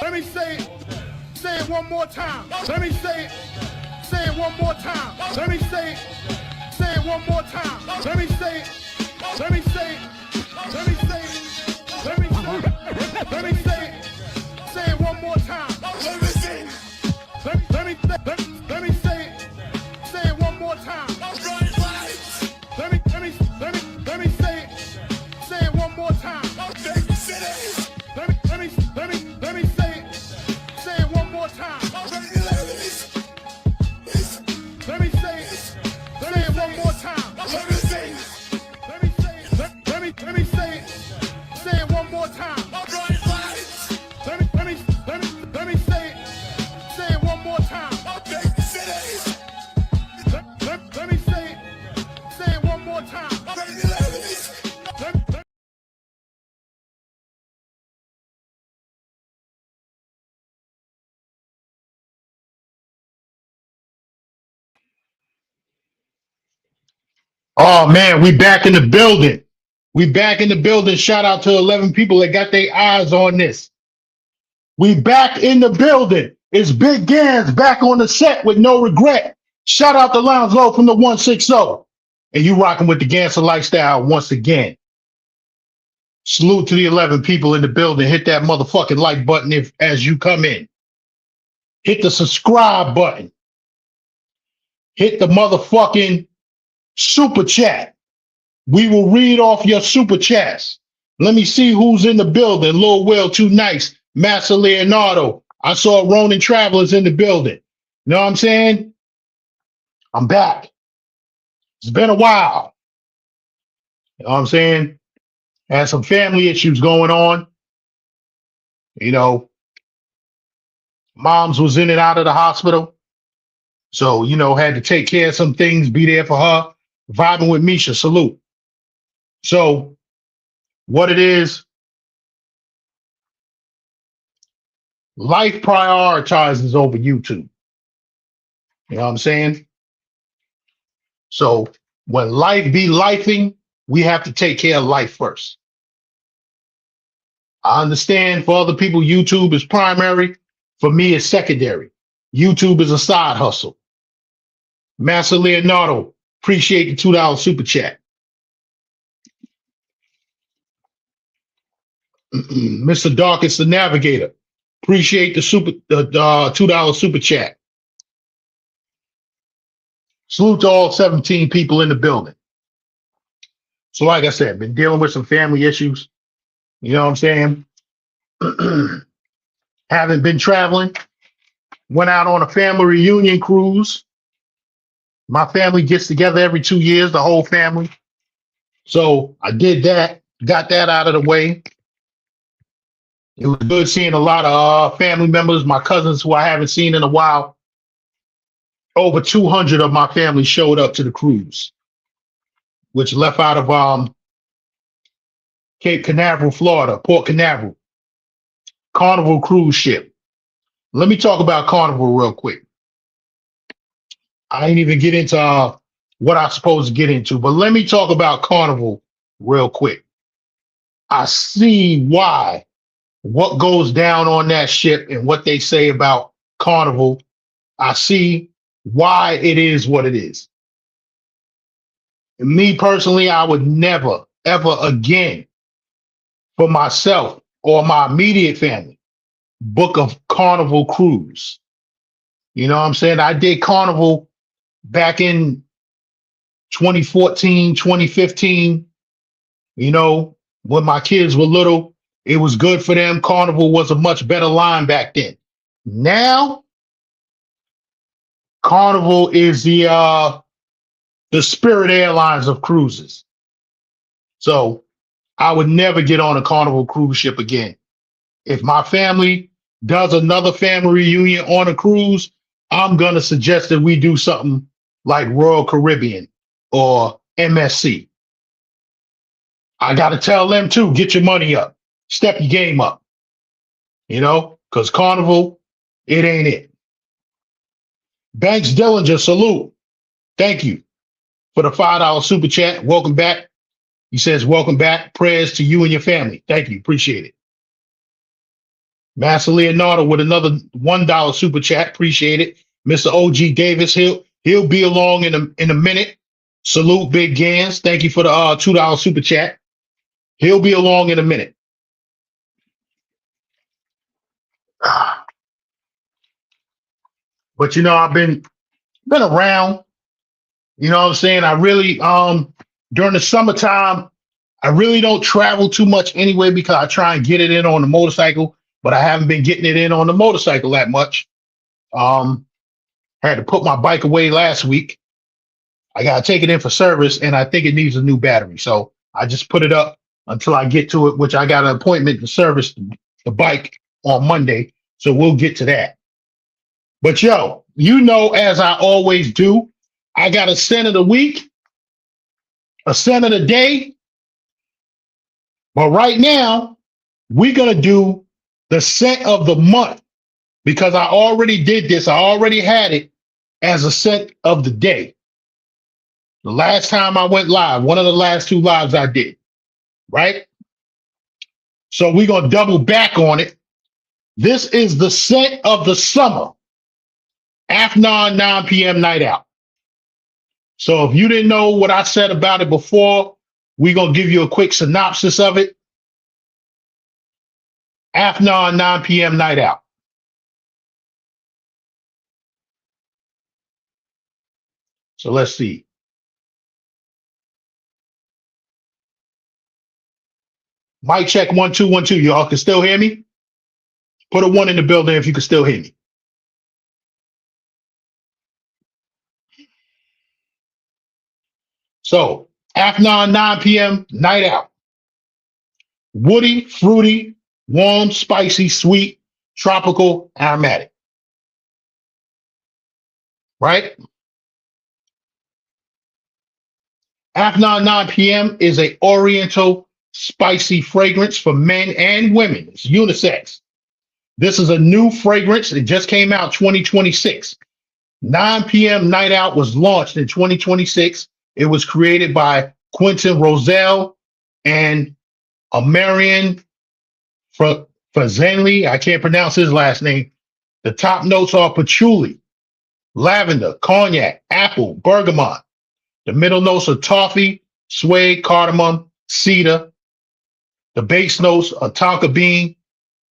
Let me say it one more time. Let me say it one more time. Let me say it one more time. Let me say it. Let me say it. Let me say it. Let me say it. Let me say it. Say it one more time. Let me say it. Let me say it. Say it one more time. Let me say it. Say it one more time. Let me say it. Say it one more time. Let me say it. Say it one more time. Let me say it. Let me say it. Let me say it. Say it one more time. Let me say it. Say it one more time. Let me say it. Say it one more time. Oh man, we back in the building. We back in the building. Shout out to 11 people that got their eyes on this. We back in the building. It's Big Gans back on the set with no regret. Shout out to Lounge Low from the 160. And you rocking with the Ganser lifestyle once again. Salute to the 11 people in the building. Hit that motherfucking like button if as you come in. Hit the subscribe button. Hit the motherfucking super chat. We will read off your super chats. Let me see who's in the building. Lil Will, Too Nice, Master Leonardo. I saw Ronin Travelers in the building. You know what I'm saying? I'm back. It's been a while. You know what I'm saying? Had some family issues going on. You know, moms was in and out of the hospital. So, you know, had to take care of some things, be there for her. Vibing with Misha. Salute. So, what it is, life prioritizes over YouTube. You know what I'm saying? So when life be lifing, we have to take care of life first. I understand for other people, YouTube is primary. For me, it's secondary. YouTube is a side hustle. Master Leonardo, appreciate the $2 super chat. Mr. Darkest the Navigator, appreciate the $2 super chat. Salute to all 17 people in the building. So like I said, been dealing with some family issues. You know what I'm saying? Haven't been traveling. Went out on a family reunion cruise. My family gets together every 2 years, the whole family. So I did that, got that out of the way. It was good seeing a lot of family members, my cousins who I haven't seen in a while. Over 200 of my family showed up to the cruise, which left out of Cape Canaveral, Florida, Port Canaveral. Carnival cruise ship. Let me talk about Carnival real quick. I ain't even get into what I'm supposed to get into, but let me talk about Carnival real quick. I see what goes down on that ship and what they say about Carnival. I see why it is what it is. And me personally, I would never, ever again for myself or my immediate family book a Carnival cruise. You know what I'm saying? I did Carnival back in 2014, 2015, you know, when my kids were little, it was good for them. Carnival was a much better line back then. Now, Carnival is the Spirit Airlines of cruises. So I would never get on a Carnival cruise ship again. If my family does another family reunion on a cruise, I'm going to suggest that we do something like Royal Caribbean or MSC. I got to tell them too, get your money up, step your game up, you know, because Carnival, it ain't it. Banks Dillinger, salute. Thank you for the $5 super chat. Welcome back. He says, welcome back. Prayers to you and your family. Thank you. Appreciate it. Master Leonardo with another $1 super chat. Appreciate it. Mr. OG Davis, he'll be along in a minute. Salute Big Gans. Thank you for the $2 super chat. He'll be along in a minute. But I've been around. You know what I'm saying? I really during the summertime, I really don't travel too much anyway because I try and get it in on the motorcycle, but I haven't been getting it in on the motorcycle that much. Had to put my bike away last week. I gotta take it in for service, and I think it needs a new battery. So I just put it up until I get to it, which I got an appointment to service the bike on Monday. So we'll get to that. But as I always do, I got a scent of the week, a scent of the day. But right now, we're gonna do the scent of the month because I already did this. I already had it as a scent of the day. The last time I went live, one of the last 2 lives I did, right? So we're going to double back on it. This is the scent of the summer, Afnan 9 p.m. night out. So if you didn't know what I said about it before, we're going to give you a quick synopsis of it. Afnan 9 p.m. night out. So let's see. Mic check 1 2 1 2. Y'all can still hear me? Put a 1 in the building if you can still hear me. So Afnan 9 p.m. night out. Woody, fruity, warm, spicy, sweet, tropical, aromatic. Right? Afnan 9 p.m. is a oriental spicy fragrance for men and women. It's unisex. This is a new fragrance. It just came out 2026. 9 p.m. Night Out was launched in 2026. It was created by Quentin Roselle and Amarian Fazanli. I can't pronounce his last name. The top notes are patchouli, lavender, cognac, apple, bergamot. The middle notes are toffee, suede, cardamom, cedar. The base notes are tonka bean,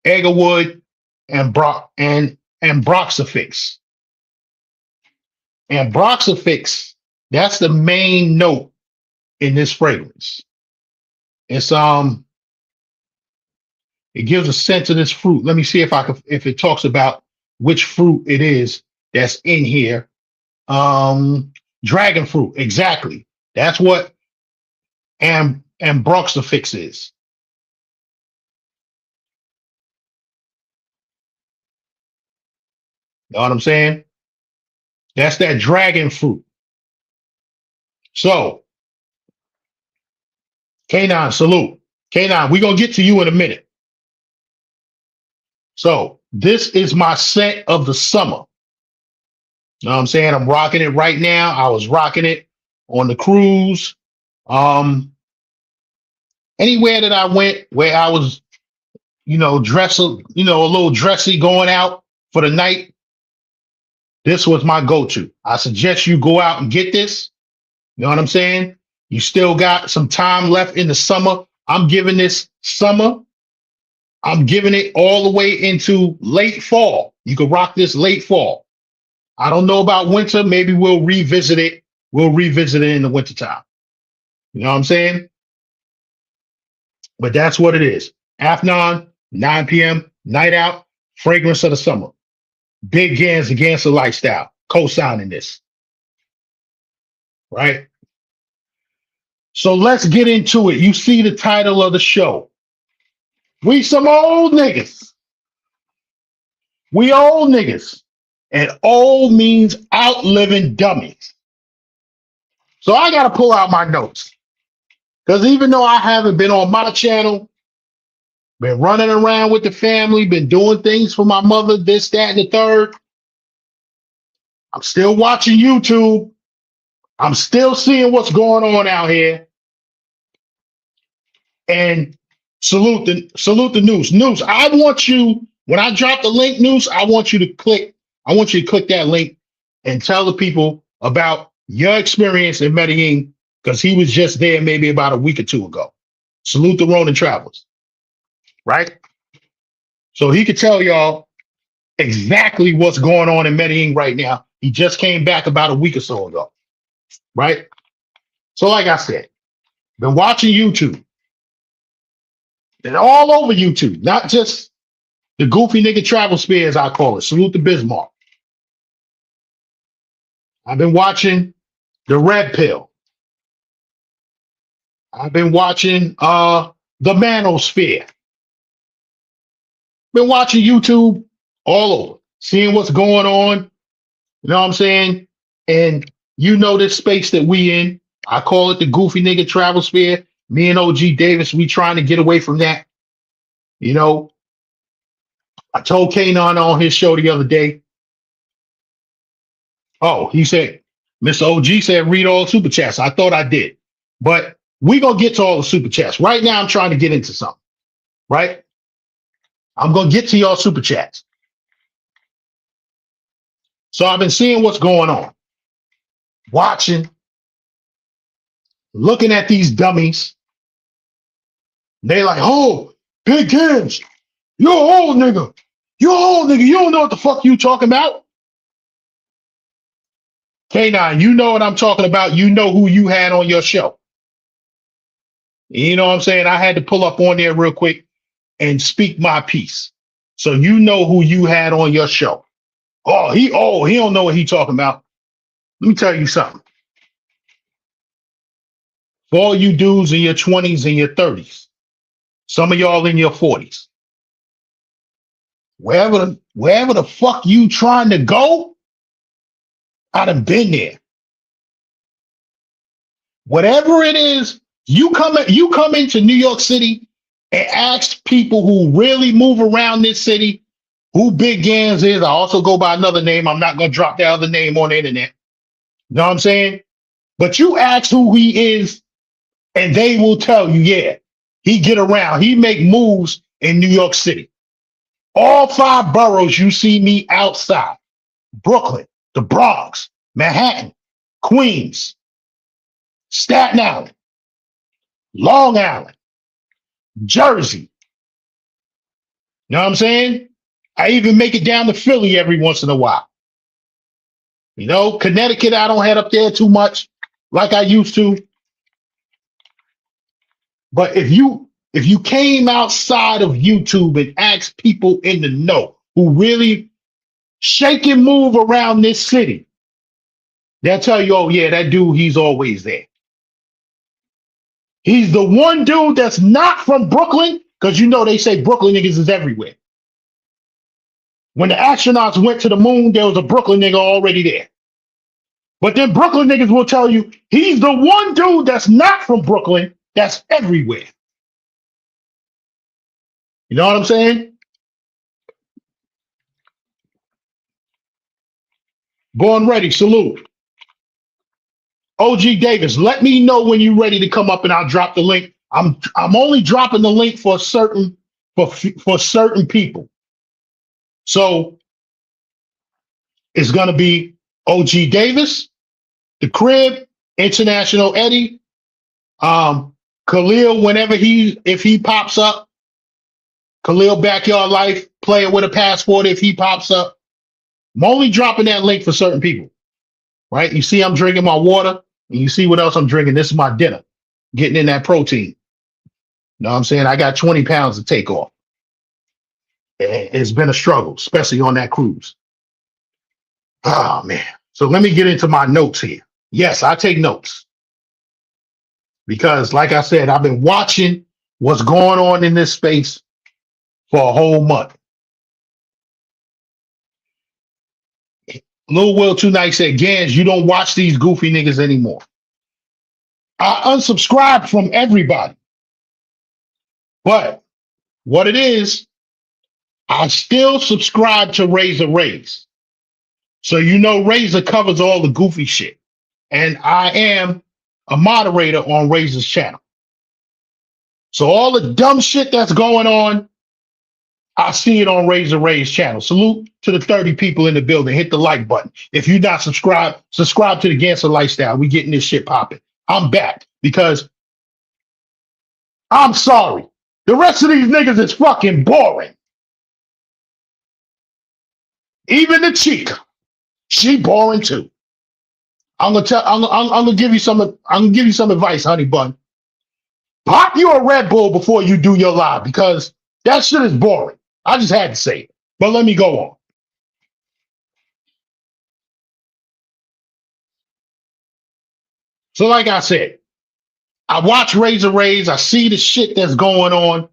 agarwood, and broxifix. And broxifix, that's the main note in this fragrance. It's it gives a sense of this fruit. Let me see if it talks about which fruit it is that's in here. Dragon fruit, exactly. That's what broxifix is. Know what I'm saying? That's that dragon fruit. So, K9, salute. K9, we're going to get to you in a minute. So, this is my scent of the summer. Know what I'm saying? I'm rocking it right now. I was rocking it on the cruise. Anywhere that I went where I was, dressed, a little dressy going out for the night, this was my go-to. I suggest you go out and get this. You know what I'm saying? You still got some time left in the summer. I'm giving this summer. I'm giving it all the way into late fall. You can rock this late fall. I don't know about winter. Maybe we'll revisit it. We'll revisit it in the wintertime. You know what I'm saying? But that's what it is. Afnan, 9 p.m., night out, fragrance of the summer. Big Gans against the lifestyle. Co-signing this. Right? So let's get into it. You see the title of the show. We some old niggas. We old niggas. And old means outliving dummies. So I got to pull out my notes. Because even though I haven't been on my channel, been running around with the family, been doing things for my mother, this, that, and the third, I'm still watching YouTube. I'm still seeing what's going on out here. And salute the news. News, I want you When I drop the link, News, I want you to click that link and tell the people about your experience in Medellin, because he was just there maybe about a week or two ago. Salute the Ronin Travelers, right? So he could tell y'all exactly what's going on in Medellin right now. He just came back about a week or so ago, right? So, like I said, been watching YouTube and all over YouTube, not just the goofy nigga travel sphere, as I call it. Salute the Bismarck. I've been watching the Red Pill. I've been watching the Manosphere. Been watching YouTube all over, seeing what's going on. You know what I'm saying? And you know this space that we in. I call it the goofy nigga travel sphere. Me and OG Davis, we trying to get away from that. You know, I told Kanon on his show the other day. Oh, he said, Mr. OG said, read all super chats. I thought I did. But we going to get to all the super chats. Right now, I'm trying to get into something. Right? I'm going to get to y'all super chats. So I've been seeing what's going on. Watching. Looking at these dummies. They like, oh, big games. You're old nigga. You're old nigga. You don't know what the fuck you talking about. K9, you know what I'm talking about. You know who you had on your show. You know what I'm saying? I had to pull up on there real quick and speak my piece. So you know who you had on your show. He don't know what he talking about. Let me tell you something. For all you dudes in your 20s and your 30s, some of y'all in your 40s, wherever the fuck you trying to go, I done been there. Whatever it is, you come into New York City and ask people who really move around this city who Big Gans is. I also go by another name. I'm not gonna drop the other name on the internet. You know what I'm saying? But you ask who he is, and they will tell you, yeah, he get around. He make moves in New York City. All 5 boroughs you see me outside. Brooklyn, the Bronx, Manhattan, Queens, Staten Island, Long Island, Jersey. You know what I'm saying? I even make it down to Philly every once in a while. You know, Connecticut, I don't head up there too much like I used to. But if you came outside of YouTube and asked people in the know who really shake and move around this city, they'll tell you, oh yeah, that dude, he's always there. He's the one dude that's not from Brooklyn, because you know they say Brooklyn niggas is everywhere. When the astronauts went to the moon, there was a Brooklyn nigga already there. But then Brooklyn niggas will tell you he's the one dude that's not from Brooklyn that's everywhere. You know what I'm saying? Born ready, salute. OG Davis, let me know when you're ready to come up and I'll drop the link. I'm only dropping the link for certain people. So it's gonna be OG Davis, the Crib, International Eddie, Khalil, if he pops up, Khalil Backyard Life, player with a passport if he pops up. I'm only dropping that link for certain people, right? You see I'm drinking my water, and you see what else I'm drinking. This is my dinner, getting in that protein. You know what I'm saying? I got 20 pounds to take off. It's been a struggle, especially on that cruise. Oh, man. So let me get into my notes here. Yes, I take notes. Because, like I said, I've been watching what's going on in this space for a whole month. Lil Will Tonight said, Gans, you don't watch these goofy niggas anymore. I unsubscribed from everybody. But what it is, I still subscribe to Razor Rays. So you know Razor covers all the goofy shit. And I am a moderator on Razor's channel. So all the dumb shit that's going on, I see it on Razor Ray's channel. Salute to the 30 people in the building. Hit the like button. If you're not subscribed, subscribe to the Gangster Lifestyle. We getting this shit popping. I'm back because I'm sorry. The rest of these niggas is fucking boring. Even the Chica, she boring too. I'm gonna give you some. I'm gonna give you some advice, honey bun. Pop you a Red Bull before you do your live because that shit is boring. I just had to say it. But let me go on. So, like I said, I watch Razor Rays. I see the shit that's going on.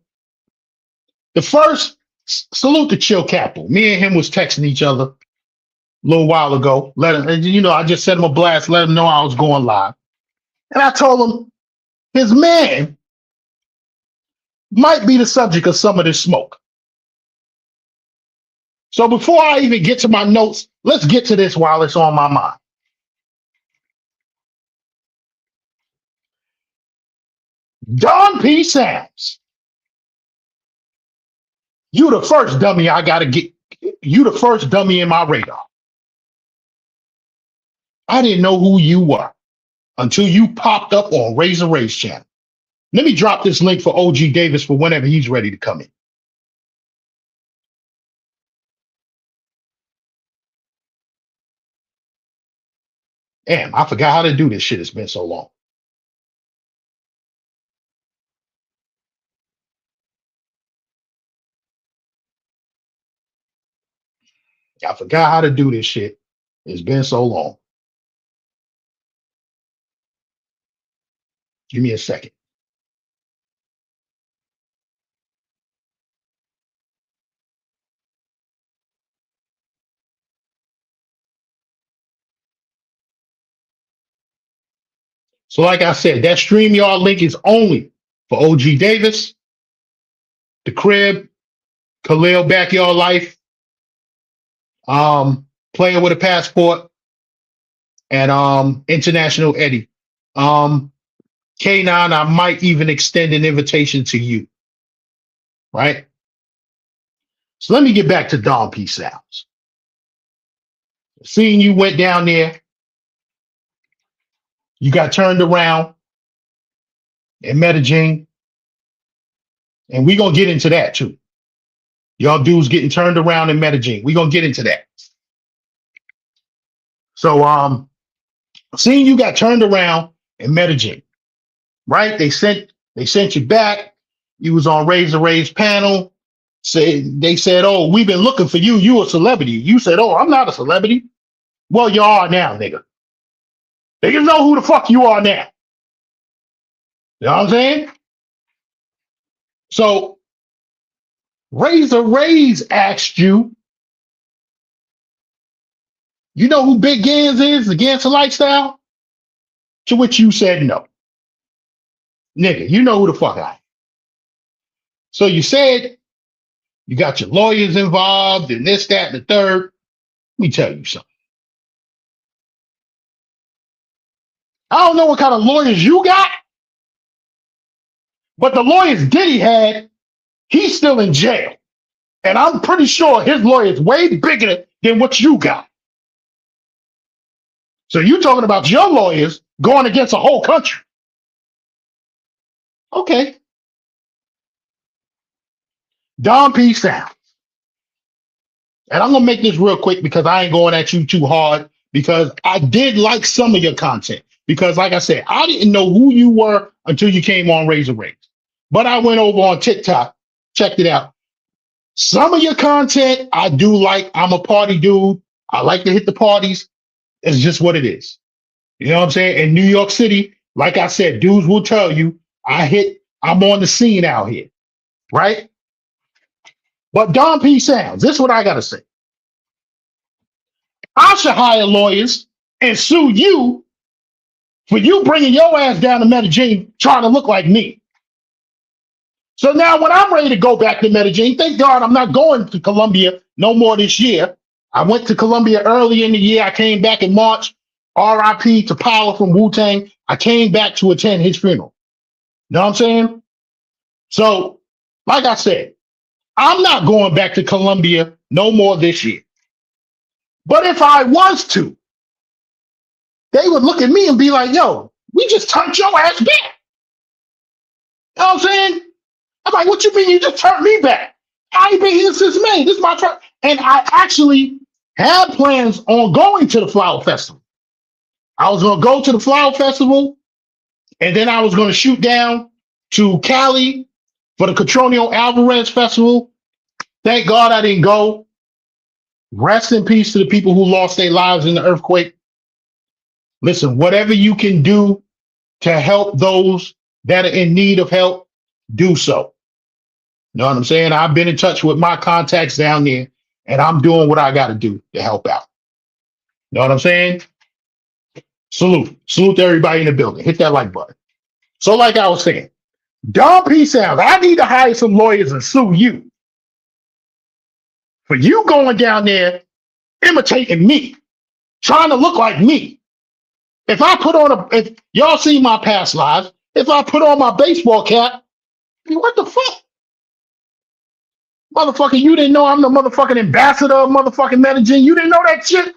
The first salute to Chill Capital. Me and him was texting each other a little while ago. Let him, you know, I just sent him a blast, let him know I was going live. And I told him his man might be the subject of some of this smoke. So before I even get to my notes, let's get to this while it's on my mind. Don P. Sams, you the first dummy I gotta get. You the first dummy in my radar. I didn't know who you were until you popped up on Razor Ray's channel. Let me drop this link for O.G. Davis for whenever he's ready to come in. Damn, I forgot how to do this shit. It's been so long. I forgot how to do this shit. It's been so long. Give me a second. So, like I said, that StreamYard link is only for O.G. Davis, The Crib, Khalil Backyard Life, Player with a Passport, and International Eddie. K9, I might even extend an invitation to you. Right? So let me get back to Don P. Sounds. Seeing you went down there, you got turned around in Medellin, and we're gonna get into that too. Y'all dudes getting turned around in Medellin. We're gonna get into that. So seeing you got turned around in Medellin, right? They sent you back. You was on Razor Ray's panel. They said, "Oh, we've been looking for you. You a celebrity." You said, "Oh, I'm not a celebrity." Well, you are now, nigga. Niggas know who the fuck you are now. You know what I'm saying? So Razor Rays asked you, you know who Big Gans is, the Gangster Lifestyle? To which you said no. Nigga, you know who the fuck I am. So you said you got your lawyers involved and this, that, and the third. Let me tell you something. I don't know what kind of lawyers you got, but the lawyers Diddy had, he's still in jail. And I'm pretty sure his lawyer is way bigger than what you got. So you talking about your lawyers going against a whole country. Okay. Don P. Sounds. And I'm going to make this real quick because I ain't going at you too hard because I did like some of your content. Because like I said, I didn't know who you were until you came on Razor Rays. But I went over on TikTok, checked it out. Some of your content I do like. I'm a party dude. I like to hit the parties. It's just what it is. You know what I'm saying? In New York City, like I said, dudes will tell you, I'm on the scene out here, right? But Don P. Sounds, this is what I got to say. I should hire lawyers and sue you for you bringing your ass down to Medellin trying to look like me. So now when I'm ready to go back to Medellin, thank God I'm not going to Colombia no more this year. I went to Colombia early in the year. I came back in March. RIP to Power from Wu-Tang. I came back to attend his funeral. You know what I'm saying? So, like I said, I'm not going back to Colombia no more this year. But if I was to, they would look at me and be like, yo, we just turned your ass back. You know what I'm saying? I'm like, what you mean you just turned me back? I ain't been here since May. This is my first. And I actually had plans on going to the Flower Festival. I was going to go to the Flower Festival, and then I was going to shoot down to Cali for the Catronio Alvarez Festival. Thank God I didn't go. Rest in peace to the people who lost their lives in the earthquake. Listen, whatever you can do to help those that are in need of help, do so. You know what I'm saying? I've been in touch with my contacts down there, and I'm doing what I got to do to help out. You know what I'm saying? Salute. Salute to everybody in the building. Hit that like button. So like I was saying, Don P. Sounds, I need to hire some lawyers and sue you for you going down there imitating me, trying to look like me. If I put on if y'all see my past lives, if I put on my baseball cap, what the fuck? Motherfucker, you didn't know I'm the motherfucking ambassador of motherfucking Medellin. You didn't know that shit?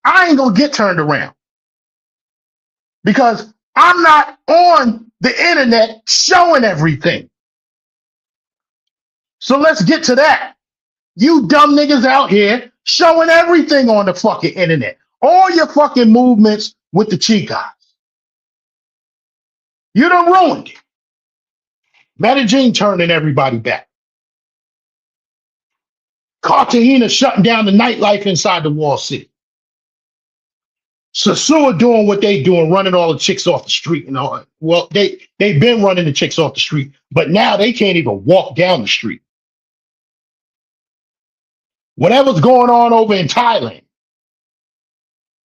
I ain't gonna get turned around because I'm not on the internet showing everything. So let's get to that. You dumb niggas out here showing everything on the fucking internet. All your fucking movements with the Chicas. You done ruined it. Medellin turning everybody back. Cartagena shutting down the nightlife inside the wall city. Sasua doing what they doing, running all the chicks off the street and all. Well, they've been running the chicks off the street, but now they can't even walk down the street. Whatever's going on over in Thailand,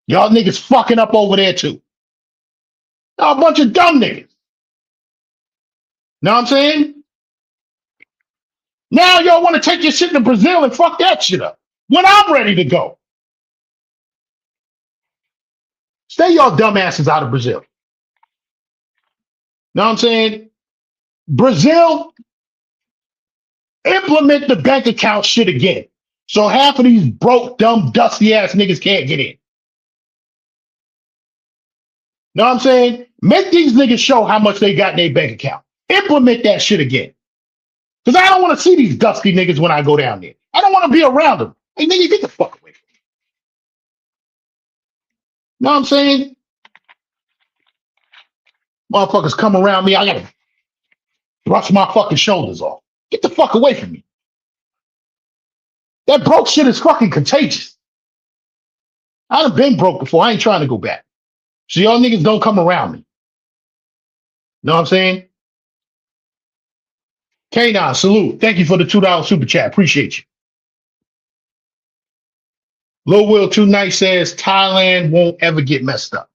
y'all niggas fucking up over there too. Y'all a bunch of dumb niggas. Know what I'm saying? Now y'all want to take your shit to Brazil and fuck that shit up when I'm ready to go. Stay y'all dumbasses out of Brazil. Know what I'm saying? Brazil, implement the bank account shit again. So half of these broke, dumb, dusty ass niggas can't get in. Know what I'm saying? Make these niggas show how much they got in their bank account. Implement that shit again. Because I don't want to see these dusty niggas when I go down there. I don't want to be around them. Hey, nigga, get the fuck away from me. Know what I'm saying? Motherfuckers come around me, I gotta brush my fucking shoulders off. Get the fuck away from me. That broke shit is fucking contagious. I done been broke before. I ain't trying to go back. So y'all niggas don't come around me. Know what I'm saying? K9, salute. Thank you for the $2 super chat. Appreciate you. Lil Will Too Nice says Thailand won't ever get messed up.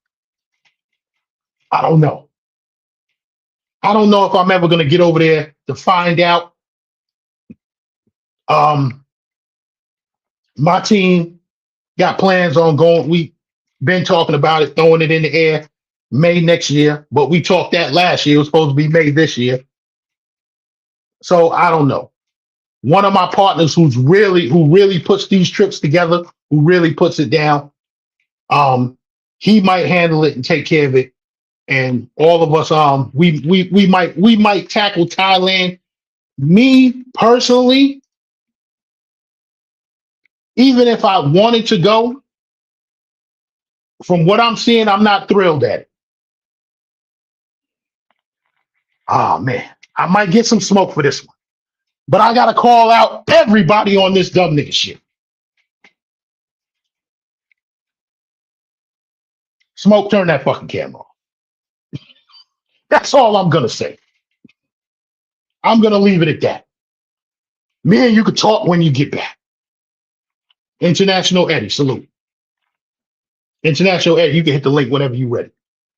I don't know. I don't know if I'm ever going to get over there to find out. My team got plans on going. We've been talking about it, throwing it in the air May next year, but we talked that last year. It was supposed to be May this year. So I don't know. One of my partners who really puts these trips together, who really puts it down, he might handle it and take care of it. And all of us, we might tackle Thailand. Me personally, even if I wanted to go, from what I'm seeing, I'm not thrilled at it. Oh man, I might get some smoke for this one. But I gotta call out everybody on this dumb nigga shit. Smoke, turn that fucking camera off. That's all I'm gonna say. I'm gonna leave it at that. Me and you could talk when you get back. International Eddie, salute. International Eddie, you can hit the link whenever you're ready.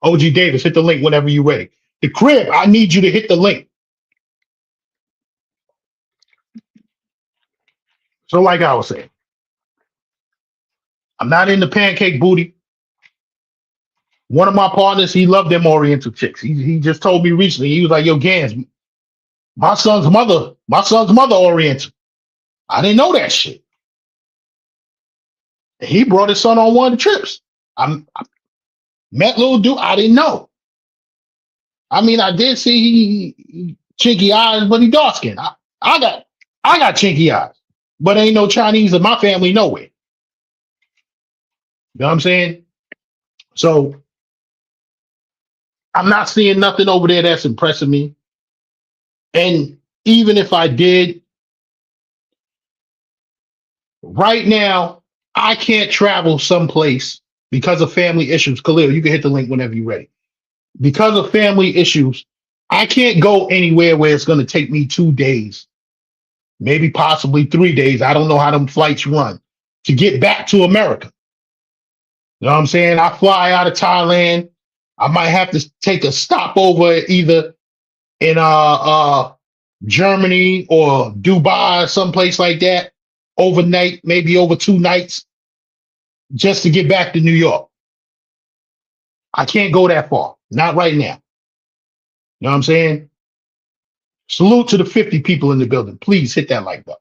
OG Davis, hit the link whenever you're ready. The crib, I need you to hit the link. So like I was saying, I'm not into pancake booty. One of my partners, he loved them Oriental chicks. He just told me recently, he was like, yo, Gans, My son's mother Oriental. I didn't know that shit. He brought his son on one of the trips. I met little dude. I didn't know. I mean, I did see he chinky eyes, but he dark skinned. I got I got chinky eyes, but ain't no Chinese in my family nowhere. You know what I'm saying? So I'm not seeing nothing over there that's impressing me. And even if I did, right now, I can't travel someplace because of family issues. Khalil, you can hit the link whenever you're ready. Because of family issues, I can't go anywhere where it's going to take me 2 days, maybe possibly 3 days. I don't know how them flights run to get back to America. You know what I'm saying? I fly out of Thailand. I might have to take a stopover either in Germany or Dubai, someplace like that, overnight, maybe over 2 nights, just to get back to New York. I can't go that far. Not right now. You know what I'm saying? Salute to the 50 people in the building. Please hit that like button.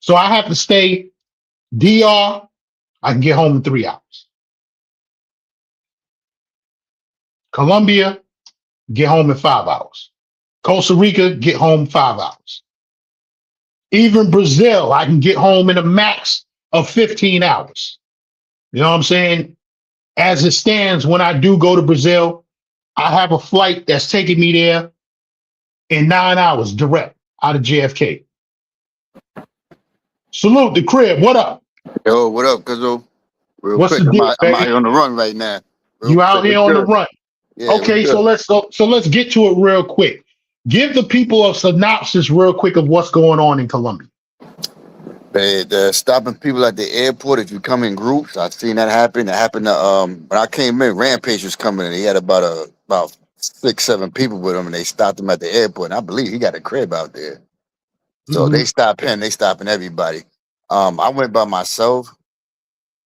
So I have to stay DR. I can get home in 3 hours. Colombia, get home in 5 hours. Costa Rica, get home 5 hours. Even Brazil, I can get home in a max of 15 hours. You know what I'm saying? As it stands, when I do go to Brazil, I have a flight that's taking me there in 9 hours direct out of JFK. Salute the crib. What up? Yo, what up, Cuzzo? Real What's quick, the I'm deal, out, I'm out baby? here on the run right now. Real You quick, out here what's on the good? run. Yeah, what's Okay, so good? let's get to it real quick. Give the people a synopsis real quick of what's going on in Colombia. They're stopping people at the airport if you come in groups. I've seen that happen. That happened to when I came in, Rampage was coming and he had about 6, 7 people with him and they stopped him at the airport. And I believe he got a crib out there. So Mm-hmm. they stop him, they stopping everybody. I went by myself,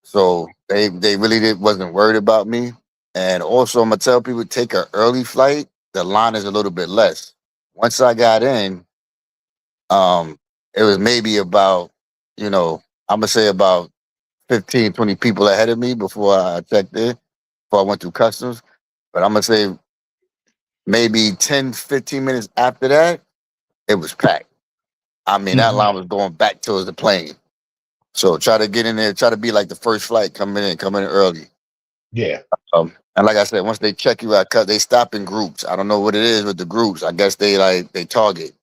so they really wasn't worried about me. And also I'm gonna tell people take an early flight, the line is a little bit less. Once I got in, Um, it was maybe about, I'm gonna say about 15, 20 people ahead of me before I checked in, before I went through customs. But I'm gonna say maybe 10, 15 minutes after that, it was packed. I mean, that Mm-hmm. line was going back towards the plane. So try to get in there, try to be like the first flight coming in early. Yeah. And like I said, once they check you out, cause they stop in groups. I don't know what it is with the groups. I guess they target.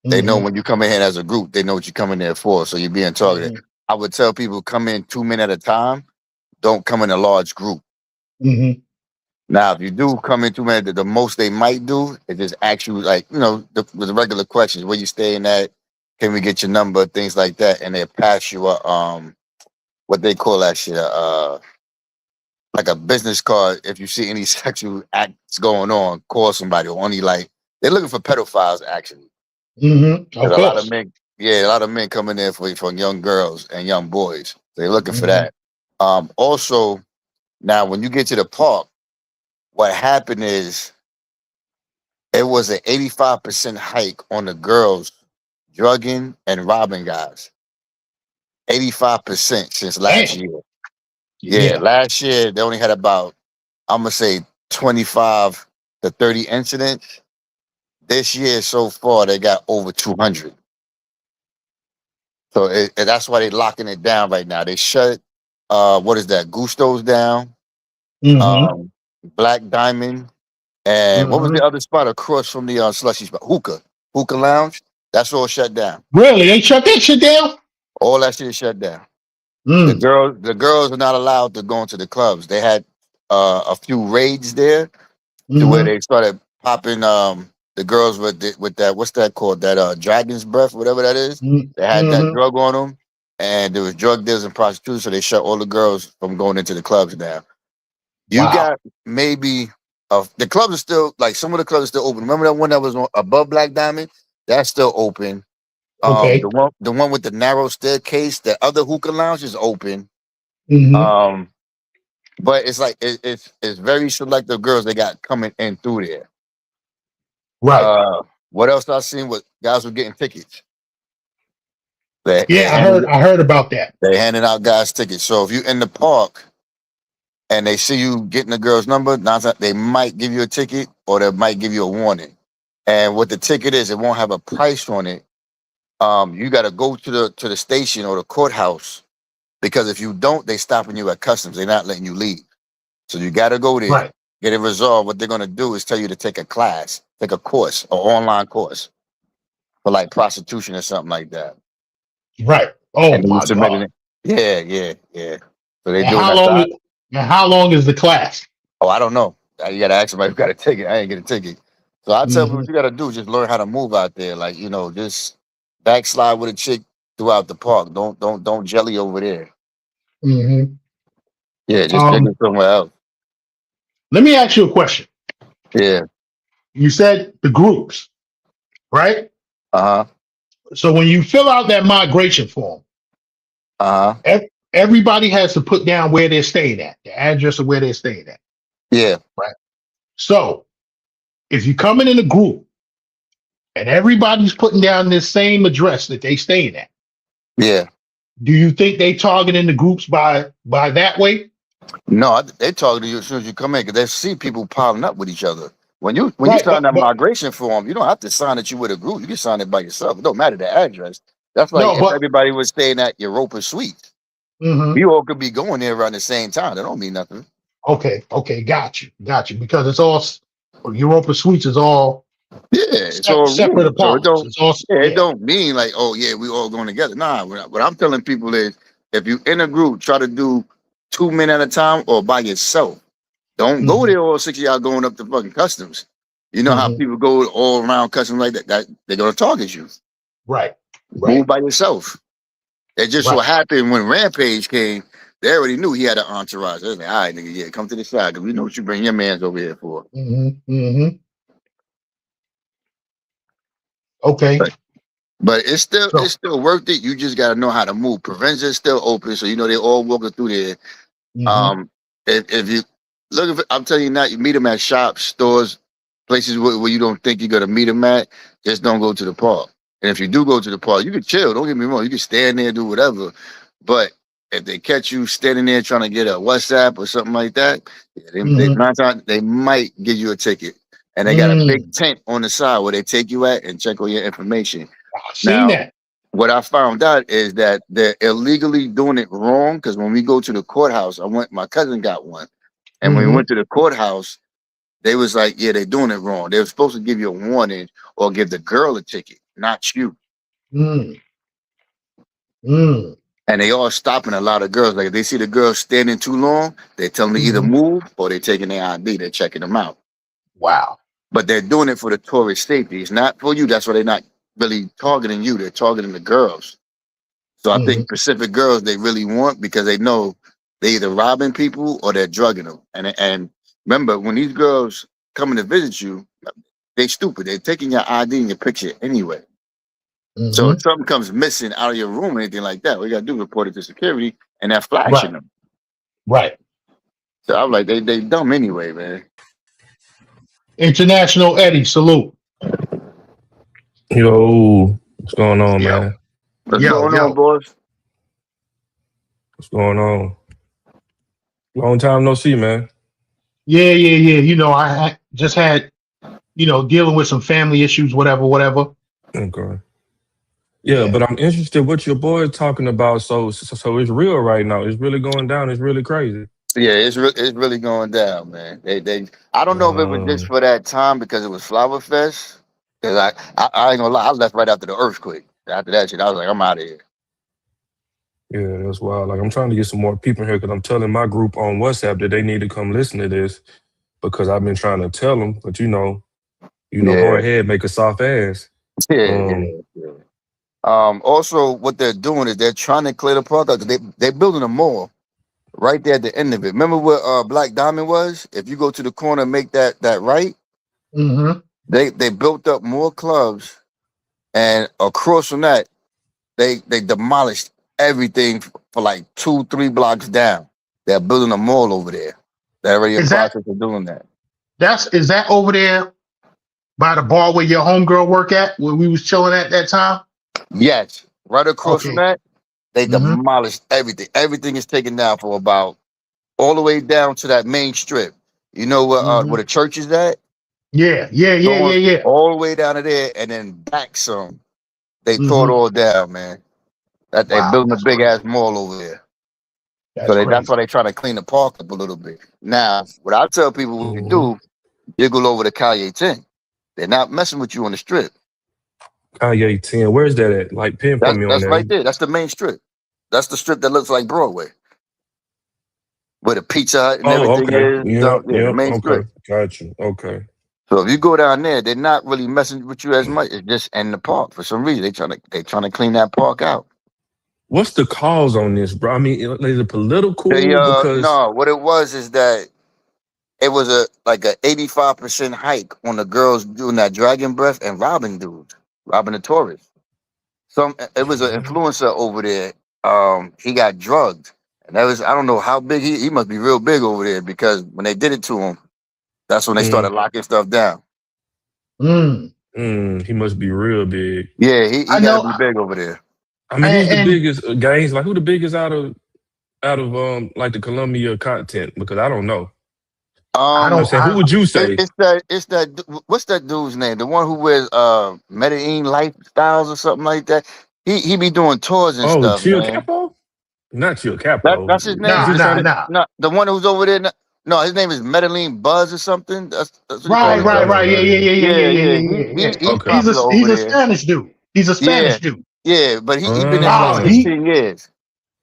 They know Mm-hmm. when you come in here as a group, they know what you come in there for. So you're being targeted. Mm-hmm. I would tell people come in 2 men at a time. Don't come in a large group. Mm-hmm. Now, if you do come in 2 men, the most they might do is just ask you like, with the regular questions, where you staying at, can we get your number, things like that, and they pass you a what they call that shit, like a business card. If you see any sexual acts going on, call somebody. Or only like they're looking for pedophiles actually. Mm-hmm. Of There's a lot of course. men, yeah, a lot of men coming in for young girls and young boys. They're looking for Mm-hmm. that. Also, now when you get to the park, what happened is it was an 85% hike on the girls drugging and robbing guys. 85% since last Damn. year. Yeah, Yeah. last year they only had about, I'm gonna say 25 to 30 incidents. This year so far they got over 200. So that's why they're locking it down right now. They shut what is that? Gusto's down, Mm-hmm. um, Black Diamond, and what was Mm-hmm. the other spot across from the slushy spot? Hookah Lounge. That's all shut down. Really? They shut that shit down? All that shit is shut down. Mm. The girls are not allowed to go into the clubs. They had a few raids there to where Mm-hmm. they started popping the girls with that what's that called, that dragon's breath, whatever that is. They had that Mm-hmm. drug on them, and there was drug dealers and prostitutes, so they shut all the girls from going into the clubs now. You Wow. got maybe the clubs are still, like, some of the clubs are still open. Remember that one that was above Black Diamond? That's still open. Okay. The one with the narrow staircase, the other hookah lounge is open. Mm-hmm. Um But it's like it's very selective girls they got coming in through there. Right. Uh, what else I seen? What guys were getting tickets. They Yeah, handed I heard about that. they handing out guys tickets. So if you in the park and they see you getting the girl's number, they might give you a ticket or they might give you a warning. And what the ticket is, it won't have a price on it. You got to go to the station or the courthouse because if you don't, they stopping you at customs. They're not letting you leave. So you got to go there, Right. get it resolved. What they're gonna do is tell you to take a class, take a course, an online course for like prostitution or something like that. Right. Oh And then you my submit God. it. Yeah. So they're And doing how that. long is and how long is the class? Oh, I don't know. You gotta ask somebody who got a ticket. I ain't get a ticket. So I tell people Hmm. what you gotta do is just learn how to move out there. Like, just backslide with a chick throughout the park. Don't jelly over there. Hmm. Yeah, just take Um, it somewhere else. let me ask you a question. Yeah. You said the groups, right? Uh-huh. So when you fill out that migration form, Uh-huh. everybody has to put down where they're staying at, the address of where they're staying at, Yeah. right? So if you come in a group and everybody's putting down this same address that they staying at, Yeah. do you think they targeting the groups by that way? No, they talk to you as soon as you come in because they see people piling up with each other. When you Right, sign but that but migration form, you don't have to sign it you with a group. You can sign it by yourself. It don't matter the address. That's like no, if but everybody was staying at Europa Suites. mhm. We all could be going there around the same time. That don't mean nothing. Okay, got you. Because it's all Europa Suites is all Yeah, it's all separate room. So it apartments. don't It's all yeah, it yeah. don't mean like, oh yeah, we all going together. Nah, what I'm telling people is if you in a group, try to do 2 men at a time or by yourself. Don't go Hmm. there all 6 of y'all going up to fucking customs. You know how Hmm. people go all around customs like that, they're gonna target you. Right, Move right, by yourself. It just so right. happened when Rampage came, they already knew he had an entourage. They was like, all right, nigga, yeah, come to the side because we know what you bring your mans over here for. Hmm. Okay, But it's still so it's still worth it. You just gotta know how to move. Prevention is still open, so they all walking through there. hmm. Um, if you look, I'm telling you now, you meet them at shops, stores, places where you don't think you're gonna meet them at. Just don't go to the park. And if you do go to the park, you can chill. Don't get me wrong. You can stand there, do whatever. But if they catch you standing there trying to get a WhatsApp or something like that, yeah, they Hmm. nine times they might give you a ticket. And they got a big Mm. tent on the side where they take you at and check all your information. I've seen Now, that. what I found out is that they're illegally doing it wrong because when we go to the courthouse, my cousin got one. And when we Hmm. went to the courthouse, they was like, yeah, they're doing it wrong. They were supposed to give you a warning or give the girl a ticket, not you. Mm. Mm. And they are stopping a lot of girls. Like if they see the girls standing too long, they tell them to either Hmm. move or they're taking their ID. They're checking them out. Wow. But they're doing it for the tourist safety. It's not for you. That's why they're not really targeting you. They're targeting the girls. So I Hmm. think Pacific girls they really want because they know they either robbing people or they're drugging them. And remember, when these girls coming to visit you, they stupid. They're taking your ID and your picture anyway. So if Hmm. something comes missing out of your room or anything like that, what you gotta do report it to security and they're Right, flashing them. right. So I'm like, they dumb anyway, man. International Eddie, salute. Yo, what's going on, Yo, man? what's Yo, going on, yo. boys? What's going on? Long time no see, man. Yeah. I just had, dealing with some family issues, whatever, whatever. Okay. Yeah, Yeah. but I'm interested what your boy is talking about. So it's real right now. It's really going down. It's really crazy. Yeah, it's really going down, man. They I don't know if it was just Um, for that time because it was Flower Fest. Cause I ain't gonna lie, I left right after the earthquake. After that shit, I was like, I'm out of here. yeah, that's wild. Like I'm trying to get some more people here because I'm telling my group on WhatsApp that they need to come listen to this because I've been trying to tell them, but Yeah, hard head make a soft ass. Um, yeah. Also, what they're doing is they're trying to clear the park out. They're building a mall right there at the end of it. Remember where Black Diamond was? If you go to the corner and make that right, Hmm. they built up more clubs, and across from that, they demolished everything for like 2, 3 blocks down. They're building a mall over there. They're already in Is that process of doing that. is that over there by the bar where your homegirl work at, where we was chilling at that time? Yes, right across from Okay. that, they Mm-hmm. demolished everything. Everything is taken down for about all the way down to that main strip. You know Mm-hmm. where the church is at? Yeah. Going Yeah. all the way down to there and then back some. They tore it Mm-hmm. all down, man. That they Wow, building a that's big crazy. ass mall over there. That's So that's crazy. why they trying to clean the park up a little bit. Now, what I tell people what we Mm-hmm. do, you go over to Calle 10. They're not messing with you on the strip. Kanye 10. Where's that at? Like pinpoint me on That's right that. there. That's the main strip. That's the strip that looks like Broadway, where the Pizza Hut and Oh, everything okay. is. Yep, Yeah, the yep. main Okay. strip. Got you. Okay. So if you go down there, they're not really messing with you as much. It's just in the park for some reason. They trying to clean that park out. What's the cause on this, bro? I mean, is it They political? Because no, what it was is that it was like a 85% hike on the girls doing that dragon breath and robbing dudes, robbing the tourists. It was an Mhm. influencer over there. He got drugged, and that was I don't know how big he must be real big over there because when they did it to him, that's when they started mm, locking stuff down. Mm. he must be real big. Yeah, I he got to know, be big over there. I mean, who's the and biggest gangs? Like, who the biggest out of like the Columbia content? Because I don't know. I I'm Um, don't. saying, who would you say? it's that what's that dude's name? The one who wears Medellin lifestyles or something like that. He be doing tours and Oh, stuff, Chill man. Capo? Not Chill Capo. That's his Is name. Nah, he the nah, same? nah. No, the one who's over there. No, his name is Medellin Buzz or something. That's what he call himself. Right. Yeah. He's Okay. popular over He's a there. Spanish dude. He's a Yeah, Spanish dude. yeah, but he been there for like Nah, Oh, 15 years.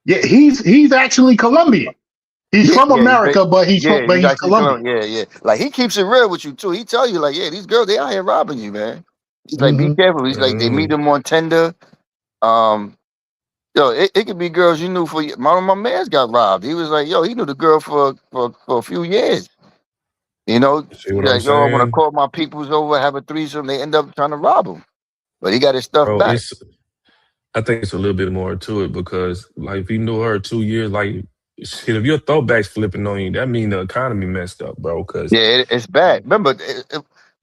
he's actually Colombian. He's from America, but He's he's actually Colombian. yeah. Like he keeps it real with you too. He tell you like, yeah, these girls they out here robbing you, man. He's like, be Mm-hmm. careful. He's like, they meet mm, them on Tinder. Um, it could be girls you knew for my man's got robbed. He was like, yo, he knew the girl for a few years. You know, see he's what I'm like, yo, I'm gonna saying, call my peoples over, have a threesome. They end up trying to rob him, but he got his stuff bro? back. I think it's a little bit more to it because, like, if you knew her 2 years, like, shit, if your throwback's flipping on you, that mean the economy messed up, bro. Because Yeah, it's bad.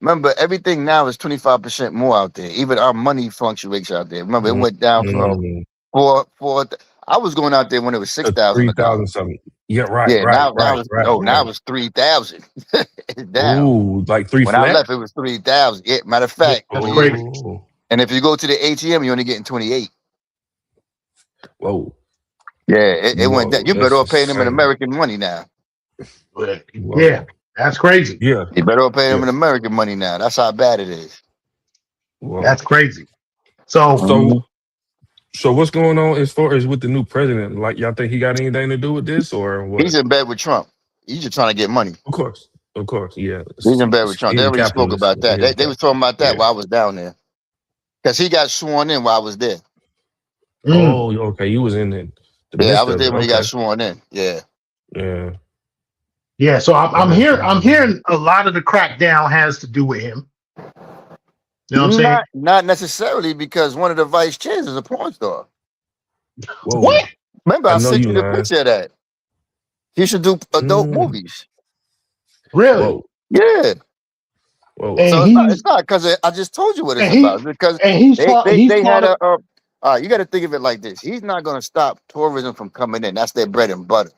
Remember, everything now is 25% more out there. Even our money fluctuates out there. Remember, it went down from mm, four. I was going out there when it was 6,000 a dollar. 3,000 something. Yeah, right, Yeah, right, right, right, now right. it's 3,000. It's down. Ooh, like three When I flat. left, it was 3,000. Yeah, matter of fact, That's when you crazy. Oh, and if you go to the ATM, you're only getting 28. whoa, Yeah, it went down. whoa, You better that's off paying them in insane. American money now. Yeah, Whoa, that's crazy. yeah, You better off paying them yeah, in American money now. That's how bad it is. That's whoa. crazy. So Mhm. So, so what's going on as far as with the new president? Like, y'all think he got anything to do with this or He's what? in bed with Trump. He's just trying to get money. Of course, yeah. He's in bed with Trump. They He's a already spoke capitalist. about that. He's a They was capitalist. talking about that Yeah. while I was down there. Because he got sworn in while I was there. mm, Oh, okay. You was in the Yeah, I midst was of there it. when he got Okay. sworn in. Yeah. Yeah. yeah, so I'm Um, hearing a lot of the crackdown has to do with him. You know what I'm saying? Not necessarily because one of the vice chairs is a porn star. whoa. What? Remember, I I know sent you you the lying. picture of that. He should do adult Mm, movies. Really? whoa. Yeah. Whoa. And So it's he's not because I just told you what it's and about. he It's because and he's they had part of you got to think of it like this. He's not going to stop tourism from coming in. That's their bread and butter.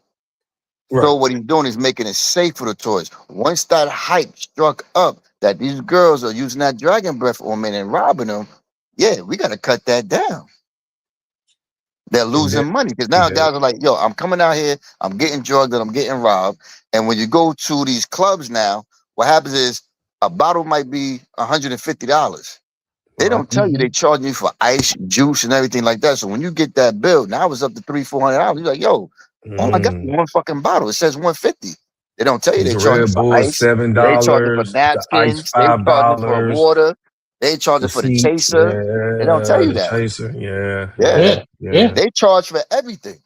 So Right. what he's doing is making it safe for the tourists. Once that hype struck up that these girls are using that dragon breath on men and robbing them, yeah, we got to cut that down. They're And losing that, money because now that guys are like, yo, I'm coming out here, I'm getting drugged and I'm getting robbed. And when you go to these clubs now, what happens is a bottle might be $150. They right. don't tell you they charging you for ice, juice, and everything like that. So when you get that bill, now it's up to $300-400. You're like, yo, oh my God, Mm. one fucking bottle. It says 150. They don't tell you These they charging Red for Bulls, ice. $7, They charging for the ice napkins. They charging for $5, water. They charging the for the seats, chaser. They don't tell yeah, you the that. chaser. Yeah, Yeah, yeah, yeah, yeah, yeah. they charge for everything.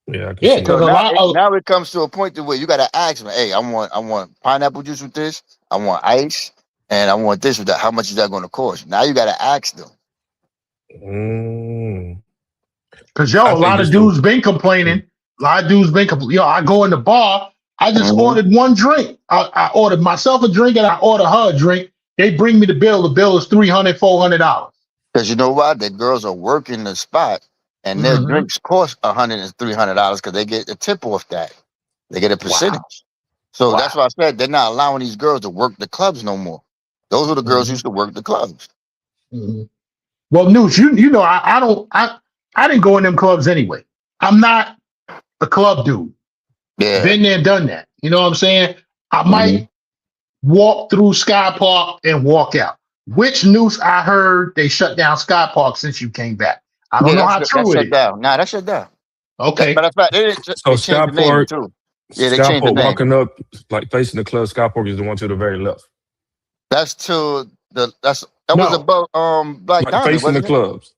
Yeah, I can yeah, see So because that. a lot of now it comes to a point to where you got to ask them, hey, I want pineapple juice with this. I want ice, and I want this with that. How much is that going to cost? Now you got to ask them. Mm. because I a think lot of this the dudes been complaining A lot of dudes been complete. Yo, I go in the bar. I just ordered one drink. I ordered myself a drink and I order her a drink. They bring me the bill. The bill is $300, $400. Because you know why? The girls are working the spot, and their Mm-hmm. drinks cost $100 and $300 because they get a tip off that. They get a Wow. percentage. So that's Wow. why I said they're not allowing these girls to work the clubs no more. Those are the girls who Mm-hmm. used to work the clubs. Mm-hmm. Well, Nooch, you know I didn't go in them clubs anyway. I'm not a club dude. Yeah. Been there, done that. You know what I'm saying? I might walk through Sky Park and walk out. Which news I heard they shut down Sky Park since you came back. I don't Yeah, know how that's true it shut is. down. Nah, that's shut down. Okay. But in fact, So they changed the name Skyport, too. Yeah, they changed the name. walking up, like facing the club, Skyport is the one to the very left. That was No. above Black Like Diamond, facing the wasn't it? clubs.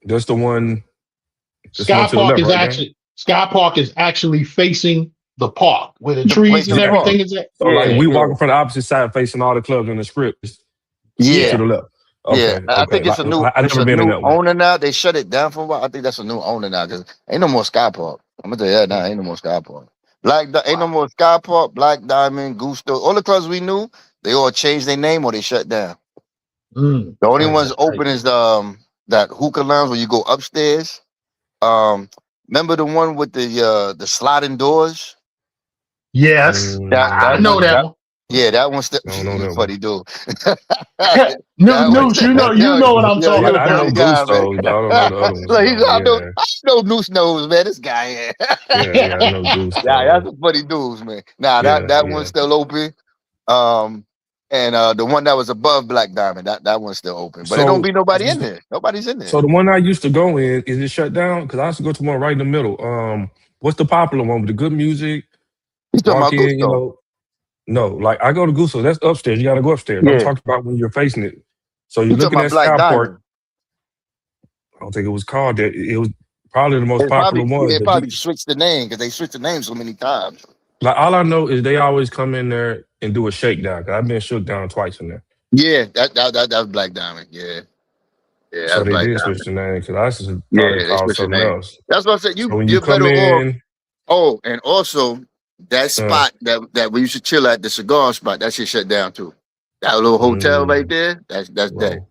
That's the one. That's the one to the left, right there. Sky Park is actually facing the park where the The trees place and in the park. everything is at. So like Yeah, we yeah. walking from the opposite side, facing all the clubs in the strip. To Yeah. the left. Yeah, Okay. I think it's a new. I It's never a been in new that one. owner now. They shut it down for a while. I think that's a new owner now because ain't no more Sky Park. I'm gonna tell you that now. Ain't no more Sky Park. Ain't no more Sky Park, Black Diamond, Gusto. All the clubs we knew, they all changed their name or they shut down. The only ones open is that hookah lounge where you go upstairs. Remember the one with the sliding doors? Yes. I know that one. Yeah, that one's still I don't know that funny dude. Nooch, you know what I'm Yo, talking he's a I know funny about. guy, man. Gustos, but I don't know the other ones. Look, Though. I know Noose knows, man. This guy, Yeah, I know Gusto. yeah, that's a funny dudes, man. Nah, that one's still open. And the one that was above Black Diamond, that one's still open. But it don't be nobody in there. Nobody's in there. So the one I used to go in, is it shut down? Because I used to go to one right in the middle. What's the popular one with the good music? You talking Walk about in, Gusto? No, like I go to Gusto. That's upstairs. You got to go upstairs. Yeah. I'm talking about when you're facing it. So you're You talking looking about at Black Skyport. Diamond? I don't think it was called that. It was probably the most They popular one. They probably switched the name because they switched the name so many times. Like all I know is they always come in there and do a shakedown. Cause I've been shook down twice in there. Yeah, that was Black Diamond. Yeah. Yeah, So they did switch the name because I just thought they it called switched the something name. else. That's what I said. So when You're you come better off. in, Oh, and also that spot that we used to chill at, the cigar spot, that shit shut down too. That little hotel right there, that's dead.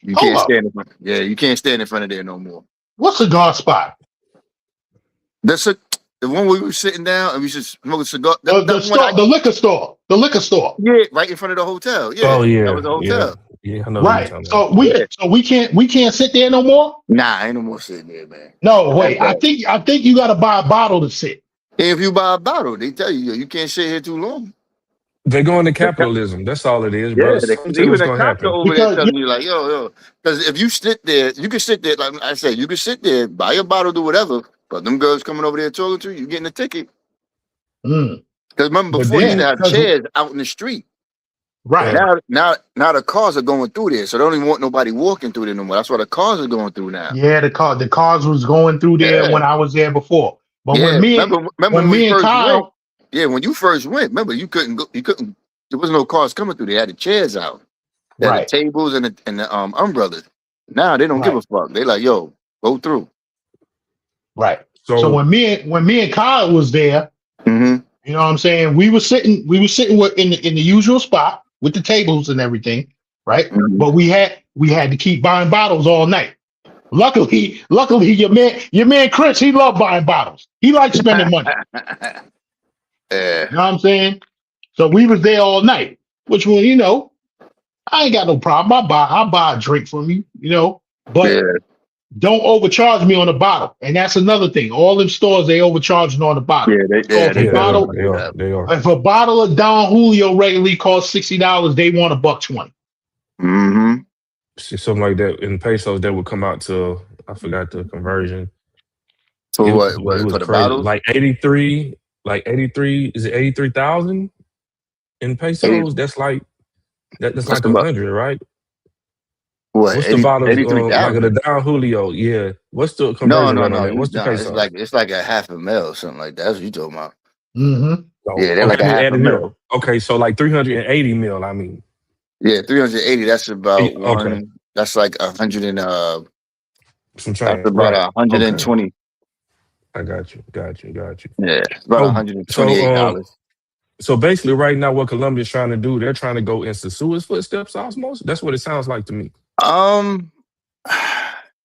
You can't stand in front. Yeah, you can't stand in front of there no more. What's the cigar spot? The one where we were sitting down and we should smoke a cigar. The liquor store. The liquor store. Yeah, right in front of the hotel. Yeah. Oh yeah, that was the hotel. Yeah, I know. Right. So we can't sit there no more. Nah, ain't no more sitting there, man. No, wait. I think you got to buy a bottle to sit. If you buy a bottle, they tell you can't sit here too long. They go into capitalism. That's all it is, bro. Even the cops are over there telling you like, yo. Because if you sit there, you can sit there. Like I said, you can sit there, buy a bottle, do whatever. But them girls coming over there talking to you, getting a ticket. Because remember before you used to have chairs out in the street. Right. Now the cars are going through there, so they don't even want nobody walking through there no more. That's why the cars are going through now. Yeah, the cars was going through there when I was there before. But when remember when me and Kyle went, when you first went, remember you couldn't go. There was no cars coming through. They had the chairs out, they had the tables and the umbrellas. Now they don't give a fuck. They like, yo, go through. Right. So when me and Kyle was there, you know what I'm saying? We were sitting in the usual spot with the tables and everything, right? But we had to keep buying bottles all night. Luckily, your man Chris, he loved buying bottles. He liked spending money. You know what I'm saying? So we was there all night, which was, I ain't got no problem. I'll buy a drink from you, but don't overcharge me on the bottle. And that's another thing. All them stores, they overcharging on the bottle. They are. If a bottle of Don Julio regularly costs $60, they want $120. See, something like that in pesos that would come out to, I forgot the conversion. So it was for the bottles? Like 83, is it 83,000 in pesos? That's like 100, right? What? What's the bottle? Like the Don Julio, yeah. What's the conversion on that? What's the peso? It's like a half a mil or something like that. That's what you talking about. Yeah, they're like a half a mil. Okay, so like 380 mil, I mean. Yeah, 380. That's about one. That's like 100 and some change. That's about 120. I got you. Yeah, it's about So so $128. so basically, right now, what Colombia's trying to do, they're trying to go into Sue's footsteps, almost. That's what it sounds like to me. Um,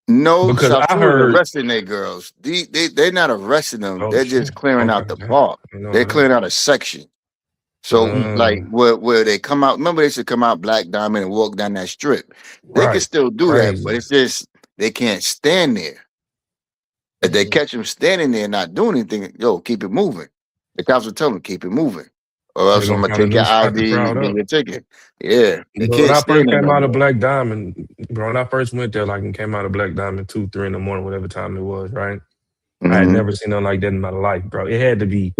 no, Because South I Sue is heard, arresting their girls. They're not arresting them. oh They're shit, just clearing okay, out the damn, park. I know They're that. clearing out a section. So like Uh, where they come out, remember they should come out Black Diamond and walk down that strip. They can right, still do that, but crazy. it's just they can't stand there. If they Mhm. catch them standing there not doing anything, yo, keep it moving. The cops will tell them keep it moving, or They're else I'm gonna gonna find a take new your spot to ID and crowd give up. you a ticket. Yeah, they But when can't I stand first there came no out of more. Black Diamond, bro, when I first went there, like and came out of Black Diamond 2, 3 in the morning, whatever time it was, right? I had Mhm. never seen nothing like that in my life, bro. It had to be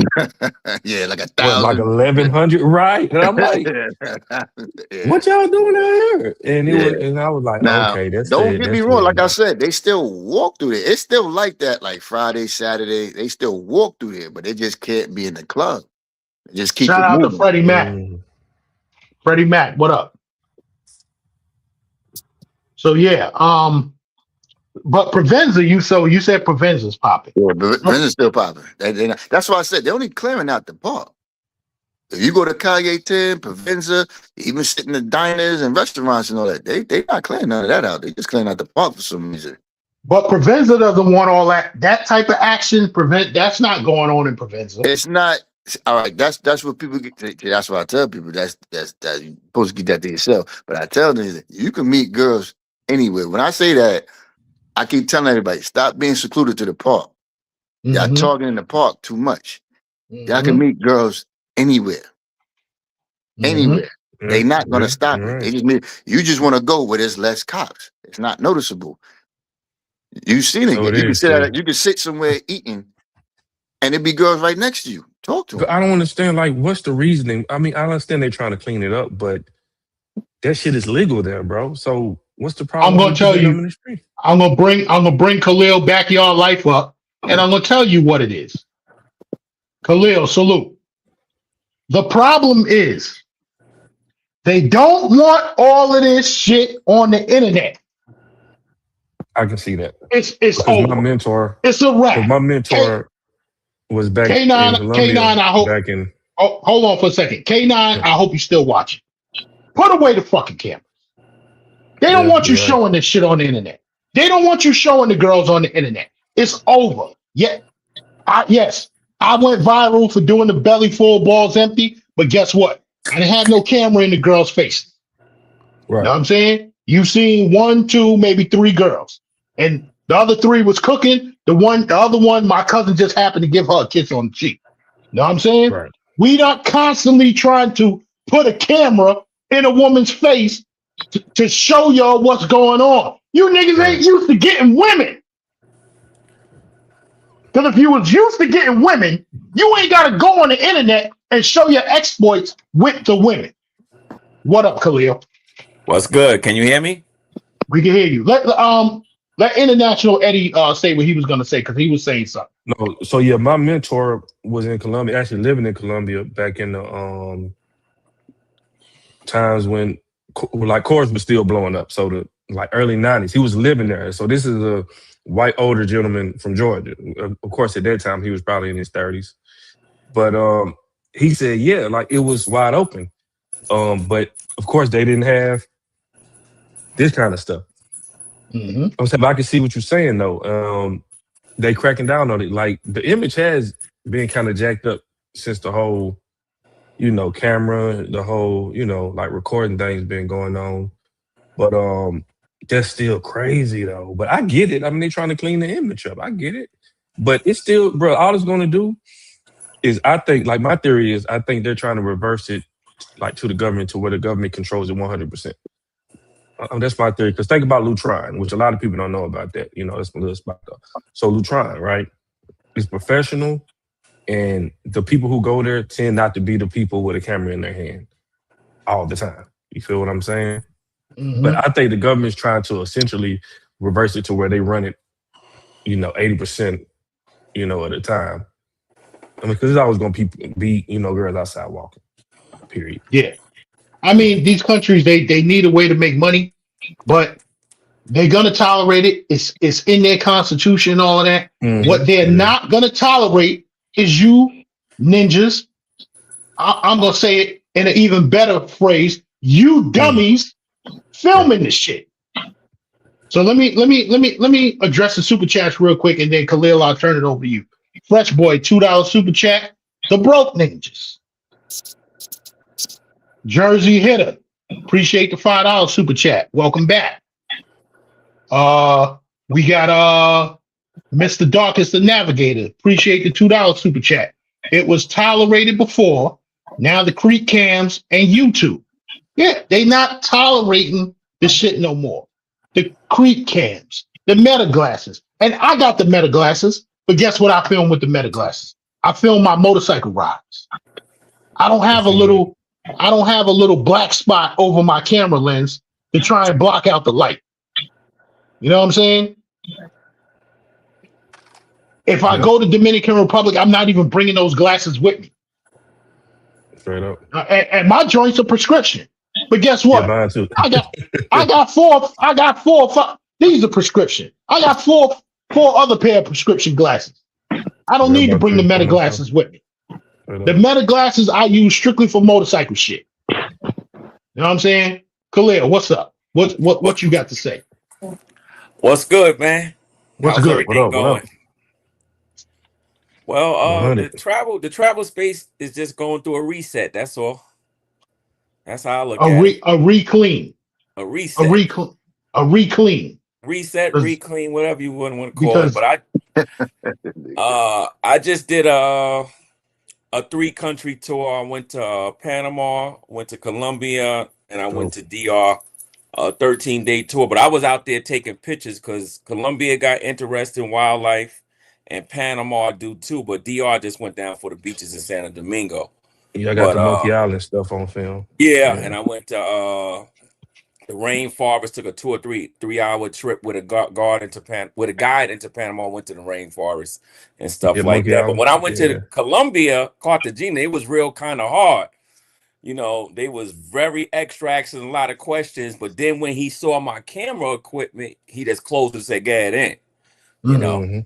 Yeah, like a what, like thousand. 1100, right? And I'm like, Yeah, what y'all doing out here? And it yeah. was, and I was like, Now, okay, that's don't it. get me That's wrong. it, Like I bro. said, they still walk through there. It's still like that, like Friday, Saturday. They still walk through there, but they just can't be in the club. They just keep Shout it out to moving. Freddie Mac. Mm, Freddie Mac, what up? So yeah, but Provenza, you said Provenza's popping. Yeah, but Vince still popping. That's why I said they're only clearing out the park. If you go to Calle 10, Provenza, even sit in the diners and restaurants and all that, they not clearing none of that out. They just clearing out the park for some reason. But Provenza doesn't want all that type of action. That's not going on in Provenza. It's not all right. That's what people get. That's what I tell people. That's you supposed to get that to yourself. But I tell them that you can meet girls anywhere. When I say that, I keep telling everybody stop being secluded to the park. Y'all Mm-hmm. talking in the park too much. Y'all can Mm-hmm. meet girls anywhere, Mm-hmm. anywhere. They not gonna yeah, stop you're it. They right. just mean you just want to go where there's less cops. It's not noticeable. You seen it. So it You can is sit too. you can sit somewhere eating, and it be girls right next to you. Talk to But them. I don't understand, like, what's the reasoning? I mean, I understand they're trying to clean it up, but that shit is legal there, bro. So what's the problem I'm with gonna people tell getting them you, in the street? I'm gonna bring Khalil Backyard Life up, and I'm gonna tell you what it is. Khalil, salute. The problem is they don't want all of this shit on the internet. I can see that It's because my over. mentor, It's a because wrap. my K mentor was back in K9 Colombia K9. I hope. back in. Oh, hold on for a second. K9. I hope you still watching. Put away the fucking camera. They don't Yeah, want you you're right. showing this shit on the internet. They don't want you showing the girls on the internet. It's over. Yes, I went viral for doing the belly full, balls empty. But guess what? I didn't have no camera in the girls' faces. You know Right, what I'm saying? You've seen one, two, maybe three girls, and the other three was cooking. The other one, my cousin just happened to give her a kiss on the cheek. You know what I'm saying? right. We not constantly trying to put a camera in a woman's face to show y'all what's going on. You niggas ain't Right. used to getting women. Because if you was used to getting women, you ain't got to go on the internet and show your exploits with the women. What up, Khalil? What's good? Can you hear me? We can hear you. Let International Eddie say what he was gonna say because he was saying something. No, so yeah, my mentor was in Colombia, actually living in Colombia back in the times when like chorus was still blowing up. So the like early 90s, he was living there. So this is a white older gentleman from Georgia. Of course, at that time he was probably in his 30s. But he said, yeah, like it was wide open. But of course they didn't have this kind of stuff. Mm-hmm. I'm saying, but I can see what you're saying though. They cracking down on it. Like the image has been kind of jacked up since the whole, camera, the whole, like recording things been going on. But that's still crazy though. But I get it. I mean, they're trying to clean the image up. I get it. But it's still, bro, all it's gonna do is I think, like my theory is I think they're trying to reverse it like to the government to where the government controls it 100%. That's my theory. Because think about Lutron, which a lot of people don't know about that. That's my little spot though. So Lutron, right? It's professional, and the people who go there tend not to be the people with a camera in their hand all the time. You feel what I'm saying? But Mm-hmm. I think the government's trying to essentially reverse it to where they run it, 80%, at a time. I mean, because it's always going to be, girls outside walking. Period. Yeah. I mean, these countries they need a way to make money, but They're gonna tolerate it. It's in their constitution and all of that. What they're Yeah. not gonna tolerate is you ninjas. I'm gonna say it in an even better phrase. You dummies filming this shit. So let me address the super chats real quick, and then Khalil, I'll turn it over to you. Fresh boy, $2 super chat. The broke ninjas. Jersey hitter. Appreciate the $5 super chat. Welcome back. We got Mr. Darkest the Navigator. Appreciate the $2 super chat. It was tolerated before. Now the Creek Cams and YouTube. Yeah, they not tolerating the shit no more. The Creek Cams, the Meta glasses. And I got the Meta glasses, but guess what I film with the Meta glasses? I film my motorcycle rides. I don't have a little black spot over my camera lens to try and block out the light. You know what I'm saying? If I go to Dominican Republic, I'm not even bringing those glasses with me. Straight up. And my joints are prescription. But guess what? Yeah, mine too. I got four, five. These are prescription. I got four other pair of prescription glasses. I don't need to bring the Meta glasses with me. The Meta glasses I use strictly for motorcycle shit. You know what I'm saying? Khalil, what's up? What you got to say? What's good, man? What's How's good? everything going? Well, 100. the travel space is just going through a reset. That's all. That's how I look at it. A reclean. A reset. A reclean. Reset, reclean, whatever you want to call it. But I just did a 3-country tour. I went to Panama, went to Colombia, and I went to DR. A 13-day tour. But I was out there taking pictures because Colombia got interested in wildlife, and Panama do too. But DR just went down for the beaches in Santo Domingo. Yeah, I got the Monkey Island stuff on film. Yeah, and I went to the rainforest. Took a 2 or 3-hour trip with a guide into Panama. Went to the rainforest and stuff like that. But when I went to Colombia, Cartagena, it was real kind of hard. You know, they was very extracts and a lot of questions. But then when he saw my camera equipment, he just closed and said, "Get in," you know,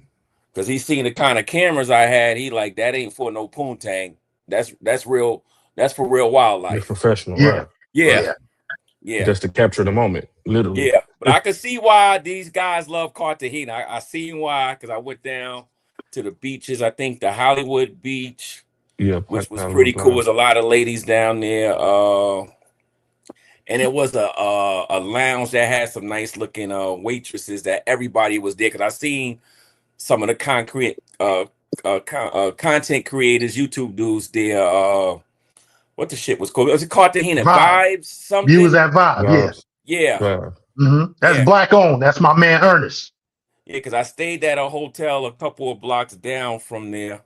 because he seen the kind of cameras I had. He like, that ain't for no poontang. That's real. That's for real wildlife. You're professional, right? Yeah. Just to capture the moment, literally. Yeah, but I can see why these guys love Cartagena. I seen why, because I went down to the beaches. I think the Hollywood Beach, which was pretty cool. There's a lot of ladies down there. And it was a lounge that had some nice looking waitresses that everybody was there. Because I seen some of the content creators, YouTube dudes there. What the shit was called? Was it Cartagena Vibes? Something? You was at Vibe, yeah. That's black owned. That's my man Ernest. Yeah, because I stayed at a hotel a couple of blocks down from there.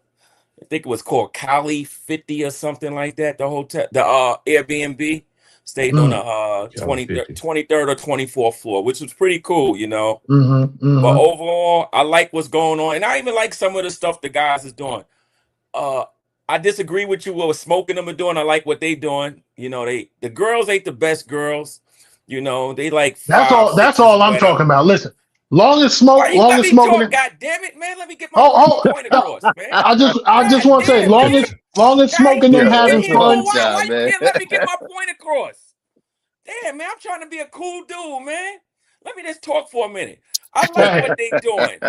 I think it was called Cali 50 or something like that. The hotel, the Airbnb, stayed on the 23rd or 24th floor, which was pretty cool, you know. But overall, I like what's going on, and I even like some of the stuff the guys is doing. I disagree with you what Smoking them are doing. I like what they doing. You know, the girls ain't the best girls. You know, they like that's all I'm talking about. Listen, long as smoking. God damn it, man. Let me get my point across, man. I just want to say, long as smoking them having fun. Let me get my point across. Damn, man, I'm trying to be a cool dude, man. Let me just talk for a minute. I like what they doing.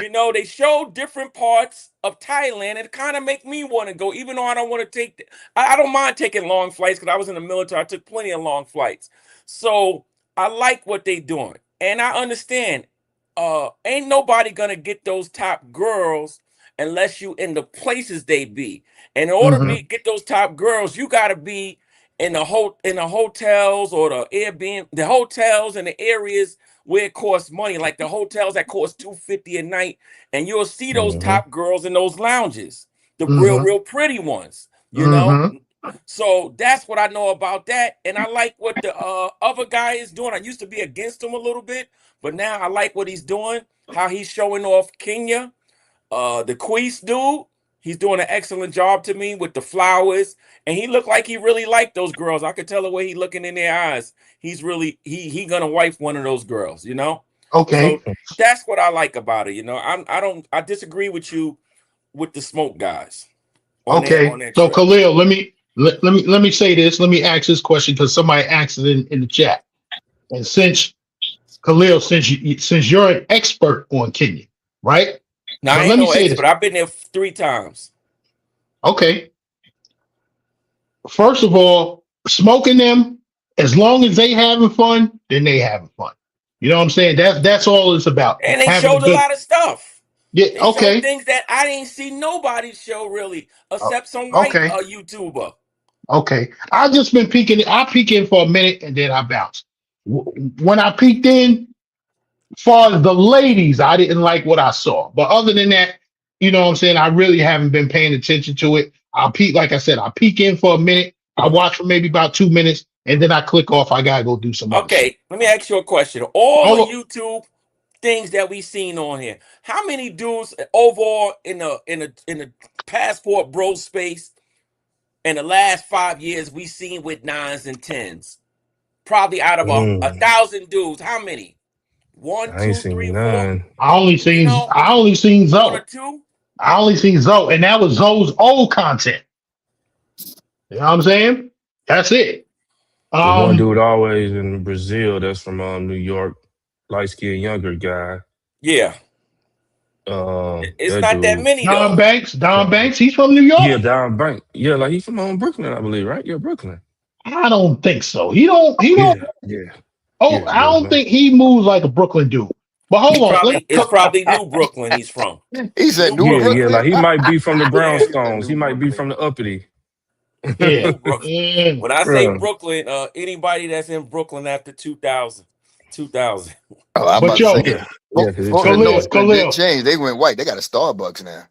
You know, they show different parts of Thailand. It kind of make me want to go, even though I don't want to take. I don't mind taking long flights because I was in the military. I took plenty of long flights, so I like what they doing, and I understand. Ain't nobody gonna get those top girls unless you in the places they be. And in order to get those top girls, you gotta be in the hotels or the Airbnb, the hotels and the areas where it costs money, like the hotels that cost $250 a night, and you'll see those top girls in those lounges, the real pretty ones, you know. So that's what I know about that, and I like what the other guy is doing. I used to be against him a little bit, but now I like what he's doing. How he's showing off Kenya, the Queese dude. He's doing an excellent job to me with the flowers, and he looked like he really liked those girls. I could tell the way he looking in their eyes. He's really he gonna wife one of those girls, you know. Okay. So that's what I like about it. You know, I disagree with you with the smoke guys on Okay. that So trip. Khalil, let me say this. Let me ask this question because somebody asked it in the chat. And since Khalil, since you're an expert on Kenya, right? Now I But ain't let me no say this. expert. I've been there 3 times. Okay. First of all, smoking them, as long as they having fun, then they having fun. You know what I'm saying? That's all it's about. And they Having a showed a good. lot of stuff. Yeah. They showed Okay. things that I didn't see nobody show really, o- except some white Okay. YouTuber. Okay. I just been peeking. I peek in for a minute and then I bounce. When I peeked in, far as the ladies, I didn't like what I saw. But other than that, you know what I'm saying? I really haven't been paying attention to it. I'll peek, like I said, I'll peek in for a minute. I watch for maybe about 2 minutes, and then I click off. I gotta go do some other shit. Okay, let me ask you a question. All the Oh, YouTube things that we seen on here, how many dudes overall in the passport bro space in the last 5 years we seen with 9s and 10s? Probably out of a Mm, 1,000 dudes, how many? One, I ain't two, seen three, four. none. You know, I only seen 1 or Zoe. 2. I only seen Zoe, and that was Zoe's old content. You know what I'm saying? That's it. The one Um, dude always in Brazil that's from New York, light skinned younger guy. Yeah, it's That not that dude. many though. Don Banks, he's from New York. Yeah, down bank. Yeah, like he's from Brooklyn, I believe, right? Yeah, Brooklyn. I don't think so. He don't. Yeah, yeah, Oh, yeah, I don't Brooklyn. think he moves like a Brooklyn dude. But hold on, It's probably New Brooklyn he's from. He said New New Yeah, Brooklyn. yeah, Brooklyn. like he might be from the Yeah, He said brownstones. He New might be Brooklyn. from the uppity. yeah, New Brooklyn. yeah. When I say Yeah. Brooklyn, anybody that's in Brooklyn after 2000, 2000. Oh, I'm But about to say, yo, Yeah, yeah, because it Fulton changed. North End did Khalil, change. They went white. They got a Starbucks now.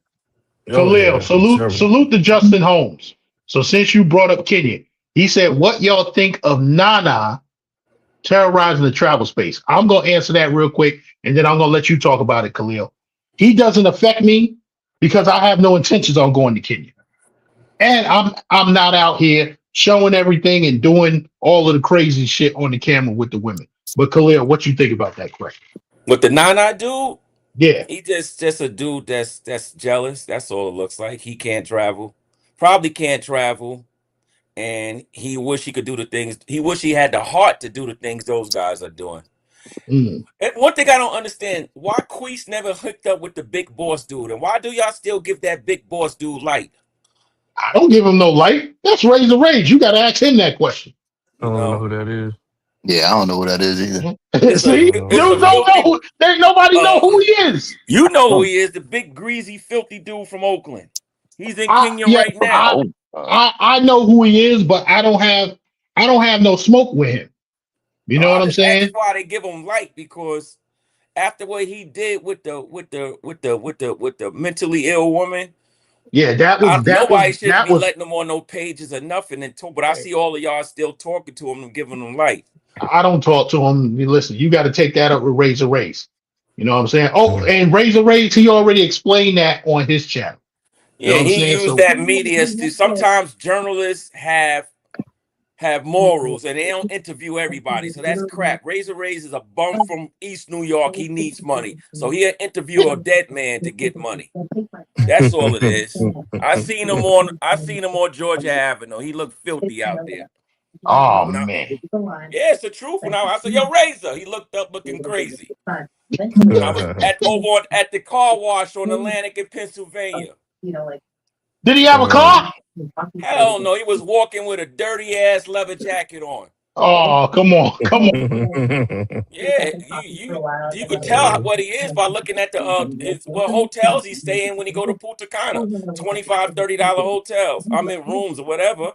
Oh yeah, several. salute to Justin Holmes. So since you brought up Kenya, he said, "What y'all think of Nana terrorizing the travel space?" I'm gonna answer that real quick, and then I'm gonna let you talk about it, Khalil. He doesn't affect me because I have no intentions on going to Kenya, and I'm not out here showing everything and doing all of the crazy shit on the camera with the women. But Khalil, what you think about that? Correct? But the Nana dude, Yeah. he just a dude that's jealous. That's all it looks like. He can't travel. Probably can't travel. And he wish he could do the things. He wish he had the heart to do the things those guys are doing. Mm. And one thing I don't understand, why Queese never hooked up with the big boss dude? And why do y'all still give that big boss dude light? I don't give him no light. That's Razor Rage. You got to ask him that question. I You don't know know, who that is. Yeah, I don't know what that is either. it's I a See, don't know who it's you a that is. don't know filthy who. There, nobody know uh who he is. you know who Oh, he is, the big greasy filthy dude from Oakland. He's in I Kenya yeah, right now. I know who he is, but I don't have no smoke with him. You know what I'm That's saying? why they give him light, because after what he did with the mentally ill woman, Yeah, nobody shouldn't that be was. letting him on no pages or nothing. But I see all of y'all still talking to him and giving him light. I don't talk to him. Listen, you got to take that up with Razor Race. You know what I'm saying? Oh, Mm. and Razor Race, he already explained that on his channel. You know Yeah, what I'm he saying? used So that media to sometimes journalists have morals and they don't interview everybody. So that's crap. Razor Rays is a bum from East New York. He needs money. So he'll interview a dead man to get money. That's all it is. I seen him on Georgia Avenue. He looked filthy out there. oh When I man. Yeah, it's the truth. When I said, yo, Razor, he looked up looking crazy. When I was at the car wash on Atlantic in Pennsylvania. Did he have a car? Hell no, he was walking with a dirty ass leather jacket on. Oh, come on, come on. Yeah, you could tell what he is by looking at the what hotels he stay in when he go to Punta Cana. $25-$30 hotels. I'm in rooms or whatever.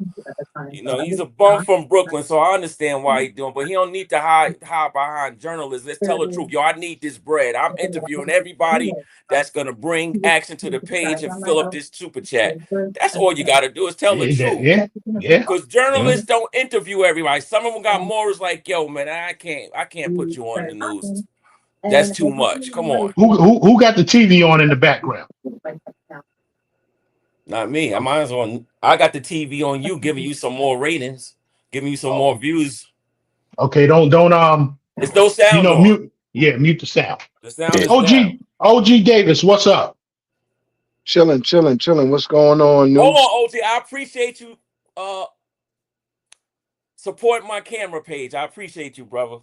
You know, he's a bum from Brooklyn, so I understand why he's doing, but he don't need to hide behind journalists. Let's tell the truth. Yo, I need this bread. I'm interviewing everybody that's gonna bring action to the page and fill up this super chat. That's all you gotta do is tell the Yeah, truth. yeah, yeah. Because journalists don't interview everybody. Some of them got morals like, yo, man, I can't put you on the news. That's too much. Come on. Who got the TV on in the background? Not me. I might as well. I got the TV on you, giving you some more ratings, giving you some Oh, more views. okay, don't It's no you sound know, on. mute. Yeah, mute the sound. The sound Yeah. is down. OG Davis, what's up? Chilling, chilling, chilling. What's going on, Hold News? on, OT. I appreciate you supporting my camera page. I appreciate you, brother.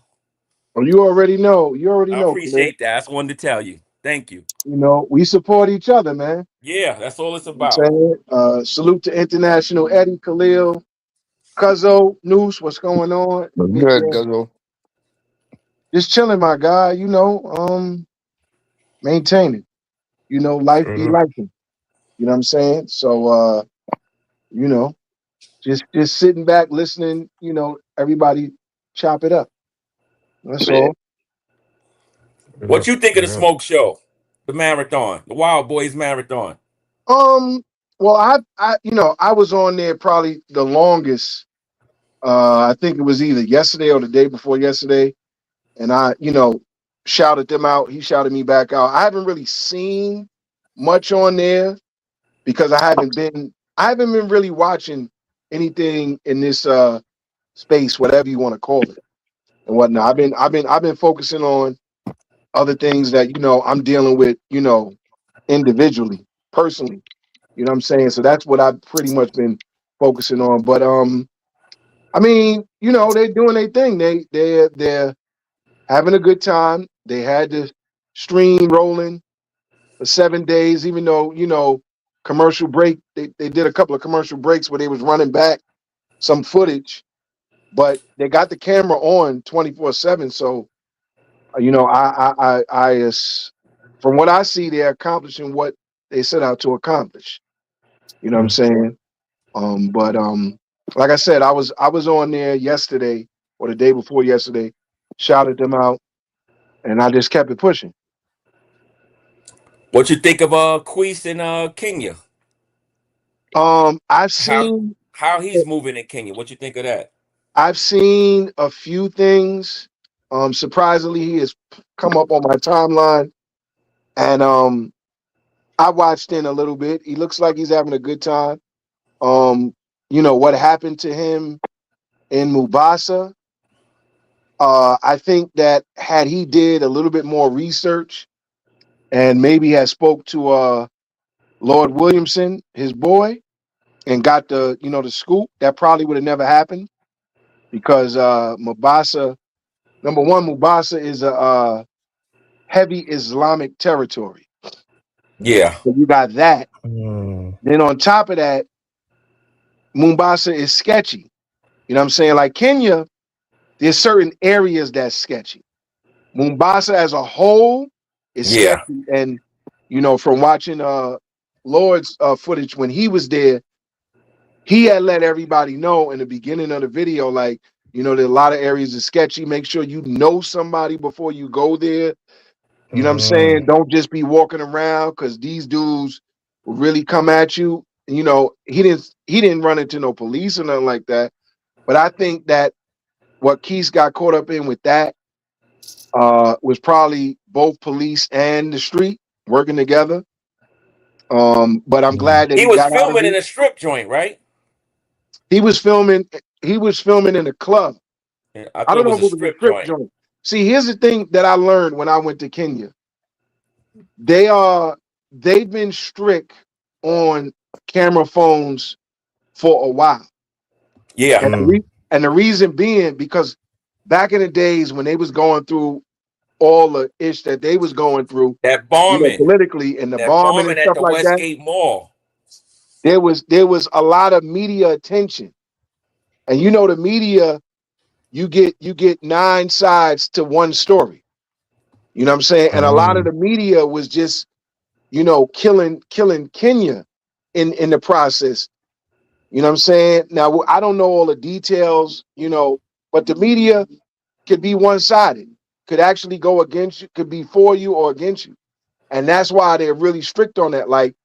Well, you already know. You already I know, Cliff. appreciate that. I just wanted to tell you. Thank you. You know, we support each other, man. Yeah, that's all it's You know what about. I'm saying? Salute to International Eddie, Khalil, Cuzzo, Noose. What's going on? What's Big good, yeah. Guzzle? Just chilling, my guy. You know, maintaining. You know, life Straight be up. life. You know what I'm saying? So, you know, just sitting back, listening. You know, everybody chop it up. That's Yeah. all. What Yeah. you think of the Yeah. smoke show, the marathon, the Wild Boys marathon? Well, you know, I was on there probably the longest. I think it was either yesterday or the day before yesterday, and I, you know, shouted them out. He shouted me back out. I haven't really seen much on there because I haven't been really watching anything in this space, whatever you want to call it, and whatnot. I've been focusing on other things that you know I'm dealing with, you know, individually, personally. You know what I'm saying? So that's what I've pretty much been focusing on. But I mean, you know, they're doing their thing. They're having a good time. They had the stream rolling for 7 days, even though, you know, commercial break, they did a couple of commercial breaks where they was running back some footage, but they got the camera on 24/7. So, you know, from what I see, they're accomplishing what they set out to accomplish. You know what I'm Mm. saying? But like I said, I was on there yesterday or the day before yesterday, shouted them out, and I just kept it pushing. What you think of Queese in Kenya? I've How seen how he's moving in Kenya? What you think of that? I've seen a few things. Surprisingly, he has come up on my timeline, and I watched in a little bit. He looks like he's having a good time. Um, you know what happened to him in Mubasa. I think that had he did a little bit more research and maybe had spoke to Lord Williamson, his boy, and got the you know the scoop, that probably would have never happened because Mubasa, number one, Mubasa is a heavy Islamic territory. Yeah, So you got that. Mm. Then on top of that, Mombasa is sketchy. You know what I'm saying? Like Kenya, there's certain areas that's sketchy. Mombasa as a whole is yeah. sketchy. And, you know, from watching Lord's footage when he was there, he had let everybody know in the beginning of the video, like, you know, there are a lot of areas is sketchy. Make sure you know somebody before you go there. You know what I'm saying? Mm. Don't just be walking around because these dudes will really come at you. You know, he didn't run into no police or nothing like that. But I think that what Keith got caught up in with that was probably both police and the street working together. But I'm Mm. glad that He he was got out of filming in it. a strip joint, right? He was filming. He was filming in a club. Yeah, I I thought don't it know was if a it was a strip strip joint. joint. See, here's the thing that I learned when I went to Kenya. They are they've been strict on camera phones for a while, Yeah, and Mm. and the reason being because back in the days when they was going through all the ish that they was going through, that you know, bombing, politically and the that bombing and bombing at stuff the like that, Westgate Mall. there was a lot of media attention, and you know the media, you get nine sides to one story. You know what I'm saying? And a lot of Mm. the media was just you know killing Kenya in the process. You know what I'm saying? Now I don't know all the details, you know, but the media could be one-sided, could actually go against you, could be for you or against you. And that's why they're really strict on that. Like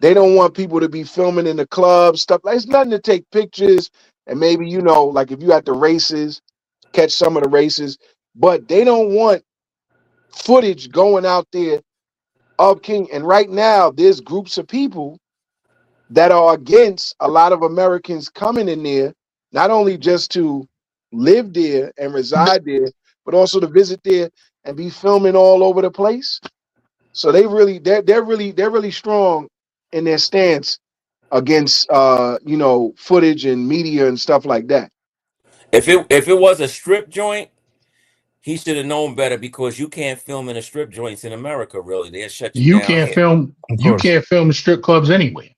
they don't want people to be filming in the club, stuff like it's nothing to take pictures and maybe, you know, like if you at the races, catch some of the races, but they don't want footage going out there of King. And right now, there's groups of people that are against a lot of Americans coming in there, not only just to live there and reside there, but also to visit there and be filming all over the place. So they're really strong in their stance against footage and media and stuff like that. If it was a strip joint, he should have known better because you can't film in the strip joints in America. Really, they'll shut you You down can't here. film. Of You course. can't film in strip clubs anyway.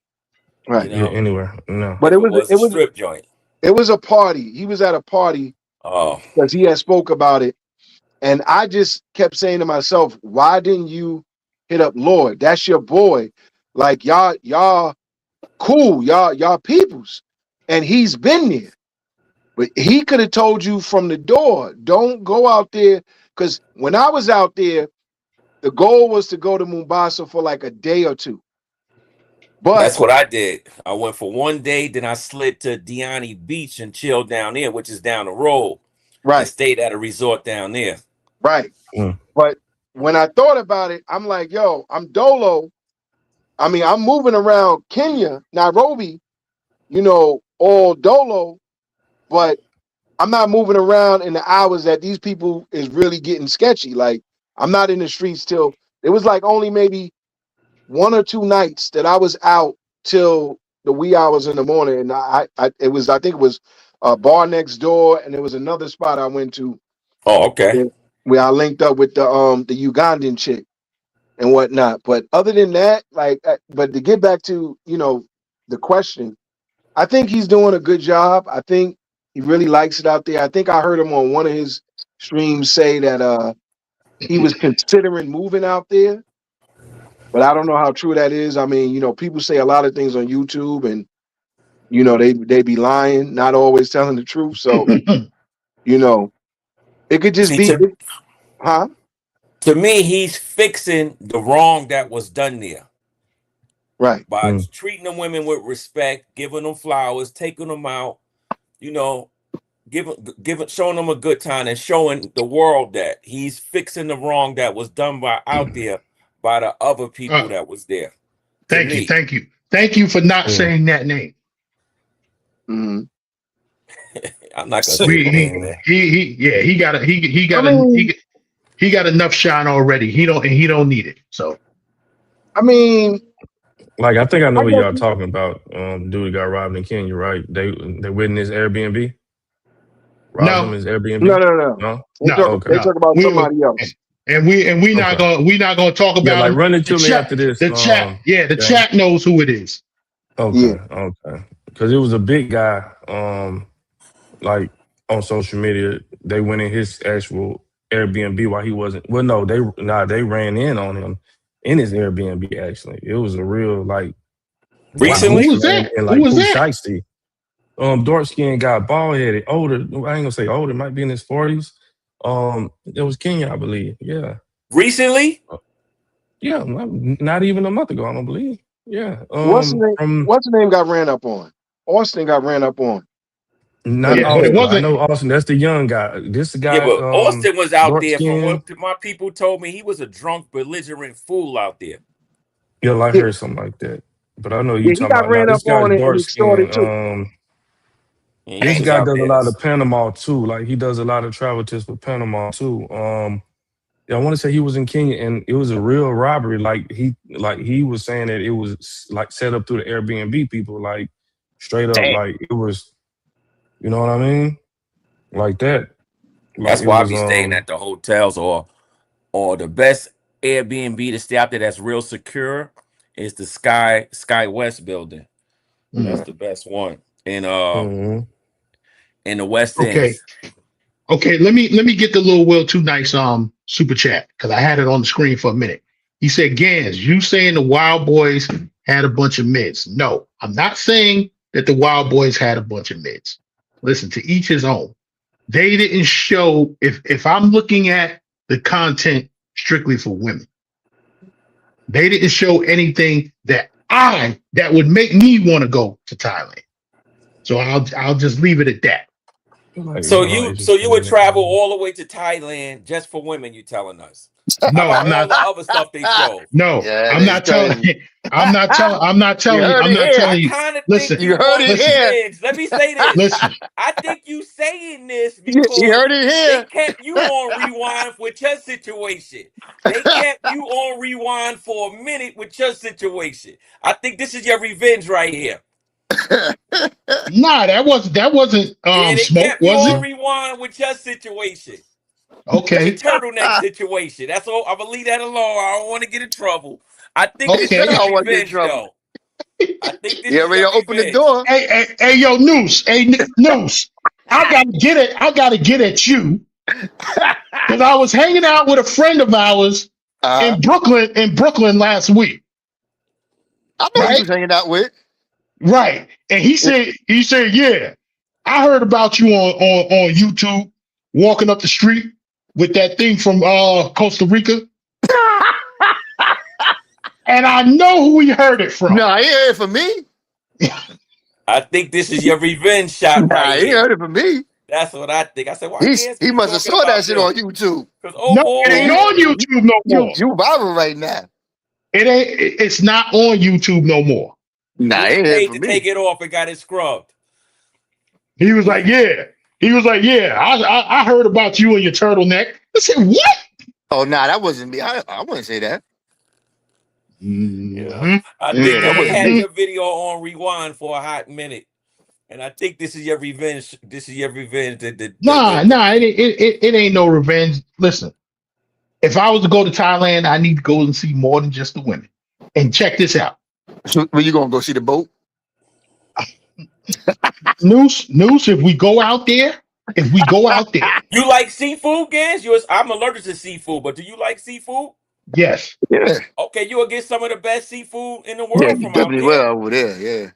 Right. Yeah, anywhere. No. But If it was a strip joint. it was a party. He was at a party Oh, because he had spoke about it. And I just kept saying to myself, why didn't you hit up Lord? That's your boy. Like y'all cool, y'all peoples. And he's been there. But he could have told you from the door, don't go out there. Because when I was out there, the goal was to go to Mombasa for like a day or two. But that's what I did. I went for one day, then I slid to Diani Beach and chilled down there, which is down the road, and right, stayed at a resort down there. right. Mm. But when I thought about it, I'm like, yo, I'm Dolo. I mean, I'm moving around Kenya, Nairobi, all Dolo, but I'm not moving around in the hours that these people is really getting sketchy. Like, I'm not in the streets till it was like only maybe 1 or 2 nights that I was out till the wee hours in the morning. And I think it was a bar next door, and there was another spot I went to Oh, okay. where I linked up with the Ugandan chick and whatnot. But other than that, but to get back to the question, I think he's doing a good job. I think he really likes it out there. I think I heard him on one of his streams say that he was considering moving out there, but I don't know how true that is. I mean, people say a lot of things on YouTube, and they be lying, not always telling the truth. So it could just See, be, huh? to me, he's fixing the wrong that was done there Right. by treating the women with respect, giving them flowers, taking them out, showing them a good time, and showing the world that he's fixing the wrong that was done out there by the other people that was there. Thank you for not saying that name. Mm-hmm. I'm not gonna say the name, man. He got enough shine already. He don't need it. So, I mean, like I think I know what y'all talking about. Dude got robbed in Kenya, right? They witnessed Airbnb. Robbed him in his Airbnb. No. They talk about somebody else. And we not gonna talk about like him. run it to me after this. The chat, the chat knows who it is. Okay. Because it was a big guy. Like on social media, they went in his actual Airbnb while he wasn't. Well, no, they ran in on him in his Airbnb. Actually, it was a real like. Recently, who was that? And like shiesty. Dark skin guy, bald headed, older. I ain't gonna say older. Might be in his 40s. It was Kenya, I believe. Yeah. Recently? Yeah, not even a month ago. I don't believe. Yeah. What's the name got ran up on? Austin got ran up on. Not Austin. It wasn't. I know Austin. That's the young guy. This guy. Yeah, but Austin was out there. Skin. From what my people told me, he was a drunk, belligerent fool out there. Yeah, I heard something like that. But I know you talking about ran this up on guy's dark skin. This guy does a lot of Panama too. Like he does a lot of travel tips for Panama too. I want to say he was in Kenya and it was a real robbery. Like he was saying that it was like set up through the Airbnb people, like straight up. Damn. Like it was, you know what I mean? Like that. That's why I be staying at the hotels or the best Airbnb to stay out there that's real secure is the Sky West building. Mm-hmm. That's the best one. And in the West End. Okay, let me get the Lil Will Too Nice super chat because I had it on the screen for a minute. He said, Gans, you saying the Wild Boys had a bunch of mids. No, I'm not saying that the Wild Boys had a bunch of mids. Listen, to each his own. They didn't show, if I'm looking at the content strictly for women, they didn't show anything that would make me want to go to Thailand. So I'll just leave it at that. Like, So hold on, you it's so just you would saying travel all the way to Thailand just for women? You telling us? How No, about I'm all not. the other stuff they show? No, Yeah, I'm that's not telling. crazy. I'm not telling. I'm not You telling you. heard I'm it not here. I telling you. kind of think Listen, you You heard want it listen, here. revenge. Let me say this. listen. I think you saying this You because heard it they here. kept you on rewind with your situation. They kept you on rewind for a minute with your situation. I think this is your revenge right here. Nah, that wasn't Yeah, they smoke, kept you was on it? rewind with your situation. With your Okay, turtleneck situation. That's all. I'm gonna leave that alone. I don't want to get in trouble. I think He this is said okay. your I want to get in revenge, trouble. though. I think this You is already your opened the revenge. door. Hey, yo, Noose. Hey, Noose. I gotta get it. I gotta get at you because I was hanging out with a friend of ours Uh-huh. in Brooklyn last week. I know who you Right, was hanging out with. right. And he said, yeah, I heard about you on YouTube walking up the street with that thing from Costa Rica, and I know who he heard it from. Nah, he heard it from me. I think this is your revenge shot Nah, right he here. heard it from me. That's what I think. I said, why Gans He keep must have talking saw that about shit on this? YouTube. Because No, it ain't You on YouTube no more. you viral right now. It ain't. It's not on YouTube no more. Nah, so he he heard it paid from to me. take it off and got it scrubbed. He was like, yeah. He was like, yeah. I heard about you and your turtleneck. I said, what? Oh, nah, that wasn't me. I wouldn't say that. Yeah. Mhm, I think Yeah, that that they wasn't had me. mhm. your video on rewind for a hot minute. And I think this is your revenge. This is your revenge. Nah. It ain't no revenge. Listen, if I was to go to Thailand, I need to go and see more than just the women. And check this out, So, when you gonna go see the boat? Noose. If we go out there, You like seafood, Gans? I'm allergic to seafood, but do you like seafood? yes, Yeah. Okay, you will get some of the best seafood in the Yeah, world you from out definitely there. will over there. Yeah.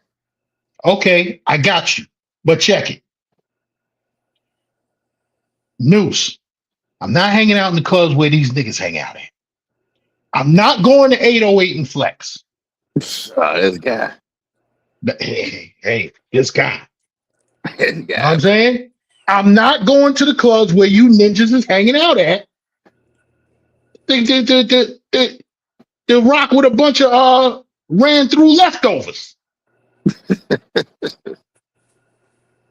okay, I got you. But check it, Noose. I'm not hanging out in the clubs where these niggas hang out at. I'm not going to 808 and Flex. This guy. Hey, this guy. This You know what guy. I'm saying? I'm not going to the clubs where you ninjas is hanging out at. The rock with a bunch of ran through leftovers.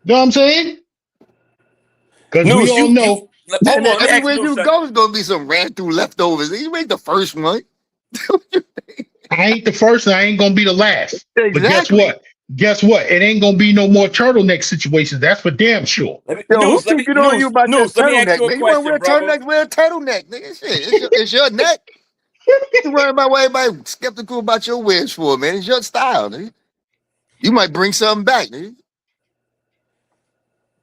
You know what I'm saying? Because we News, all know. hold And then on, let me ask everywhere you you something. go, it's gonna be some ran through leftovers. You ain't the first one. I ain't the first and I ain't gonna be the last. But guess Exactly. what? Guess what? It ain't gonna be no more turtleneck situations. That's for damn sure. Yo, who keep it on you about this Let me ask turtleneck, you a man? You want to question, wear a brother. turtleneck? Wear a turtleneck, nigga. Shit, it's your neck. You worry about what everybody skeptical about your wigs for, man. It's your style, nigga. You might bring something back, nigga.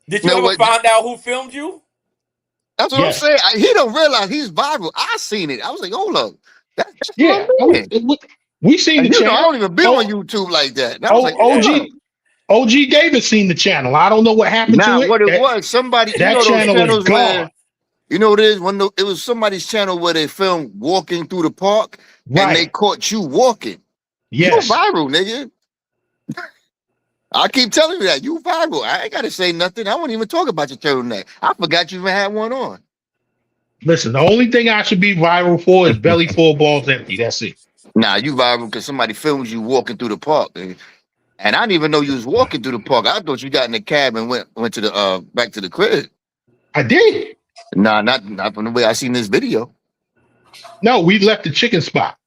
Did You you know ever what? find out who filmed you? That's what I'm Yes. saying. He don't realize he's viral. I seen it. I was like, hold up. That's my Yeah. man. We seen the And you know, I channel. don't even be on Oh, YouTube like that. And I was like, oh, hold Yeah. up. OG Davis seen the channel. I don't know what happened to Now, it. what it That was, somebody, you that know, those channel is channels gone. where, you know what it is? It was somebody's channel where they filmed walking through the park and they Right. caught you walking. You Yes. viral, nigga. I keep telling you that. You viral. I ain't got to say nothing. I won't even talk about your turtleneck. I forgot you even had one on. Listen, the only thing I should be viral for is belly full balls empty. That's it. Nah, you viral because somebody filmed you walking through the park. Nigga. And I didn't even know you was walking through the park. I thought you got in the cab and went to the back to the crib. I did. Nah, not from the way I seen this video. No, we left the chicken spot.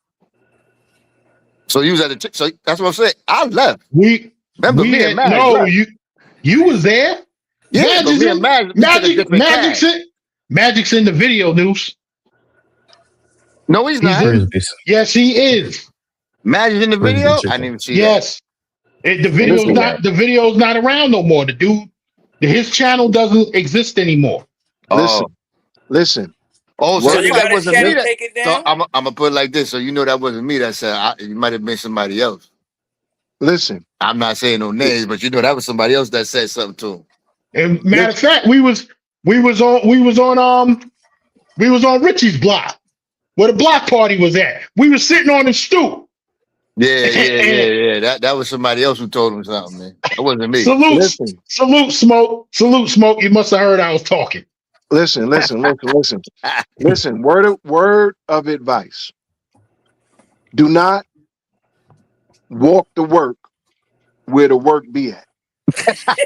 So you was at the so that's what I'm saying. I left. We Remember we me and had Maz no left. you was there. Yeah, but me and Maz, we took a different cab. Magic's in the video, News. No, he's He's not. in. Frisbees. Yes, he is. Maz is in the Frisbee video. I didn't chicken. even see that. Yes. The I didn't see that. video's not around no more. The dude, his channel doesn't exist anymore. Oh, Listen. oh, so So What? it you probably got his wasn't me channel that. taken So down? I'm gonna put it like this, so you know that wasn't me that said. It might have been somebody else. Listen. I'm not saying no names, but you know that was somebody else that said something to him. And matter of fact, we was on Richie's block where the block party was at. We was sitting on the stoop. Yeah. That was somebody else who told him something, man. That wasn't me. Listen, Salute, smoke. You must have heard I was talking. listen. Word of advice. Do not walk to work where the work be at.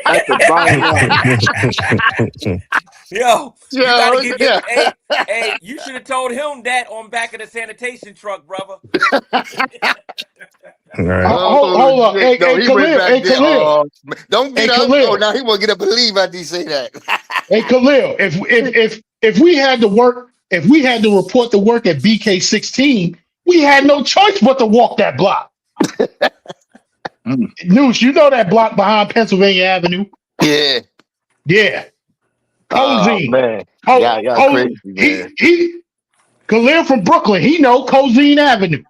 That's the bottom line. Yo, you gotta give your Yeah. hey, you should have told him that on back of the sanitation truck, brother. All right. Hold up. Shit. No, he went Khalil. back Hey, there. Khalil. Oh, don't get up. Khalil. Oh, now he won't get up and leave after you say that. Hey, Khalil. If we had to work, if we had to report to work at BK16, we had no choice but to walk that block. Noose, you know that block behind Pennsylvania Avenue? Yeah. Yeah. Oh, Cozine. man. Y'all crazy, man. He Khalil from Brooklyn. He know Cozine Avenue.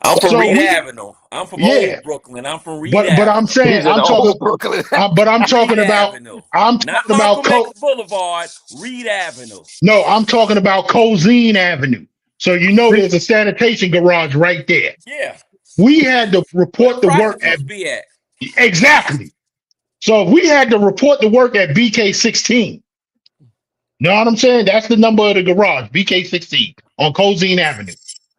I'm from So Reed we- Avenue. I'm from Yeah. Old Brooklyn. I'm from Reed But Avenue. I'm saying He's in I'm talking old Brooklyn. but I'm talking Reed about Avenue. I'm Not talking about Malcolm X Boulevard, Reed Avenue. No, I'm talking about Cozine Avenue. So you know there's a sanitation garage right there. Yeah. We had to Where report the to work at prostitutes be at. exactly. So if we had to report to work at BK16. Know what I'm saying? That's the number of the garage, BK16 on Cozine Avenue.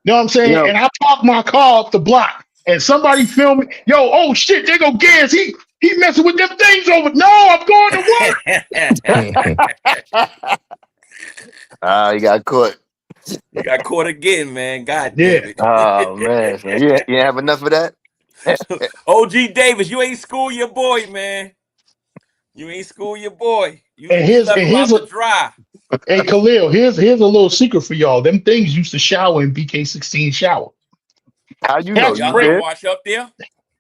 Know what I'm saying? Yo. And I parked my car up the block and somebody filmed me. Yo, oh shit, there go Gans. He messing with them things over. No, I'm going to work. You got caught. You got caught again, man. God Yeah. damn it. Oh, man. So you ain't have enough of that? OG Davis, you ain't school your boy, man. You ain't school your boy. You And left him out to dry. Hey Khalil, here's a little secret for y'all. Them things used to shower in BK16 shower. How you know? That's Y'all You let him did? wash up there?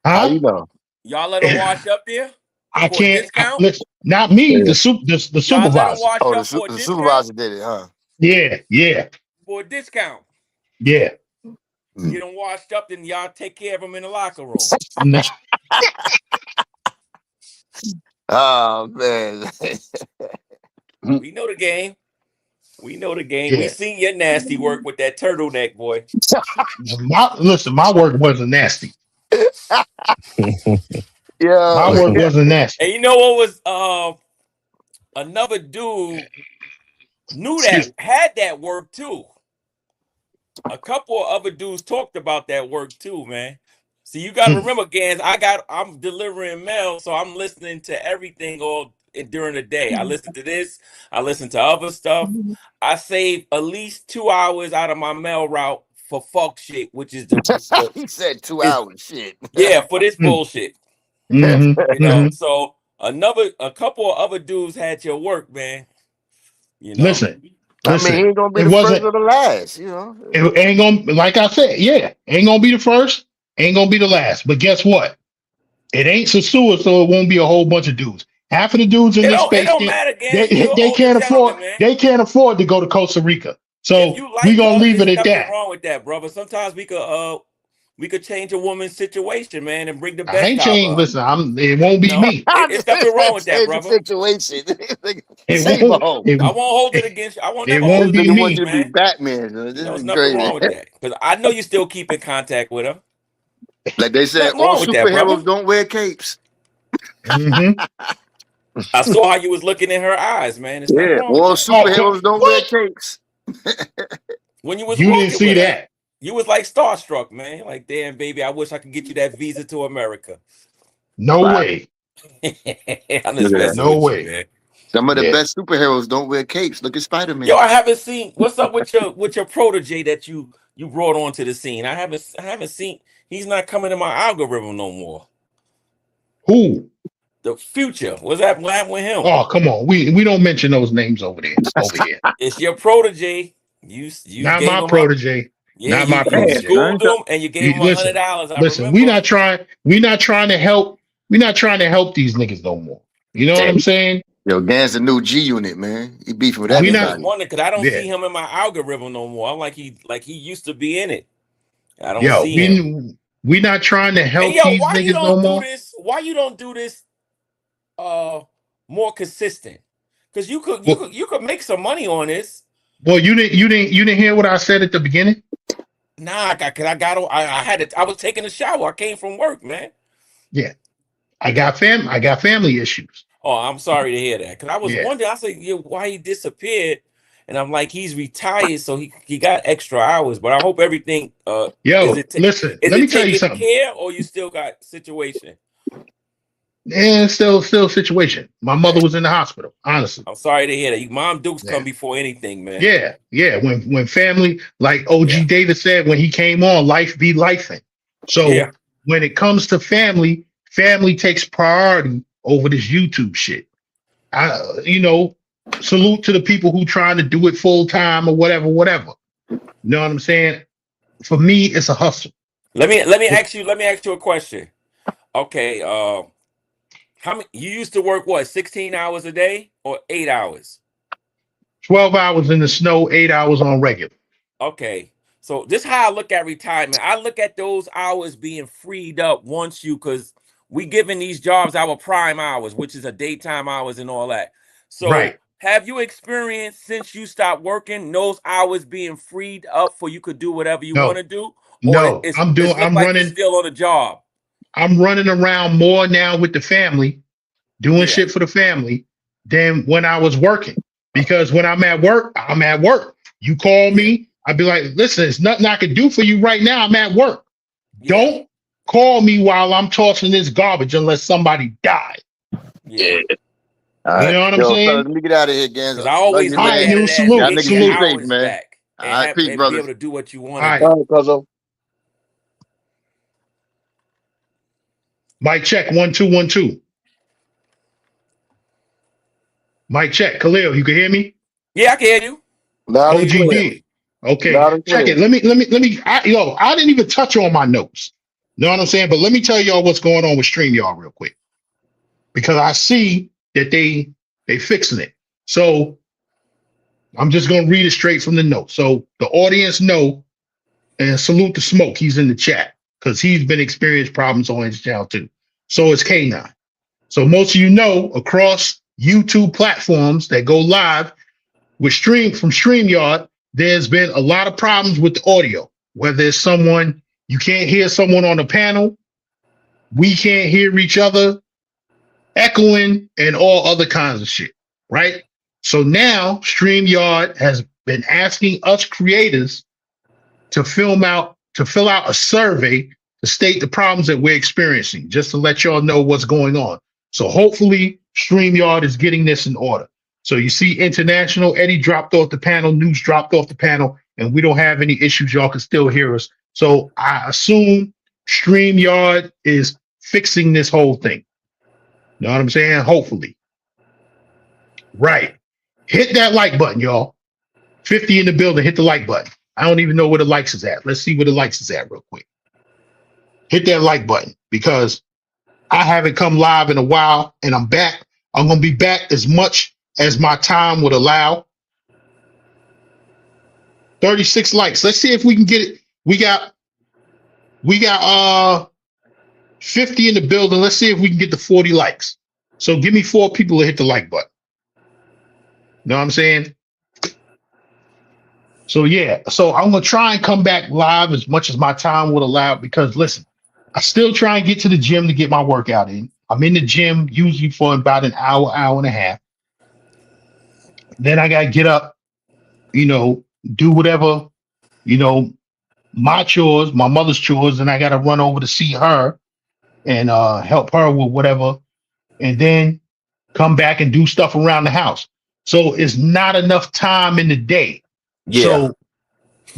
How Huh? you know? Y'all let him wash up there? I For a can't. discount? Listen, not me. Yeah. The Y'all let him supervisor. wash Oh, up for a the discount? supervisor did it, huh? Yeah. For a discount. Yeah. Get him washed up, then y'all take care of him in the locker room. Nah. Oh, man. We know the game. We know the game. We Yeah. seen your nasty work with that turtleneck, boy. My work wasn't nasty. My Yo. work wasn't nasty. And you know what was another dude knew that had that work too. A couple of other dudes talked about that work too, man. See, you gotta remember, Gans, I'm delivering mail, so I'm listening to everything all during the day. I listen to this, I listen to other stuff. I save at least 2 hours out of my mail route for fuck shit, which is He said 2 is hours. Shit. for this bullshit. Mm-hmm. You know, so a couple of other dudes had your work, man. You know. Listen. I mean, he ain't gonna be It the first wasn't. or the last, you know. It ain't gonna. Like I said, yeah, ain't gonna be the first. Ain't gonna be the last. But guess what? It ain't Sasua, so it won't be a whole bunch of dudes. Half of the dudes in this It space don't matter, Gans. they, You're an they older can't afford gentleman, man. they can't afford to go to Costa Rica. If So you we gonna lighthearted, leave it there's at nothing that. wrong with that, brother. Sometimes we could change a woman's situation, man, and bring the I best ain't out of changed. her. Listen, it won't be me. It's nothing wrong with that, Change the brother. situation. It Save a won't. home. I won't hold it against you. I won't It never won't hold it be Nigga against want me. you, you to be man. Batman. You This know, is there's nothing crazy. wrong with that. Because I know you still keep in contact with her. Like they said, Nothing all wrong with that, brother. superheroes don't wear capes. Mm-hmm. I saw how you was looking in her eyes, man. There's nothing Yeah, wrong with all that. superheroes don't wear What? capes. When you was You didn't walking see with her, that? you was like starstruck, man. Like, damn, baby, I wish I could get you that visa to America. No Wow. way. I'm Look just at that. messing No with you, way. man. Some of the Yeah. best superheroes don't wear capes. Look at Yo, Spider-Man. I haven't seen what's up with your protege that you brought onto the scene. I haven't seen. He's not coming to my algorithm no more. Who? The Future. What happened with him? Oh, come on. We don't mention those names over there. Over here. It's your protege. You Not gave my him up. protege. Yeah, Not you my you protege. schooled him and you gave him Listen. $100. I Listen. remember. We not trying to help. We're not trying to help these niggas no more. You know what I'm saying? Yo, Gan's the new G unit, man. He beefing with I We just not. was everybody. wondering because I don't Yeah. see him in my algorithm no more. I'm like he used to be in it. I don't Yo, see him. we not trying to Hey help yo, these why you niggas no don't do more. this? Why you don't do this more consistent? Because you could make some money on this. Well, you didn't hear what I said at the beginning. Nah, I was taking a shower. I came from work, man. Yeah, I got family issues. Oh, I'm sorry to hear that. Cause I was Yeah, wondering, I said, yeah, why he disappeared. And I'm like, he's retired, so he got extra hours. But I hope everything is yo, it listen, is let me it tell you taking something. care or you still got situation? And still situation. My mother Okay. was in the hospital. Honestly, I'm sorry to hear that. Mom Dukes yeah. come before anything, man. Yeah. When family, like Yeah. OG David said when he came on, life be lifing. So Yeah. when it comes to family, family takes priority over this YouTube shit. Salute to the people who trying to do it full time or whatever. You know what I'm saying? For me, it's a hustle. Let me ask you a question. Okay, how many you used to work what, 16 hours a day or 8 hours? 12 hours in the snow, 8 hours on regular. Okay. So this is how I look at retirement. I look at those hours being freed up once because we giving these jobs our prime hours, which is a daytime hours and all that. So Right. have you experienced since you stopped working those hours being freed up for you could do whatever you want No, to do? Or no. it's look like you're still on a job? I'm running around more now with the family, doing Yeah. shit for the family than when I was working. Because when I'm at work, I'm at work. You call Yeah. me, I'd be like, listen, it's nothing I can do for you right now. I'm at work. Yeah. Don't call me while I'm tossing this garbage unless somebody died. Yeah. All You right. know what I'm Yo, fellas, saying? let me get out of here, Gans. Because I Love always you, All look right, man. at new it as Y'all salute, getting niggas your be salute. safe, hours man. back All right, peace, and be brothers. able to do what you All want to right, All do. right, cuzzo. mic check 1 2 1 2. Mic check. Khalil, you can hear me? Yeah, I can hear you. Loud and clear. OGD. Okay, Loud and check clear. it. I didn't even touch on my notes. You know what I'm saying? But let me tell y'all what's going on with StreamYard real quick. Because I see that they fixing it. So I'm just gonna read it straight from the note. So the audience know and salute the smoke. He's in the chat because he's been experiencing problems on his channel too. So is K9. So most of you know across YouTube platforms that go live with StreamYard, there's been a lot of problems with the audio. Whether it's someone you can't hear someone on the panel, we can't hear each other, echoing, and all other kinds of shit. Right? So now StreamYard has been asking us creators to fill out a survey to state the problems that we're experiencing, just to let y'all know what's going on. So hopefully StreamYard is getting this in order. So you see international, Eddie dropped off the panel, News dropped off the panel, and we don't have any issues. Y'all can still hear us. So I assume StreamYard is fixing this whole thing. You know what I'm saying? Hopefully. Right. Hit that like button, y'all. 50 in the building, hit the like button. I don't even know where the likes is at. Let's see where the likes is at real quick. Hit that like button because I haven't come live in a while and I'm back. I'm going to be back as much as my time would allow. 36 likes. Let's see if we can get it. We got 50 in the building. Let's see if we can get to 40 likes. So give me 4 people to hit the like button. Know what I'm saying? So yeah, so I'm gonna try and come back live as much as my time would allow because listen, I still try and get to the gym to get my workout in. I'm in the gym usually for about an hour, hour and a half. Then I gotta get up, do whatever, you know, my chores, my mother's chores, and I gotta run over to see her and help her with whatever, and then come back and do stuff around the house. So it's not enough time in the day. Yeah. So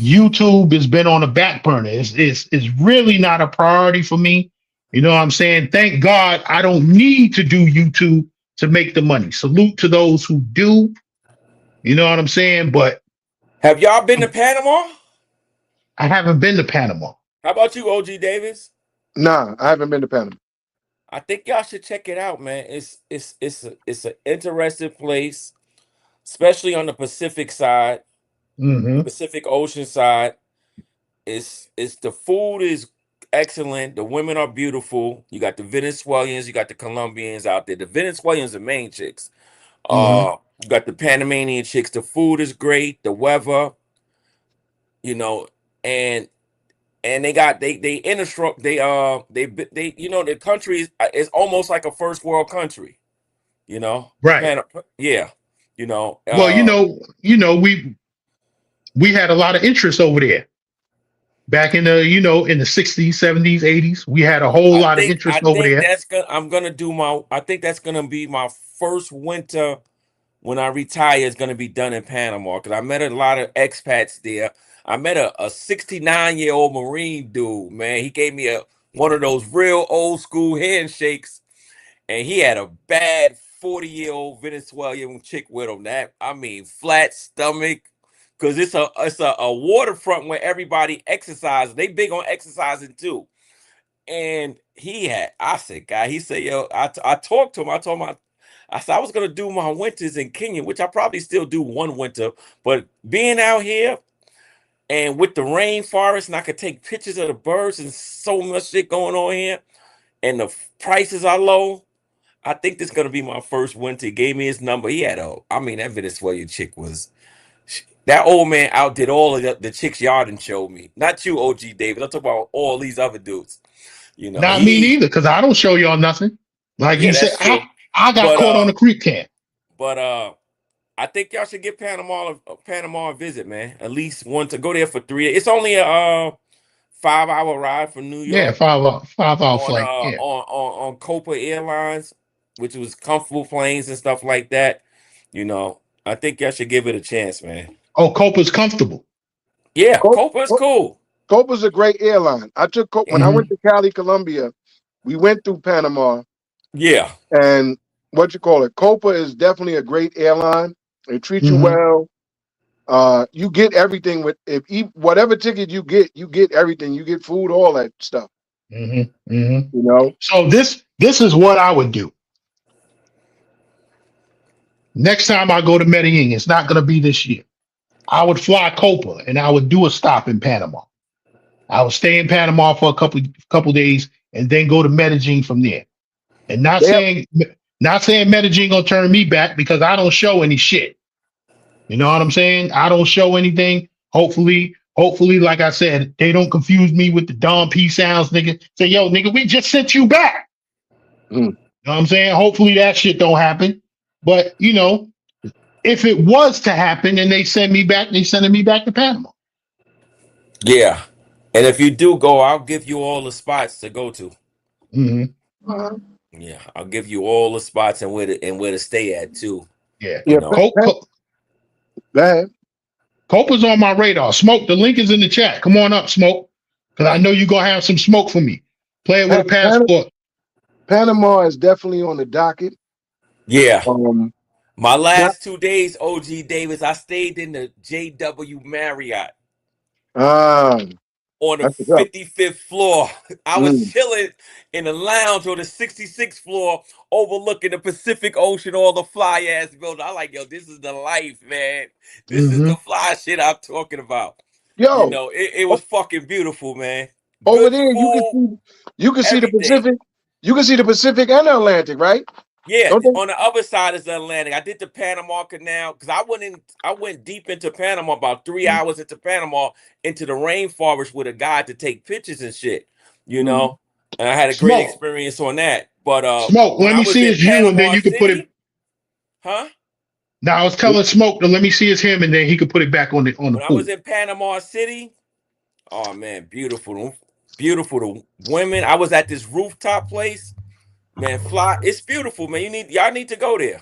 YouTube has been on the back burner. It's really not a priority for me. You know what I'm saying? Thank God I don't need to do YouTube to make the money. Salute to those who do. You know what I'm saying? But Have y'all been to Panama? I haven't been to Panama. How about you, OG Davis? Nah, I haven't been to Panama. I think y'all should check it out, man. It's an interesting place, especially on the Pacific side, the Hmm. Pacific Ocean side. It's the food is excellent. The women are beautiful. You got the Venezuelans, you got the Colombians out there. The Venezuelans are main chicks. Hmm. You got the Panamanian chicks. The food is great. The weather, you know, and and they instruct they you know the country is almost like a first world country, you know. Right. Yeah, you know. Well, we had a lot of interest over there back in the in the 60s, 70s, 80s. We had a whole lot of I interest over think there. that's gonna I'm gonna do my I think that's gonna be my first winter when I retire. Is gonna be done in Panama because I met a lot of expats there. I met a 69-year-old Marine dude, man. He gave me one of those real old school handshakes, and he had a bad 40-year-old Venezuelan chick with him. That I mean, flat stomach, because it's a waterfront where everybody exercises. They big on exercising too. And I said, guy, he said, yo, I talked to him. I told him, I said, I was going to do my winters in Kenya, which I probably still do one winter. But being out here and with the rainforest, and I could take pictures of the birds and so much shit going on here, and the prices are low, I think this is going to be my first winter. He gave me his number. That Venezuelan chick that old man outdid all of the chicks y'all done showed me. Not you, OG David. I'm talking about all these other dudes. You know, Not me neither, because I don't show y'all nothing. Like yeah, you said, that's true. I got But caught on the creek camp. but I think y'all should give Panama a visit, man. At least one to go there for 3 days. It's only a 5-hour ride from New Yeah, York 5 hour on flight. Yeah. Copa Airlines, which was comfortable planes and stuff like that. You know, I think y'all should give it a chance, man. Oh, Copa's comfortable. Yeah, Copa's cool. Copa's a great airline. I took when I went to Cali, Colombia. We went through Panama. Yeah. And Copa is definitely a great airline. They treat you well. You get everything whatever ticket you get everything. You get food, all that stuff. You know. So this is what I would do. Next time I go to Medellin, it's not going to be this year. I would fly Copa and I would do a stop in Panama. I would stay in Panama for a couple days and then go to Medellin from there. And not saying Medellin gonna turn me back because I don't show any shit. You know what I'm saying? I don't show anything. Hopefully, like I said, they don't confuse me with the Don P sounds, nigga. Say, yo, nigga, we just sent you back. You know what I'm saying? Hopefully that shit don't happen. But if it was to happen and they send me back, they sending me back to Panama. Yeah. And if you do go, I'll give you all the spots to go to. Yeah, I'll give you all the spots and where to stay at too. Yeah. You know. Go ahead. Copa's on my radar. Smoke, the link is in the chat. Come on up, Smoke. Because I know you're gonna have some smoke for me. Play it with a passport. Panama is definitely on the docket. Yeah. My last 2 days, OG Davis, I stayed in the JW Marriott. On the 55th floor. I was chilling in the lounge on the 66th floor overlooking the Pacific Ocean, all the fly ass building. I like, yo, this is the life, man. This is the fly shit I'm talking about. Yo, it was fucking beautiful, man. Over there, you can see the Pacific. You can see the Pacific and the Atlantic, right? Yeah, on the other side is the Atlantic. I did the Panama Canal because I went deep into Panama, about 3 hours into Panama, into the rainforest with a guide to take pictures and shit. And I had a great experience on that. But Smoke, let me see his view and then you can put it. Huh? Now I was telling Smoke to let me see his him and then he could put it back on the When pool. I was in Panama City, oh man, beautiful, beautiful. The women. I was at this rooftop place. Man, it's beautiful, man. Y'all need to go there.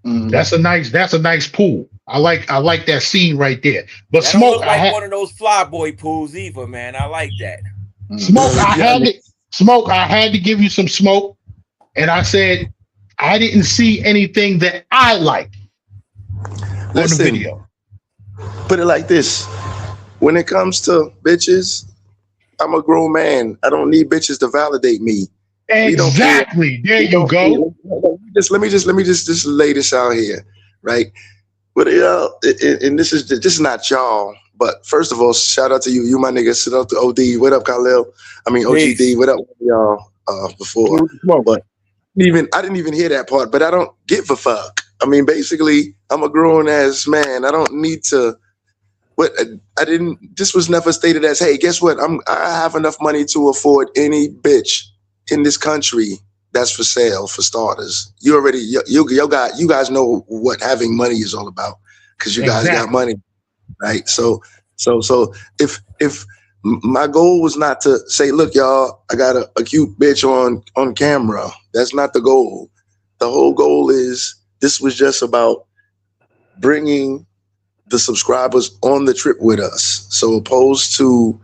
That's a nice pool. I like that scene right there. But that Smoke, don't look like one of those flyboy pools either, man. I like that. Smoke, I had to give you some smoke, and I said I didn't see anything that I liked on the video. Put it like this: when it comes to bitches, I'm a grown man. I don't need bitches to validate me. Exactly. There you go. Let me just lay this out here, right? But and this is not y'all. But first of all, shout out to you, my nigga. Shout out to O.D. What up, Khalil? I mean OGD. What up, y'all? Before, but I didn't even hear that part. But I don't give a fuck. I mean, basically, I'm a grown ass man. I don't need to But I didn't. This was never stated as, hey, guess what? I have enough money to afford any bitch in this country that's for sale. For starters, you already you guys know what having money is all about because you guys got money, right? So if my goal was not to say, look, y'all, I got a cute bitch on camera. That's not the goal. The whole goal is this was just about bringing the subscribers on the trip with us. So opposed to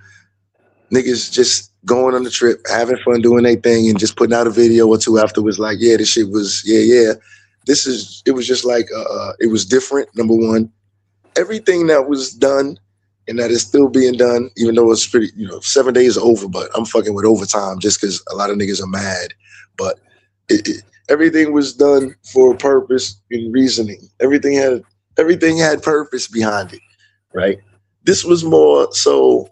niggas just going on the trip, having fun, doing their thing, and just putting out a video or two afterwards like, yeah, this shit was, yeah. It was just like, it was different, number one. Everything that was done and that is still being done, even though it's pretty, 7 days over, but I'm fucking with overtime just because a lot of niggas are mad. But everything was done for a purpose and reasoning. Everything had purpose behind it, right? This was more so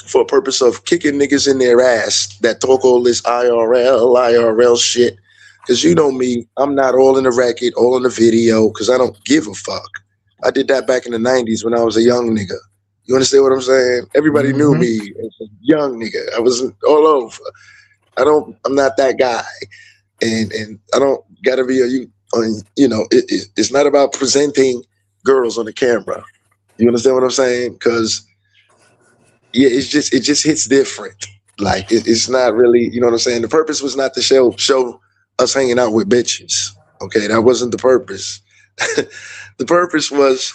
for a purpose of kicking niggas in their ass that talk all this IRL shit. Because you know me, I'm not all in the record, all in the video, because I don't give a fuck. I did that back in the 90s when I was a young nigga. You understand what I'm saying? Everybody knew me as a young nigga. I was all over. I'm not that guy. And I don't gotta be it's not about presenting girls on the camera. You understand what I'm saying? Because it just hits different. Like it's not really, you know what I'm saying? The purpose was not to show us hanging out with bitches. Okay, that wasn't the purpose. The purpose was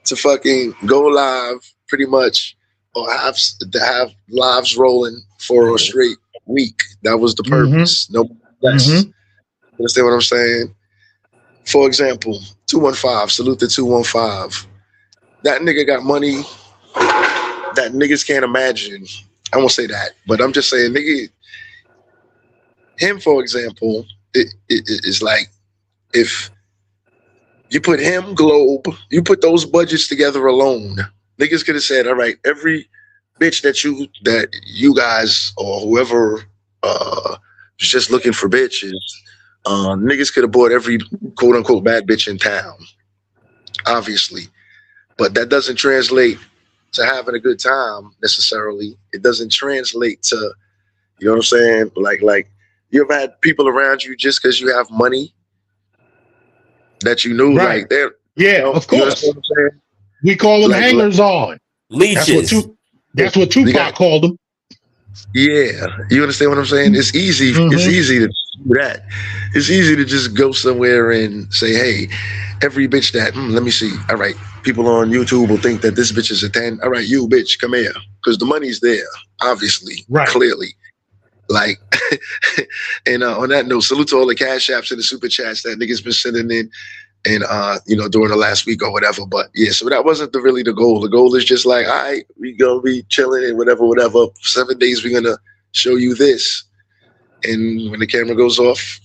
to fucking go live pretty much, or have lives rolling for a straight week. That was the purpose. No less. You understand what I'm saying? For example, 215, salute the 215. That nigga got money that niggas can't imagine. I won't say that, but I'm just saying, nigga, him, for example, it's like if you put him, Globe, you put those budgets together alone, niggas could have said, all right, every bitch that you guys or whoever was just looking for bitches, niggas could have bought every quote unquote bad bitch in town, obviously. But that doesn't translate to having a good time necessarily. It doesn't translate to, you know what I'm saying? Like you ever had people around you just because you have money that you knew, right. Like they're, of course. We call them hangers on. Leeches. That's what Tupac called them. Yeah, you understand what I'm saying? It's easy. It's easy to do that. It's easy to just go somewhere and say, hey, every bitch that, let me see. All right, people on YouTube will think that this bitch is a 10. All right, you bitch, come here. Because the money's there, obviously, clearly. Like, and on that note, salute to all the cash apps and the super chats that niggas been sending in and, during the last week or whatever. But yeah, so that wasn't really the goal. The goal is just like, all right, we gonna be chilling and whatever. 7 days, we're gonna show you this. And when the camera goes off,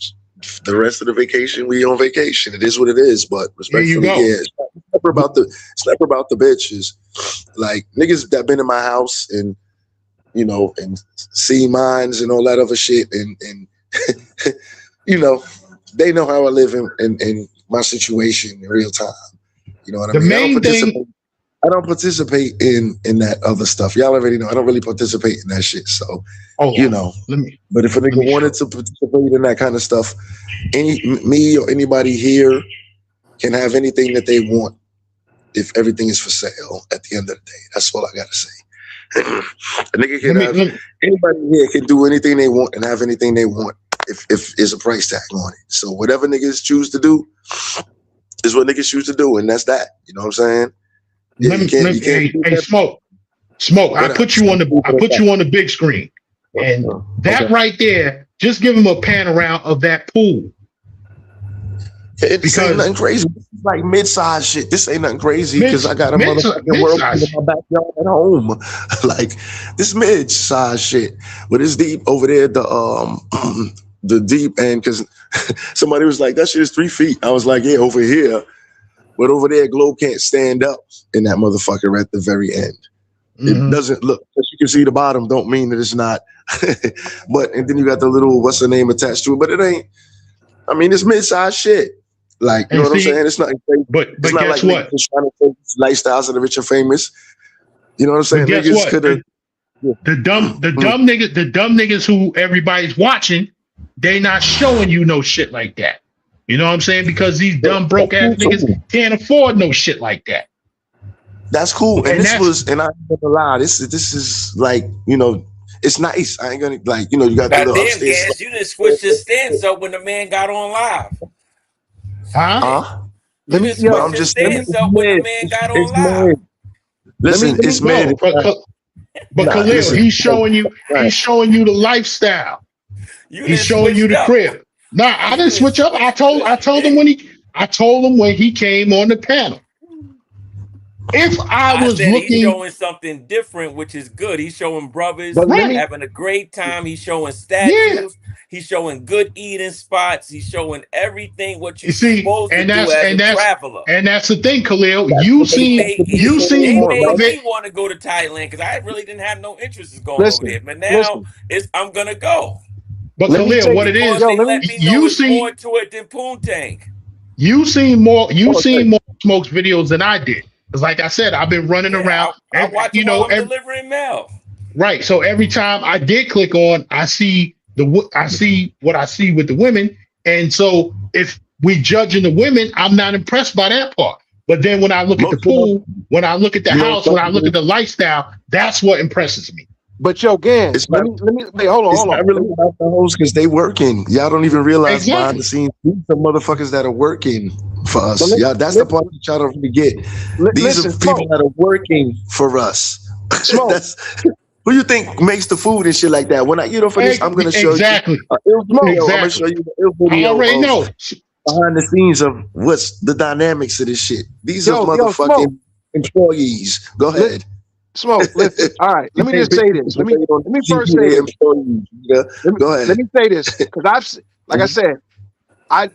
the rest of the vacation, we on vacation. It is what it is. But respectfully, it's never about the bitches. Like niggas that been in my house and and see mines and all that other shit, and they know how I live in my situation in real time. You know what I mean? I don't participate in that other stuff. Y'all already know I don't really participate in that shit. So but if a nigga wanted to participate in that kind of stuff, me or anybody here can have anything that they want if everything is for sale at the end of the day. That's all I gotta say. A nigga can anybody here can do anything they want and have anything they want if there's a price tag on it. So whatever niggas choose to do is what niggas choose to do, and that's that. You know what I'm saying? Hey, Smoke. I put you on the big screen, and that right there, just give him a pan around of that pool. It's ain't nothing crazy. It's like mid-size shit. This ain't nothing crazy because I got a motherfucking world in my backyard at home. Like this mid-size shit. But it's deep over there. The deep end, because somebody was like, that shit is 3 feet. I was like, yeah, over here. But over there, Globe can't stand up in that motherfucker at the very end. It doesn't look, as you can see the bottom, don't mean that it's not. And then you got the little, what's the name attached to it, but it ain't. I mean, it's mid-size shit. Like, you And know what I'm see, saying? It's not crazy. but It's not guess like niggas what? just trying to take lifestyles of the rich and famous. You know what I'm saying? But guess Niggas what? could have. The dumb niggas who everybody's watching, they not showing you no shit like that. You know what I'm saying? Because these dumb broke ass niggas can't afford no shit like that. That's cool. And And this that's was, and I ain't gonna lie, this is like, you know, it's nice. I ain't gonna like, you know, you got the Now, little damn, upstairs. Gas, you just switched your stance up when the man got on live. huh? You Let me, just But switched I'm yo, your just saying, stance up when the man got on it's live. mad. Listen, let me it's mad. No, but Nah, Khalil, listen. he's showing you the lifestyle. You He's didn't showing you switched the up. crib. Nah, I You didn't didn't switch up. switch. I told him when he came on the panel. If I I was said he's looking showing something different, which is good. He's showing brothers but let right, me, having a great time. He's showing yeah. statues. He's showing good eating spots. He's showing everything what you're You see, supposed to do as a traveler. and that's the thing, Khalil. He You seen more made of it. me want to go to Thailand because I really didn't have no interest in going over listen, there. But now listen. I'm gonna go But Let me Khalil, tell what you, it because is, yo, they let me, let me know you it's more see, to it than Poontang. you oh, seen more Smokes videos than I did. Because, like I said, I've been running Yeah, around. I watch You him while know, I'm delivering mail. right. So every time I did click on, I see what I see with the women, and so if we judging the women, I'm not impressed by that part. But then when I look at the Most of them, pool, when I look at the you know, house, when I look at the lifestyle, that's what impresses me. but yo, Gans, it's not. let me, wait, hold It's on. not Let really me, about the hoes because they working. Y'all don't even realize behind the Exactly. scenes, these are motherfuckers that are working for but us. Yeah, that's the part that y'all don't forget. These are listen, people Smoke, that are working for us. Smoke, That's who you think makes the food and shit like that. When I eat off of this, I'm gonna show you Exactly. an ill Smoke. video. I'm gonna Exactly. show you an ill I video already of know. behind the scenes of what's the dynamics of this shit. These are Yo, Smoke, motherfucking employees. Go li- ahead. Smoke, listen. All right, let You me ain't just big say people this. so they on Let me TV, first say they this. employees. Yeah. Go Let ahead. me say this because like I said,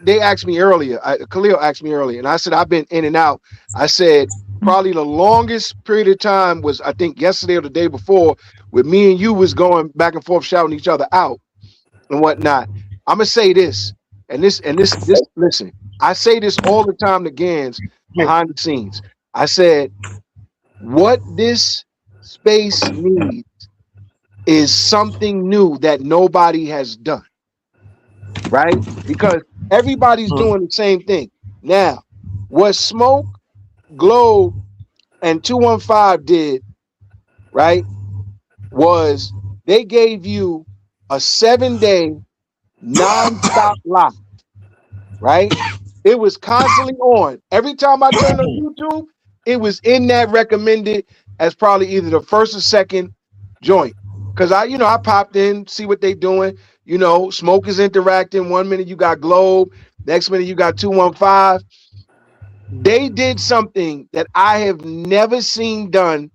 they asked me earlier. Khalil asked me earlier, and I said I've been in and out. I said probably the longest period of time was I think yesterday or the day before, with me and you was going back and forth shouting each other out and whatnot. I'm gonna say this, and this. Listen, I say this all the time to Gans behind the scenes. I said what this space needs is something new that nobody has done, right? Because everybody's doing the same thing. Now, what Smoke, Globe, and 215 did, right, was they gave you a 7-day non-stop live, right? It was constantly on. Every time I turned on YouTube, it was in that recommended as probably either the first or second joint. Cause I popped in, see what they doing. Smoke is interacting. 1 minute you got Globe, next minute you got 215. They did something that I have never seen done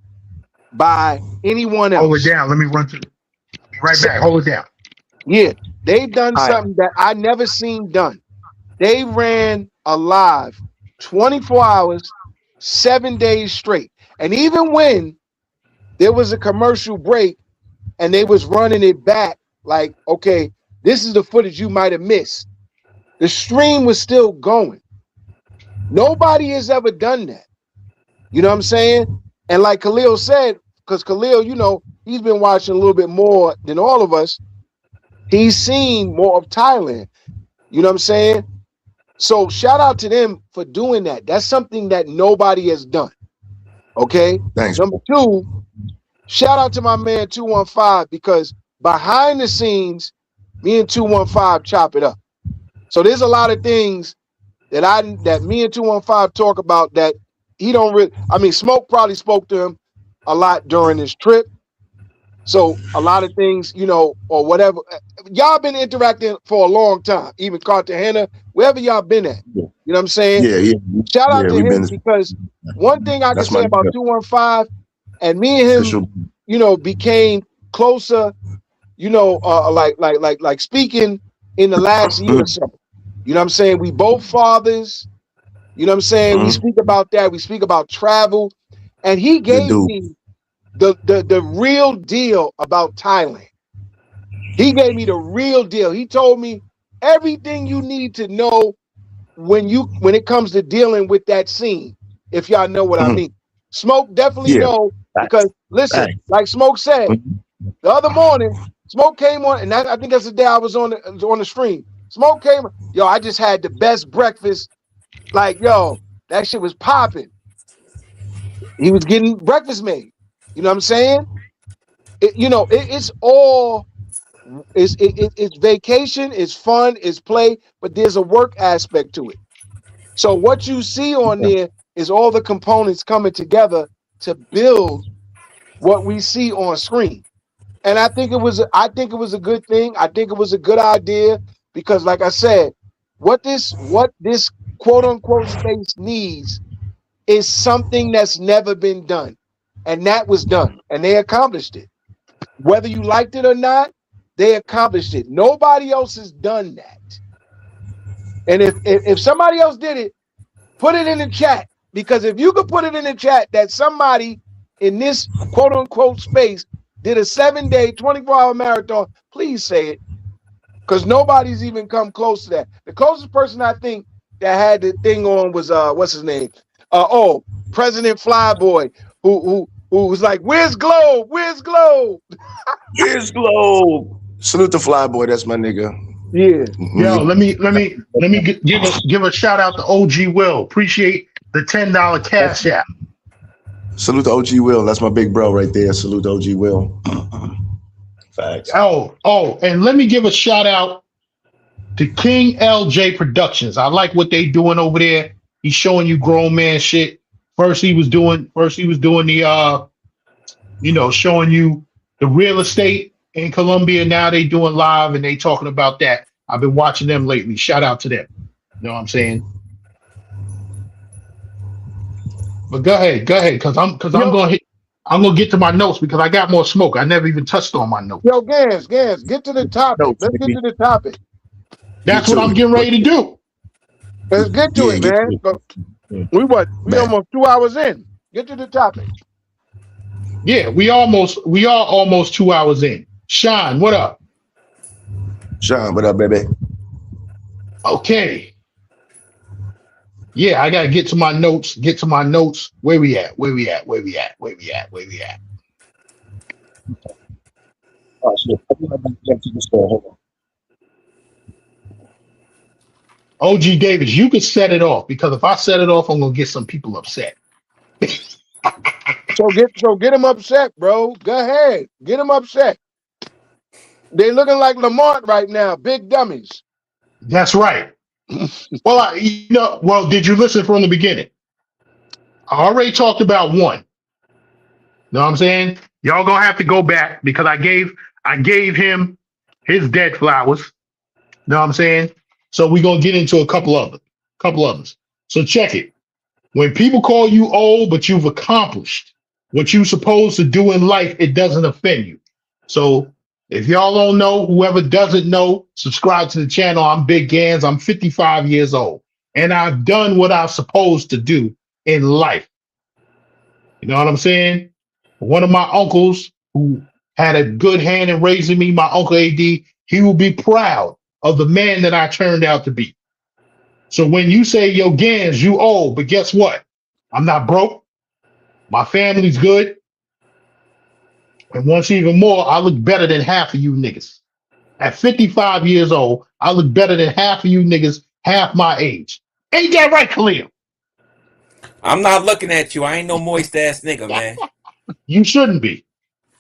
by anyone Hold it else. down. Let me run through. Be right So, back. Hold it down. yeah, they done All right. something that I never seen done. They ran a live 24 hours, 7 days straight. And even when there was a commercial break and they was running it back, like, okay, this is the footage you might have missed. The stream was still going. Nobody has ever done that. You know what I'm saying? And like Khalil said, because Khalil, he's been watching a little bit more than all of us. He's seen more of Thailand. You know what I'm saying? So shout out to them for doing that. That's something that nobody has done. Okay. Thanks. Number two, shout out to my man 215 because behind the scenes, me and 215 chop it up. So there's a lot of things that me and 215 talk about that he don't really. I mean, Smoke probably spoke to him a lot during this trip. So a lot of things, or whatever. Y'all been interacting for a long time, even Cartagena, wherever y'all been at. Yeah. You know what I'm saying? Yeah. Shout out Yeah, to we've him been. because one thing I can That's say my about nigga. 215 and me and Official. him, became closer, like speaking in the last year or so. You know what I'm saying? We both fathers, you know what I'm saying? We speak about that. We speak about travel. And he Good gave dude. me the real deal about Thailand. He gave me the real deal. He told me everything you need to know when it comes to dealing with that scene, if y'all know what I mean. Smoke definitely Yeah. know, because listen, like Smoke said, the other morning, Smoke came on, and I think that's the day I was on the stream. Smoke came, yo, I just had the best breakfast. Like, yo, that shit was popping. He was getting breakfast made. You know what I'm saying? It's all it's vacation, it's fun, it's play, but there's a work aspect to it. So what you see on there is all the components coming together to build what we see on screen. And I think it was a good thing. I think it was a good idea because, like I said, what this quote unquote space needs is something that's never been done. And that was done. And they accomplished it. Whether you liked it or not, they accomplished it. Nobody else has done that. And if somebody else did it, put it in the chat. Because if you could put it in the chat that somebody in this quote unquote space did a 7-day, 24-hour marathon, please say it. Because nobody's even come close to that. The closest person I think that had the thing on was what's his name? President Flyboy, who was like, "Where's Globe? Where's Globe? Here's Globe." Salute the Flyboy. That's my nigga. Yeah. Yo, let me give a shout out to OG Will. Appreciate the $10 cash app. Salute to OG Will. That's my big bro right there. Salute to OG Will. Facts. Oh, and let me give a shout out to King LJ Productions. I like what they doing over there. He's showing you grown man shit. First he was doing the showing you the real estate in Colombia. Now they doing live and they talking about that. I've been watching them lately. Shout out to them. You know what I'm saying? But go ahead, because I'm gonna get to my notes because I got more smoke. I never even touched on my notes. Yo, Gans, get to the topic. Let's get to the topic. That's what I'm getting ready to do. Let's get to it, man. We almost 2 hours in. Get to the topic. Yeah, we are almost 2 hours in. Sean, what up? Sean, what up, baby? Okay. Yeah, I gotta get to my notes. Where we at? Oh, shit. OG Davis, you could set it off because if I set it off, I'm gonna get some people upset. So get them upset, bro. Go ahead. Get them upset. They looking like Lamont right now. Big dummies. That's right. Well, did you listen from the beginning? I already talked about one. Know what I'm saying? Y'all gonna have to go back because I gave him his dead flowers. Know what I'm saying? So we're gonna get into a couple others. So check it. When people call you old, but you've accomplished what you're supposed to do in life, it doesn't offend you. So if y'all don't know, whoever doesn't know, subscribe to the channel. I'm Big Gans. I'm 55 years old. And I've done what I'm supposed to do in life. You know what I'm saying? One of my uncles who had a good hand in raising me, my Uncle AD, he will be proud of the man that I turned out to be. So when you say, yo, Gans, you old, but guess what? I'm not broke. My family's good. And once even more, I look better than half of you niggas. At 55 years old, I look better than half of you niggas half my age. Ain't that right, Khalil? I'm not looking at you. I ain't no moist ass nigga, man. You shouldn't be.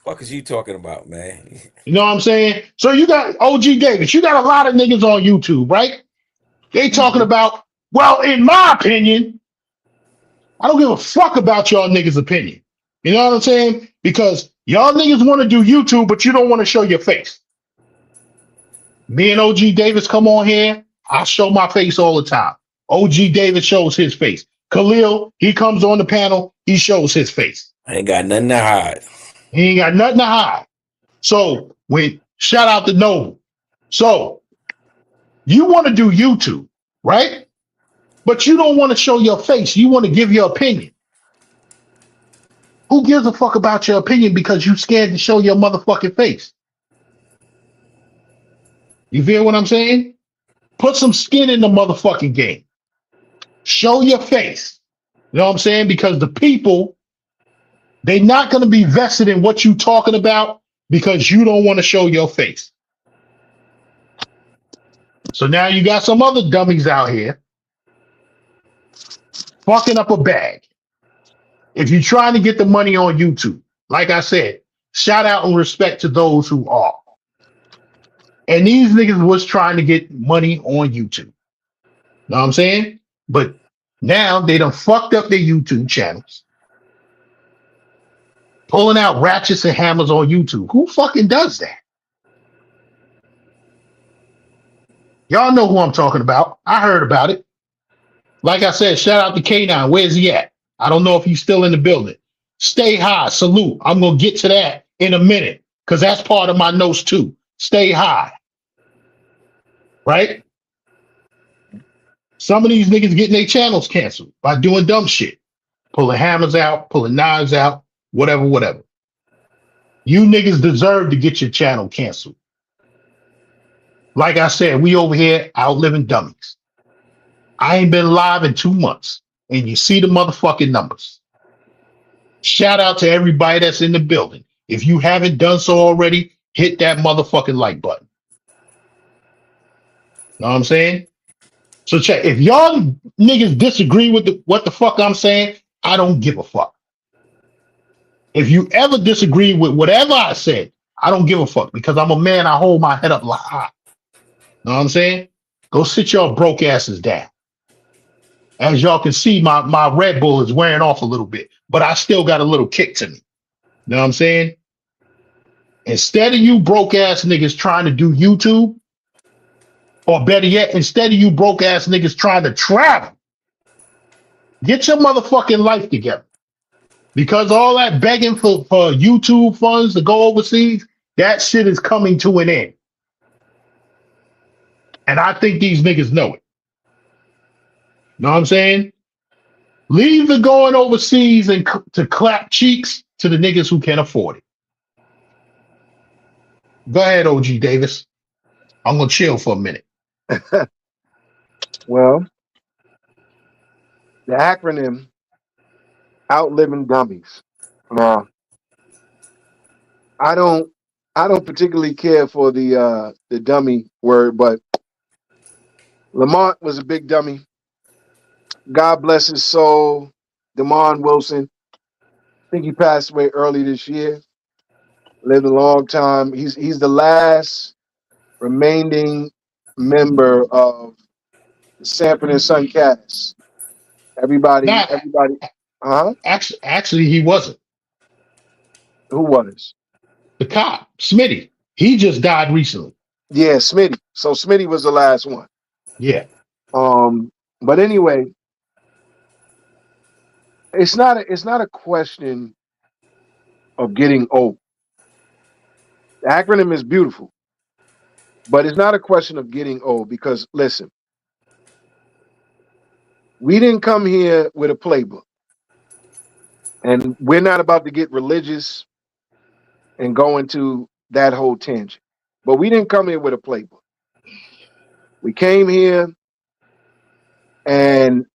What is you talking about, man? You know what I'm saying? So you got OG Davis. You got a lot of niggas on YouTube, right? They talking about, well, in my opinion, I don't give a fuck about y'all niggas' opinion. You know what I'm saying? Because y'all niggas want to do YouTube, but you don't want to show your face. Me and OG Davis come on here. I show my face all the time. OG Davis shows his face. Khalil, he comes on the panel. He shows his face. I ain't got nothing to hide. He ain't got nothing to hide. So shout out to Noble. So you want to do YouTube, right? But you don't want to show your face. You want to give your opinion. Who gives a fuck about your opinion because you scared to show your motherfucking face? You feel what I'm saying? Put some skin in the motherfucking game. Show your face. You know what I'm saying? Because the people, they're not going to be vested in what you talking about because you don't want to show your face. So now you got some other dummies out here fucking up a bag. If you're trying to get the money on YouTube, like I said, shout out and respect to those who are. And these niggas was trying to get money on YouTube. Know what I'm saying? But now they done fucked up their YouTube channels. Pulling out ratchets and hammers on YouTube. Who fucking does that? Y'all know who I'm talking about. I heard about it. Like I said, shout out to K9. Where's he at? I don't know if he's still in the building. Stay high. Salute. I'm going to get to that in a minute because that's part of my notes too. Stay high. Right? Some of these niggas getting their channels canceled by doing dumb shit. Pulling hammers out, pulling knives out, whatever, whatever. You niggas deserve to get your channel canceled. Like I said, we over here outliving dummies. I ain't been live in 2 months, and you see the motherfucking numbers. Shout out to everybody that's in the building. If you haven't done so already, hit that motherfucking like button. Know what I'm saying? So check. If y'all niggas disagree with what the fuck I'm saying, I don't give a fuck. If you ever disagree with whatever I said, I don't give a fuck because I'm a man. I hold my head up high. Know what I'm saying? Go sit your broke asses down. As y'all can see, my Red Bull is wearing off a little bit, but I still got a little kick to me. Know what I'm saying? Instead of you broke ass niggas trying to do YouTube, or better yet, instead of you broke ass niggas trying to travel, get your motherfucking life together. Because all that begging for YouTube funds to go overseas, that shit is coming to an end. And I think these niggas know it. Know what I'm saying? Leave the going overseas and to clap cheeks to the niggas who can afford it. Go ahead, OG Davis. I'm going to chill for a minute. Well, the acronym outliving dummies. Now, I don't particularly care for the dummy word, but Lamont was a big dummy. God bless his soul. Demond Wilson. I think he passed away early this year. Lived a long time. He's the last remaining member of the Sanford and Son cast. Everybody. Actually, he wasn't. Who was? The cop, Smitty. He just died recently. Yeah, Smitty. So Smitty was the last one. Yeah. But anyway, it's not a question of getting old. The acronym is beautiful, but it's not a question of getting old because listen, we didn't come here with a playbook, and we're not about to get religious and go into that whole tangent. But we didn't come here with a playbook. We came here, and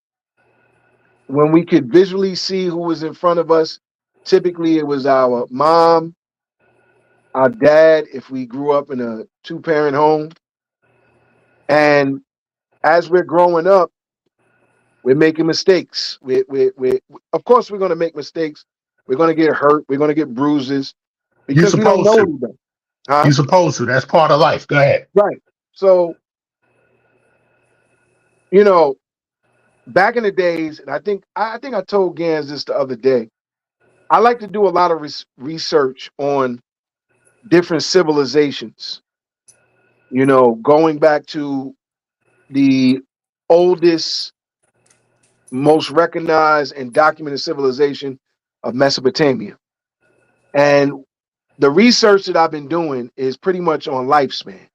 when we could visually see who was in front of us, typically it was our mom, our dad, if we grew up in a 2-parent home. And as we're growing up, we're making mistakes. We of course, we're going to make mistakes. We're going to get hurt. We're going to get bruises because we don't know anything. Huh? You're supposed to. That's part of life. Go ahead. Right. So, back in the days, and I think I told Gans this the other day, I like to do a lot of research on different civilizations, going back to the oldest, most recognized and documented civilization of Mesopotamia. And the research that I've been doing is pretty much on lifespan.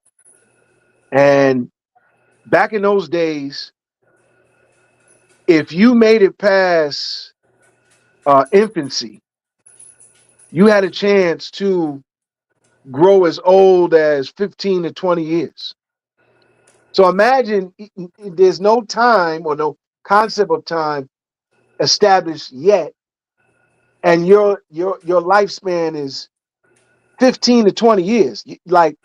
And back in those days, if you made it past infancy, you had a chance to grow as old as 15 to 20 years. So imagine there's no time or no concept of time established yet, and your lifespan is 15 to 20 years. Like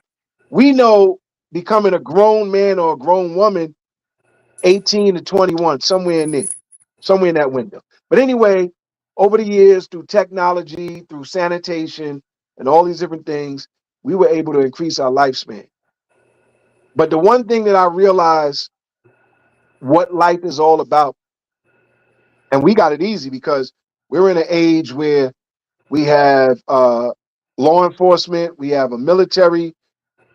we know becoming a grown man or a grown woman, 18 to 21, somewhere in that window. But anyway, over the years, through technology, through sanitation, and all these different things, we were able to increase our lifespan. But the one thing that I realized what life is all about, and we got it easy because we're in an age where we have law enforcement, we have a military,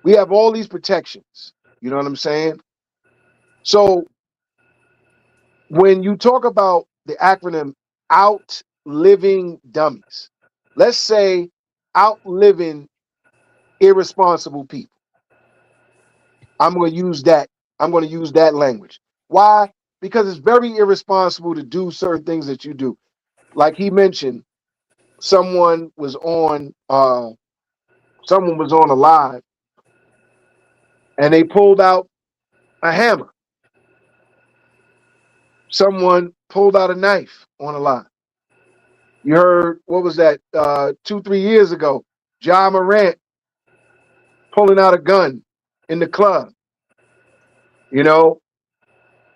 we have all these protections. You know what I'm saying? So when you talk about the acronym outliving dummies, let's say outliving irresponsible people. I'm going to use that. I'm going to use that language. Why? Because it's very irresponsible to do certain things that you do. Like he mentioned, someone was on a live and they pulled out a hammer. Someone pulled out a knife on a live. You heard, what was that, 2, 3 years ago? Ja Morant pulling out a gun in the club, you know?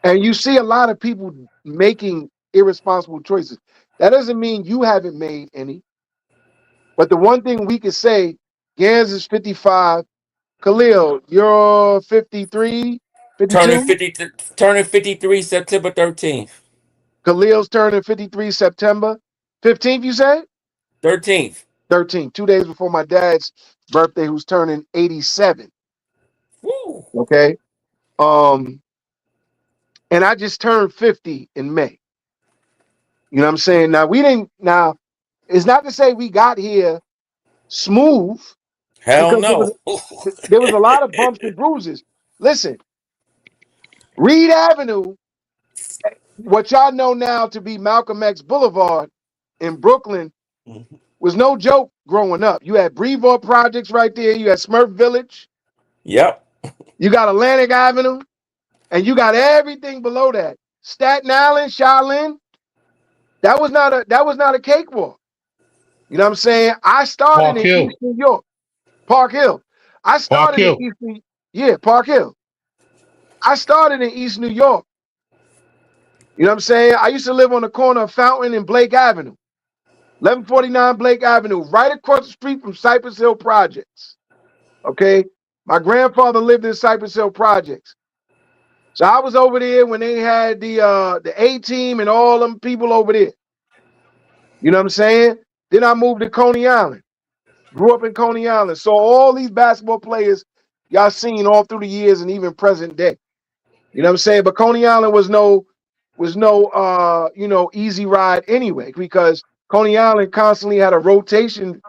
And you see a lot of people making irresponsible choices. That doesn't mean you haven't made any. But the one thing we could say, Gans is 55. Khalil, you're 53, Turning 52. 50, turning 53 September 13th. Khalil's turning 53 September 15th, you said? 13th. 13th, 2 days before my dad's birthday, who's turning 87. Woo. Okay. And I just turned 50 in May. You know what I'm saying? Now, it's not to say we got here smooth Hell because no. there was a lot of bumps and bruises. Listen, Reed Avenue, what y'all know now to be Malcolm X Boulevard in Brooklyn, was no joke growing up. You had Brevoort Projects right there. You had Smurf Village. Yep. You got Atlantic Avenue. And you got everything below that. Staten Island, Shaolin. That was not a cakewalk. You know what I'm saying? I started Park in Hill. East New York, Park Hill. I Park started in Hill. Park Hill. I started in East New York. You know what I'm saying? I used to live on the corner of Fountain and Blake Avenue, 1149 Blake Avenue, right across the street from Cypress Hill Projects. Okay? My grandfather lived in Cypress Hill Projects. So I was over there when they had the A-team and all them people over there. You know what I'm saying? Then I moved to Coney Island. Grew up in Coney Island. So all these basketball players y'all seen all through the years and even present day. You know what I'm saying? But Coney Island was no easy ride anyway, because Coney Island constantly had a rotation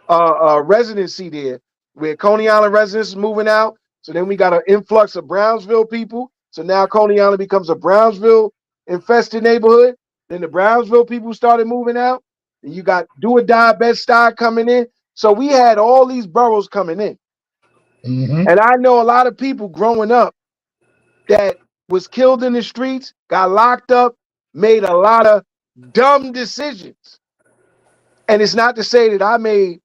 residency there, where Coney Island residents moving out. So then we got an influx of Brownsville people. So now Coney Island becomes a Brownsville infested neighborhood. Then the Brownsville people started moving out. And you got Do or Die Bed-Stuy coming in. So we had all these boroughs coming in. Mm-hmm. And I know a lot of people growing up that was killed in the streets, got locked up, made a lot of dumb decisions. And it's not to say that I made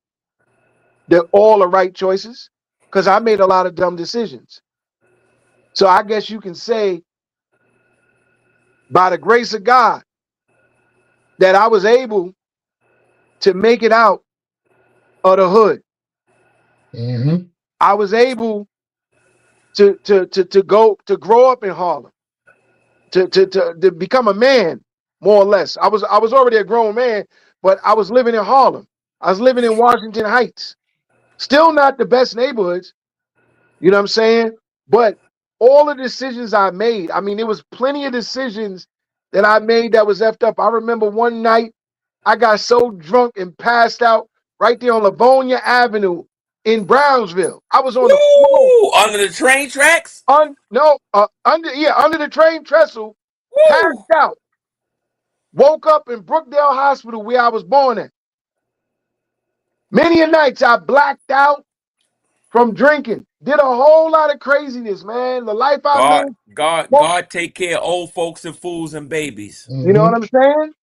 all the right choices, because I made a lot of dumb decisions. So I guess you can say, by the grace of God, that I was able to make it out of the hood. Mm-hmm. I was able to grow up in Harlem, to become a man, more or less. I was already a grown man, but I was living in Harlem. I was living in Washington Heights. Still not the best neighborhoods, you know what I'm saying? But all the decisions I made, I mean, there was plenty of decisions that I made that was effed up. I remember one night I got so drunk and passed out right there on Livonia Avenue in Brownsville. I was on the floor, Woo! Under the train tracks? under the train trestle, passed Woo! out. Woke up in Brookdale Hospital where I was born at. Many a nights I blacked out, from drinking. Did a whole lot of craziness, man. The life I lived. God take care of old folks and fools and babies. You know what I'm saying?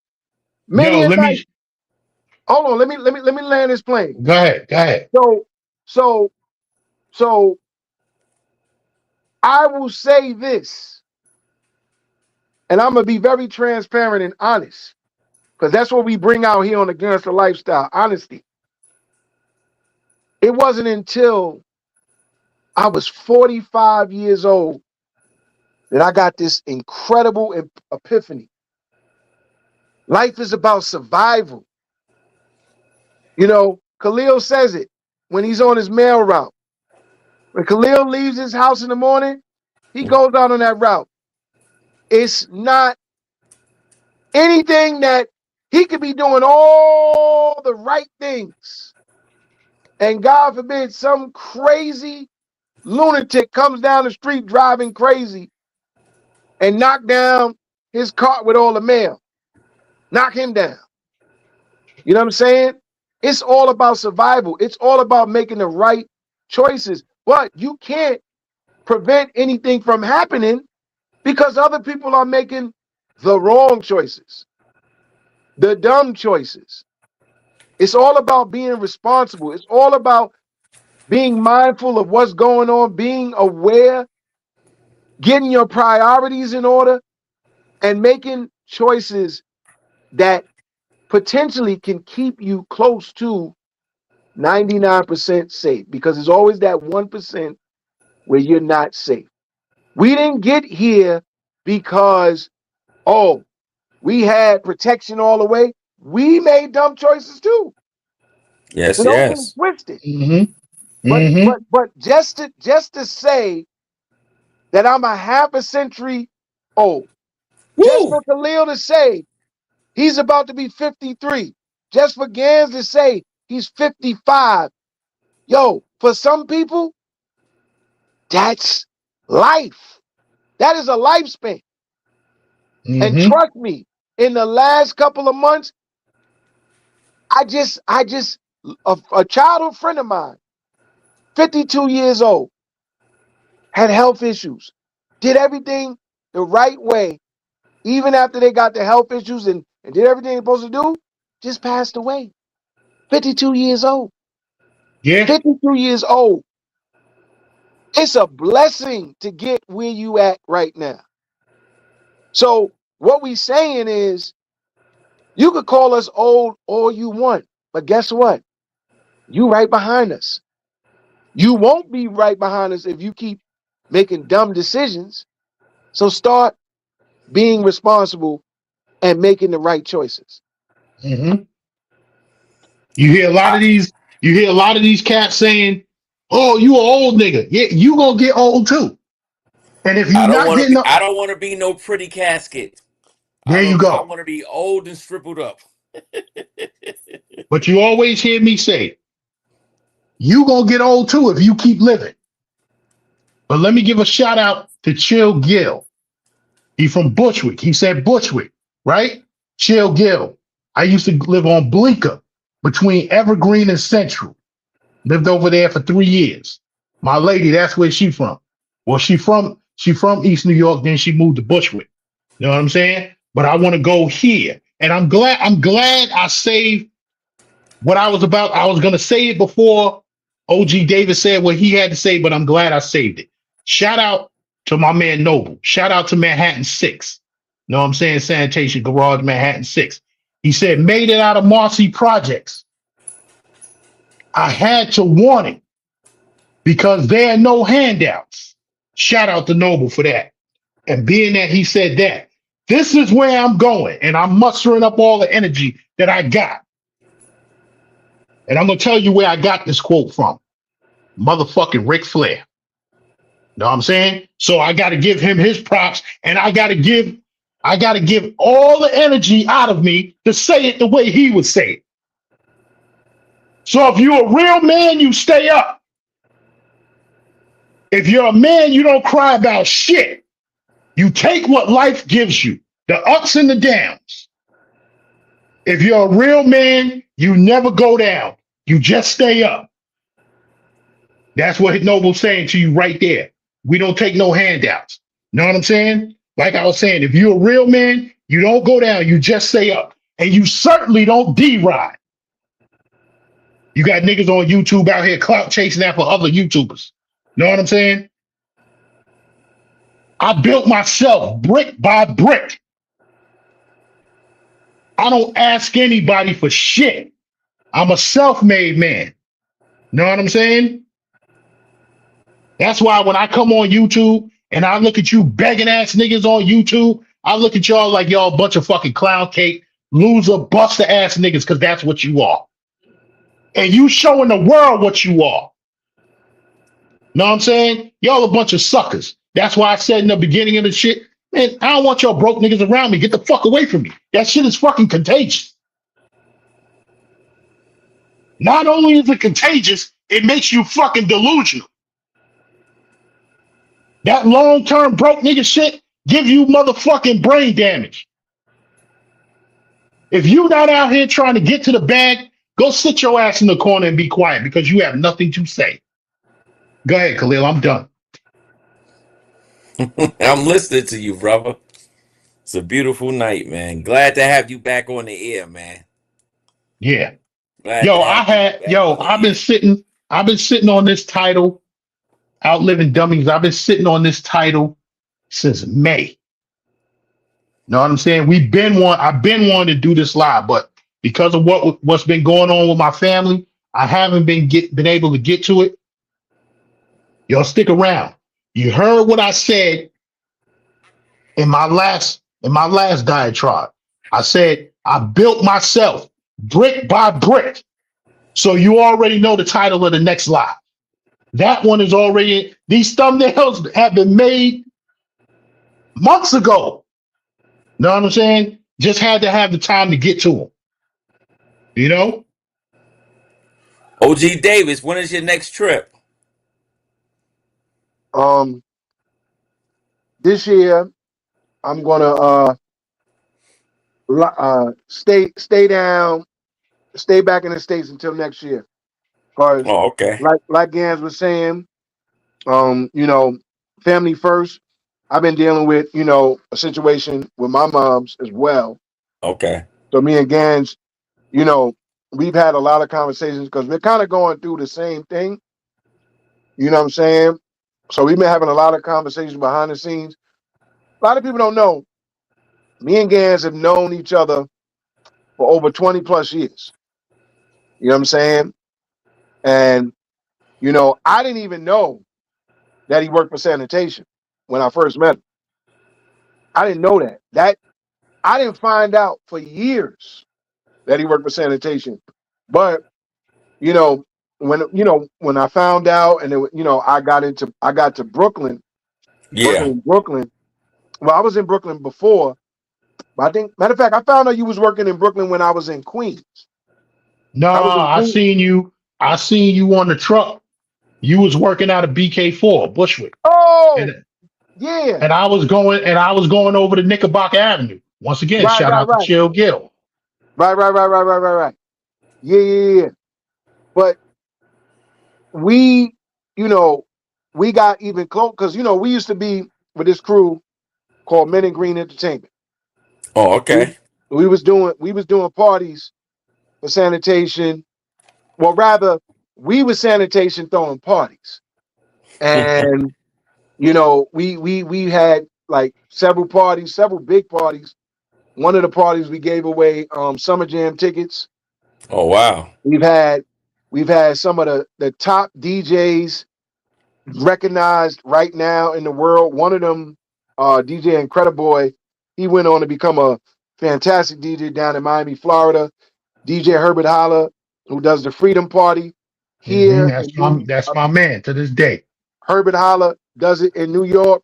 Many Yo, a let night. me Hold on, let me land this plane. go ahead. Go ahead. So I will say this, and I'm gonna be very transparent and honest, because that's what we bring out here on the Gangster Lifestyle, honesty. It wasn't until I was 45 years old that I got this incredible epiphany. Life is about survival. You know, Khalil says it when he's on his mail route. When Khalil leaves his house in the morning, he goes out on that route. It's not anything that he could be doing all the right things. And God forbid some crazy lunatic comes down the street driving crazy and knock down his cart with all the mail. Knock him down. You know what I'm saying? It's all about survival. It's all about making the right choices. But you can't prevent anything from happening because other people are making the wrong choices, the dumb choices. It's all about being responsible. It's all about being mindful of what's going on, being aware, getting your priorities in order, and making choices that potentially can keep you close to 99% safe, because there's always that 1% where you're not safe. We didn't get here because, oh, we had protection all the way. We made dumb choices too. Yes, So don't get it twisted. But just to say that I'm a half a century old, just for Khalil to say he's about to be 53, just for Gans to say he's 55. Yo, for some people, that's life. That is a lifespan. And trust me, in the last couple of months, a childhood friend of mine, 52 years old, had health issues, did everything the right way, even after they got the health issues and did everything they're supposed to do, just passed away. 52 years old. Yeah. 52 years old. It's a blessing to get where you at right now. So what we saying is, you could call us old all you want, but guess what? You right behind us. You won't be right behind us if you keep making dumb decisions. So start being responsible and making the right choices. You hear a lot of these. You hear a lot of these cats saying, "Oh, you an old nigga." Yeah, you gonna get old too. And if you I don't not want to getting be. up, I don't want to be no pretty casket. there you I go. want to be old and shriveled up. But you always hear me say, "You gonna get old too if you keep living." But let me give a shout out to Chill Gill. He from Bushwick. He said Bushwick, right? Chill Gill. I used to live on Bleecker between Evergreen and Central. Lived over there for 3 years. My lady, that's where she from. Well, she from East New York, then she moved to Bushwick. You know what I'm saying? But I want to go here. And I'm glad I saved what I was about. I was gonna say it before OG Davis said what he had to say, but I'm glad I saved it. Shout out to my man Noble. Shout out to Manhattan 6. You know what I'm saying? Sanitation Garage Manhattan 6. He said, made it out of Marcy Projects. I had to warn him because there are no handouts. Shout out to Noble for that. And being that he said that, this is where I'm going, and I'm mustering up all the energy that I got. And I'm gonna tell you where I got this quote from. Motherfucking Ric Flair. You know what I'm saying? So I gotta give him his props, and I gotta give all the energy out of me to say it the way he would say it. So if you're a real man, you stay up. If you're a man, you don't cry about shit. You take what life gives you, the ups and the downs. If you're a real man, you never go down. You just stay up. That's what Noble's saying to you right there. We don't take no handouts. Know what I'm saying? Like I was saying, if you're a real man, you don't go down, you just stay up. And you certainly don't D-ride. You got niggas on YouTube out here clout chasing after other YouTubers. Know what I'm saying? I built myself brick by brick. I don't ask anybody for shit. I'm a self-made man. Know what I'm saying? That's why when I come on YouTube and I look at you begging ass niggas on YouTube, I look at y'all like y'all a bunch of fucking clown cake, loser, buster ass niggas, because that's what you are. And you showing the world what you are. Know what I'm saying? Y'all a bunch of suckers. That's why I said in the beginning of the shit, man, I don't want y'all broke niggas around me. Get the fuck away from me. That shit is fucking contagious. Not only is it contagious, it makes you fucking delusional. That long-term broke nigga shit gives you motherfucking brain damage. If you not out here trying to get to the bag, go sit your ass in the corner and be quiet because you have nothing to say. Go ahead, Khalil. I'm done. I'm listening to you, brother. It's a beautiful night, man. Glad to have you back on the air, man. Yeah. Glad to have you back on the air. I've been sitting on this title, Outliving Dummies. I've been sitting on this title since May. Know what I'm saying? I've been wanting to do this live, but because of what's been going on with my family, I haven't been able to get to it. Y'all stick around. You heard what I said in my last diatribe. I said I built myself brick by brick. So you already know the title of the next live. That one is already, these thumbnails have been made months ago. Know what I'm saying? Just had to have the time to get to them. You know? OG Davis, when is your next trip? This year I'm gonna stay down, stay back in the States until next year. Because Oh, okay. like Gans was saying, family first. I've been dealing with, a situation with my mom's as well. Okay. So me and Gans, we've had a lot of conversations because we're kind of going through the same thing. You know what I'm saying? So we've been having a lot of conversations behind the scenes. A lot of people don't know. Me and Gans have known each other for over 20 plus years. You know what I'm saying? And, I didn't even know that he worked for sanitation when I first met him. I didn't know that. I didn't find out for years that he worked for sanitation. But, when I found out and I got to Brooklyn, working Yeah. in Brooklyn. Well, I was in Brooklyn before, but I think, matter of fact, I found out you was working in Brooklyn when I was in Queens. No, I was in I Queens. seen you. I seen you on the truck. You was working out of BK4, Bushwick. Oh, And, yeah. and I was going over to Knickerbocker Avenue. Once again, Right, shout right, out to right. Chill Gill. Right. Yeah. But we, we got even close because, we used to be with this crew called Men in Green Entertainment. Oh, We, okay. we was doing parties for sanitation. Well, rather, we was sanitation throwing parties. And, we had like several parties, several big parties. One of the parties we gave away Summer Jam tickets. Oh, wow. We've had some of the top DJs recognized right now in the world. One of them, DJ Incrediboy, he went on to become a fantastic DJ down in Miami, Florida. DJ Herbert Holla, who does the Freedom Party here in That's my man to this day. Herbert Holla does it in New York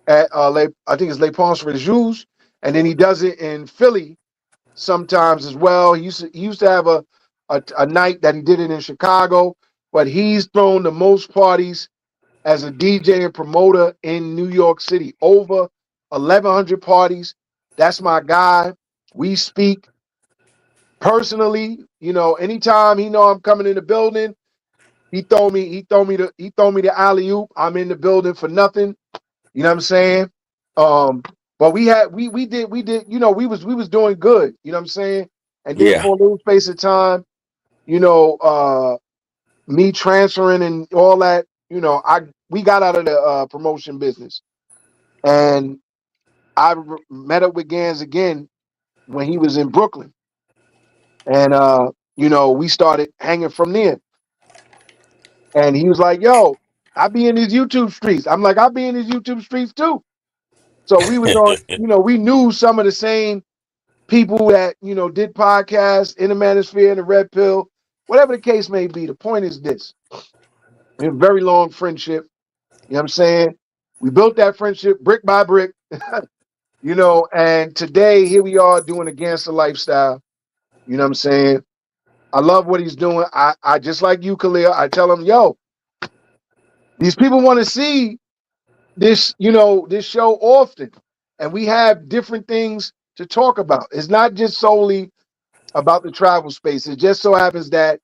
at I think it's Les Ponts Rejoues, and then he does it in Philly sometimes as well. He used to have a night that he did it in Chicago, but he's thrown the most parties as a DJ and promoter in New York City. Over 1,100 parties. That's my guy. We speak personally. Anytime he know I'm coming in the building, He throw me the alley oop. I'm in the building for nothing. You know what I'm saying? But we did, we was doing good, you know what I'm saying? And then Yeah. for a little space of time, you know, me transferring and all that, we got out of the promotion business. And met up with Gans again when he was in Brooklyn. And we started hanging from there. And he was like, yo, I be in these YouTube streets. I'm like, I'll be in these YouTube streets too. So we was on, we knew some of the same people that, did podcasts in the Manosphere and the Red Pill, whatever the case may be. The point is this. We have a very long friendship. You know what I'm saying? We built that friendship brick by brick, and today here we are doing a gangster lifestyle. You know what I'm saying? I love what he's doing. I just like you, Khalil. I tell him, yo, these people want to see this show often. And we have different things to talk about. It's not just solely about the travel space. It just so happens that,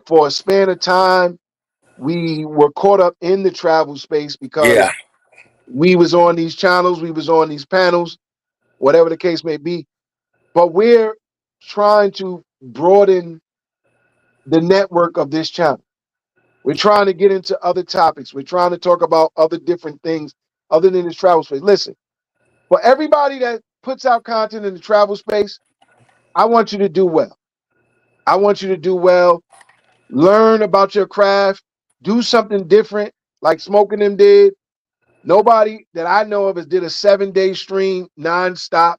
for a span of time, we were caught up in the travel space because Yeah. we was on these channels, we was on these panels, whatever the case may be. But we're trying to broaden the network of this channel. We're trying to get into other topics. We're trying to talk about other different things other than this travel space. Listen, for everybody that puts out content in the travel space, I want you to do well. I want you to do well. Learn about your craft. Do something different, like Smoking Them did. Nobody that I know of has did a 7-day stream nonstop.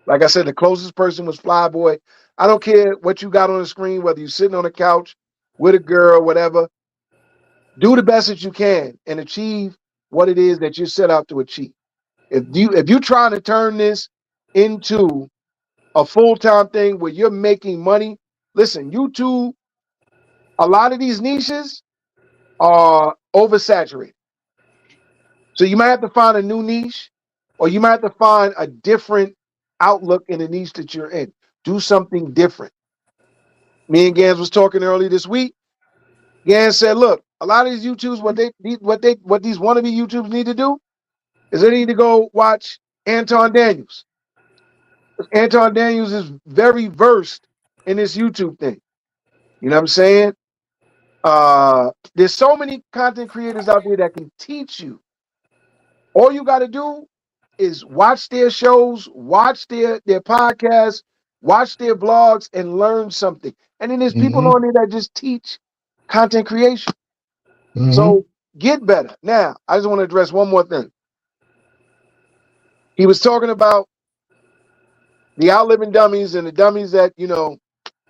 Like I said, the closest person was Flyboy. I don't care what you got on the screen, whether you're sitting on a couch with a girl, whatever. Do the best that you can and achieve what it is that you set out to achieve. If you're trying to turn this into a full-time thing where you're making money, listen, YouTube, a lot of these niches are oversaturated. So you might have to find a new niche, or you might have to find a different outlook in the niche that you're in. Do something different. Me and Gans was talking early this week. Gans said, look, a lot of these YouTubes, what these wannabe YouTubes need to do is they need to go watch Anton Daniels. Anton Daniels is very versed in this YouTube thing. You know what I'm saying? There's so many content creators out there that can teach you. All you got to do is watch their shows, watch their podcasts, watch their blogs, and learn something. And then there's people Mm-hmm. on there that just teach content creation. Mm-hmm. So get better. Now, I just want to address one more thing. He was talking about the outliving dummies and the dummies that,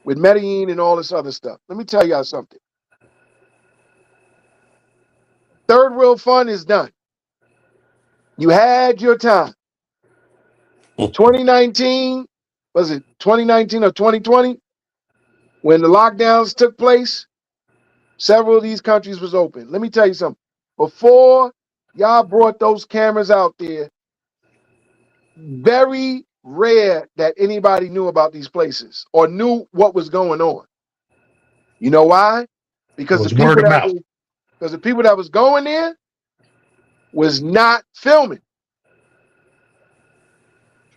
with Medellin and all this other stuff. Let me tell y'all something. Third World Fun is done. You had your time. 2019, was it 2019 or 2020? When the lockdowns took place, several of these countries was open. Let me tell you something. Before y'all brought those cameras out there, very rare that anybody knew about these places or knew what was going on. You know why? It Because was word of mouth. the people that was going there was not filming.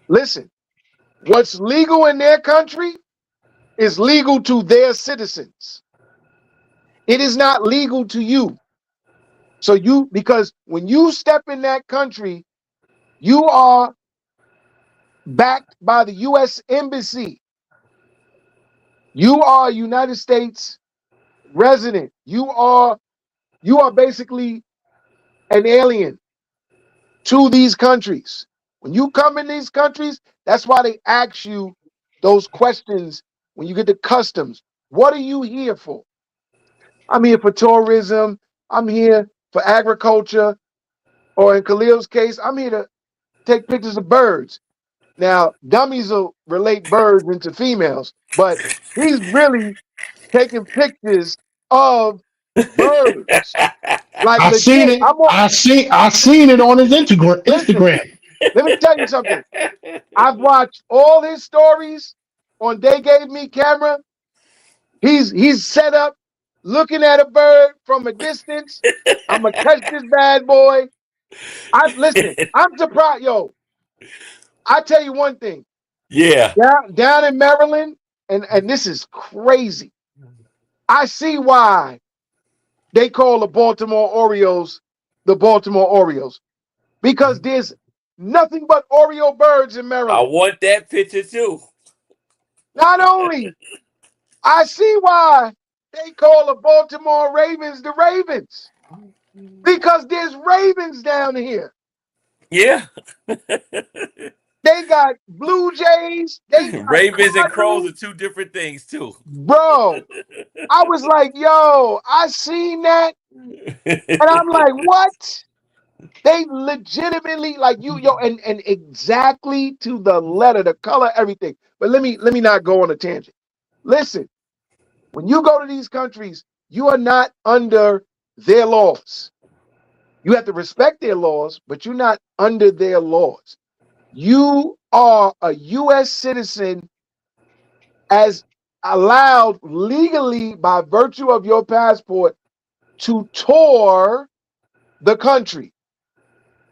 Listen, what's legal in their country is legal to their citizens. It is not legal to you. So because when you step in that country, you are backed by the U.S. Embassy. You are a United States resident. You are basically an alien to these countries. When you come in these countries, that's why they ask you those questions when you get to customs. What are you here for? I'm here for tourism. I'm here for agriculture. Or in Khalil's case, I'm here to take pictures of birds. Now, dummies will relate birds into females, but he's really taking pictures of birds. Like I seen legit. it. I seen it on his Instagram. Listen, Instagram. let me tell you something. I've watched all his stories on They Gave Me Camera. He's set up looking at a bird from a distance. I'm gonna catch this bad boy. Listen. I'm surprised, yo. I tell you one thing. Yeah. Down in Maryland, and this is crazy. I see why they call the Baltimore Orioles the Baltimore Orioles, because there's nothing but Oriole birds in I Maryland. want that picture too. Not only I see why they call the Baltimore Ravens the Ravens, because there's ravens down here. Yeah. They got Blue Jays. They got Ravens and crows Cardinals. are two different things too. Bro, I was like, yo, I seen that. And I'm like, what? They legitimately like yo, and exactly to the letter, the color, everything. But let me not go on a tangent. Listen, when you go to these countries, you are not under their laws. You have to respect their laws, but you're not under their laws. You are a U.S. citizen as allowed legally by virtue of your passport to tour the country.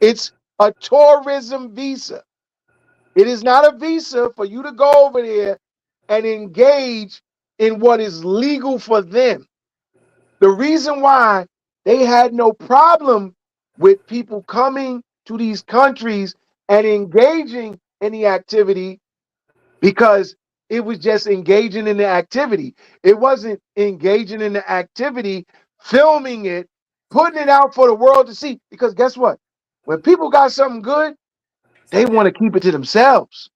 It's a tourism visa. It is not a visa for you to go over there and engage in what is legal for them. The reason why they had no problem with people coming to these countries and engaging in the activity, because it was just engaging in the activity. It wasn't engaging in the activity, filming it, putting it out for the world to see. Because guess what? When people got something good, they want to keep it to themselves.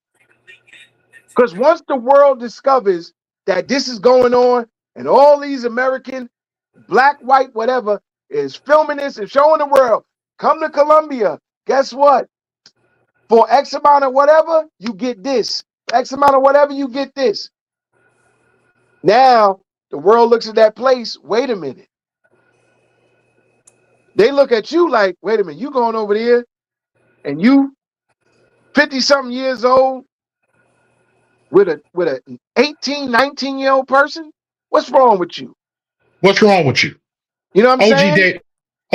Because once the world discovers that this is going on and all these American, black, white, whatever, is filming this and showing the world, come to Colombia, guess what? For X amount of whatever, you get this. X amount of whatever, you get this. Now, the world looks at that place, wait a minute. They look at you like, wait a minute, you going over there and you 50-something years old with an 18, 19-year-old person? What's wrong with you? What's wrong with you? You know what I'm OG, saying?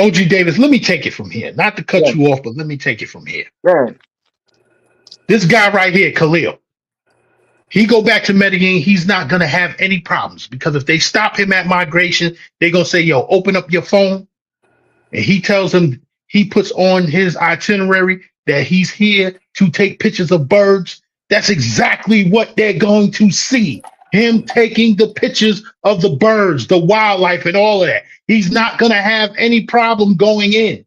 OG Davis, let me take it from here. Not to cut Yeah. you off, but let me take it from here. Yeah. This guy right here, Khalil, he go back to Medellin, he's not going to have any problems, because if they stop him at migration, they're going to say, yo, open up your phone. And he tells them, he puts on his itinerary that he's here to take pictures of birds. That's exactly what they're going to see. Him taking the pictures of the birds, the wildlife, and all of that. He's not going to have any problem going in.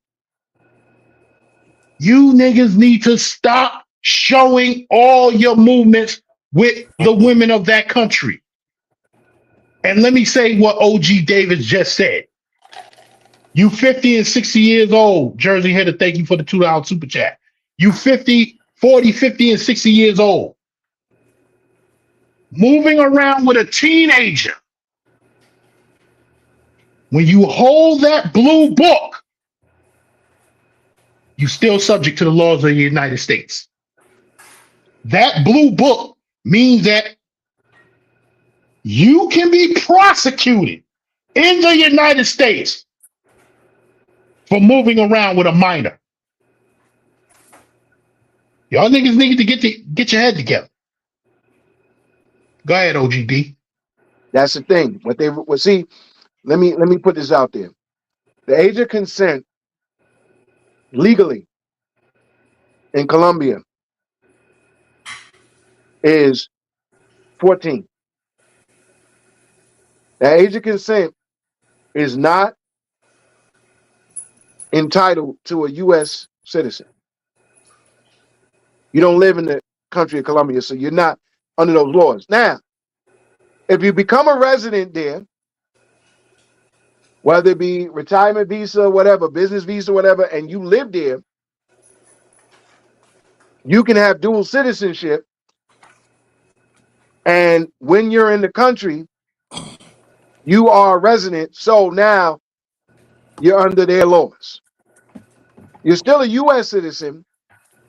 You niggas need to stop showing all your movements with the women of that country. And let me say what OG Davis just said. You 50 and 60 years old, Jersey Hitter, thank you for the $2 super chat. You 50, 40, 50, and 60 years old, moving around with a teenager. When you hold that blue book, you're still subject to the laws of the United States. That blue book means that you can be prosecuted in the United States for moving around with a minor. Y'all niggas need to get your head together. Go ahead, OGD. That's the thing. See, let me put this out there. The age of consent legally in Colombia is 14. The age of consent is not entitled to a U.S. citizen. You don't live in the country of Colombia, so you're not under those laws. Now, if you become a resident there, whether it be retirement visa, whatever, business visa, whatever, and you live there, you can have dual citizenship. And when you're in the country, you are a resident. So now you're under their laws. You're still a U.S. citizen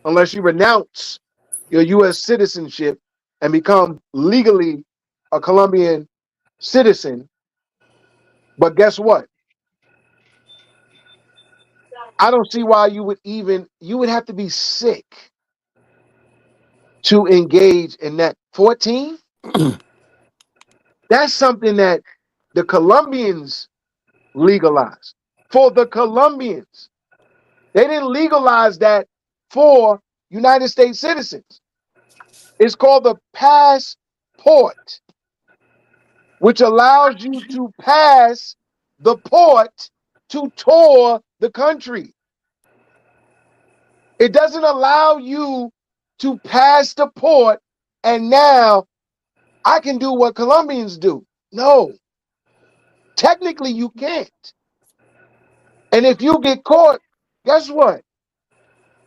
unless you renounce your U.S. citizenship and become legally a Colombian citizen. But guess what? I don't see why you would have to be sick to engage in that. 14? That's something that the Colombians legalized. For the Colombians. They didn't legalize that for United States citizens. It's called the passport, which allows you to pass the port to tour the country. It doesn't allow you to pass the port and now I can do what Colombians do. No, technically you can't. And if you get caught, guess what?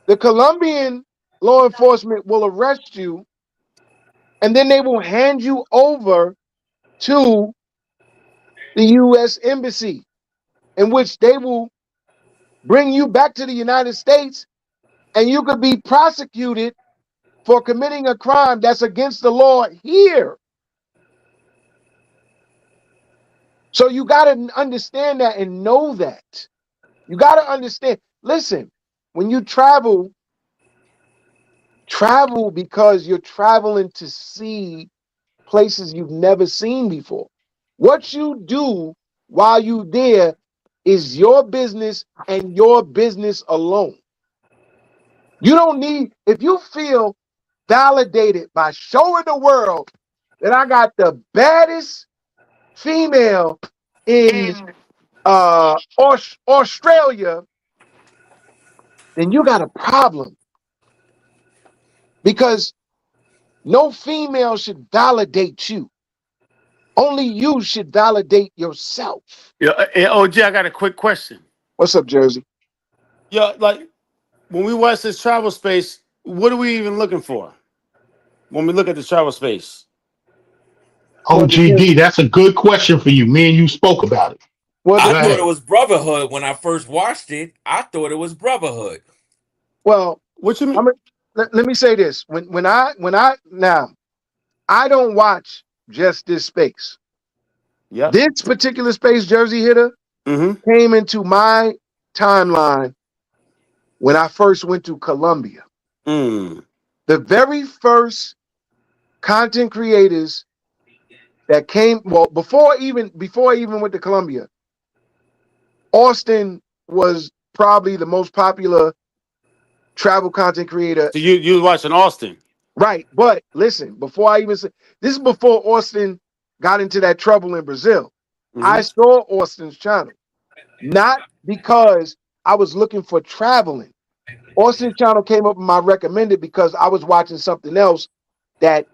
The Colombian law enforcement will arrest you and then they will hand you over to the U.S. Embassy, in which they will bring you back to the United States and you could be prosecuted for committing a crime that's against the law here. So you got to understand that and know that. You got to understand. Listen, when you travel because you're traveling to see places you've never seen before. What you do while you there is your business and your business alone. You don't need, if you feel validated by showing the world that I got the baddest female in Australia, then you got a problem. Because no female should validate you. Only you should validate yourself. Yeah, hey, OG, I got a quick question. What's up, Jersey? Yeah, like when we watch this travel space, what are we even looking for? When we look at the travel space, Well, OGD, that's a good question for you. Me and you spoke about it. well, I Go thought ahead. it was Brotherhood when I first watched it. I thought it was Brotherhood. well. what you mean? Let me say this: when I now, I don't watch just this space. Yep. This particular space, Jersey Hitter, Mm-hmm. came into my timeline when I first went to Colombia. Mm. The very first content creators that came, well, before I even went to Colombia, Austin was probably the most popular travel content creator. So you was watching Austin? Right. But listen, before I even say, this is before Austin got into that trouble in Brazil. I Mm-hmm. saw Austin's channel, not because I was looking for traveling. Austin's channel came up in my recommended because I was watching something else that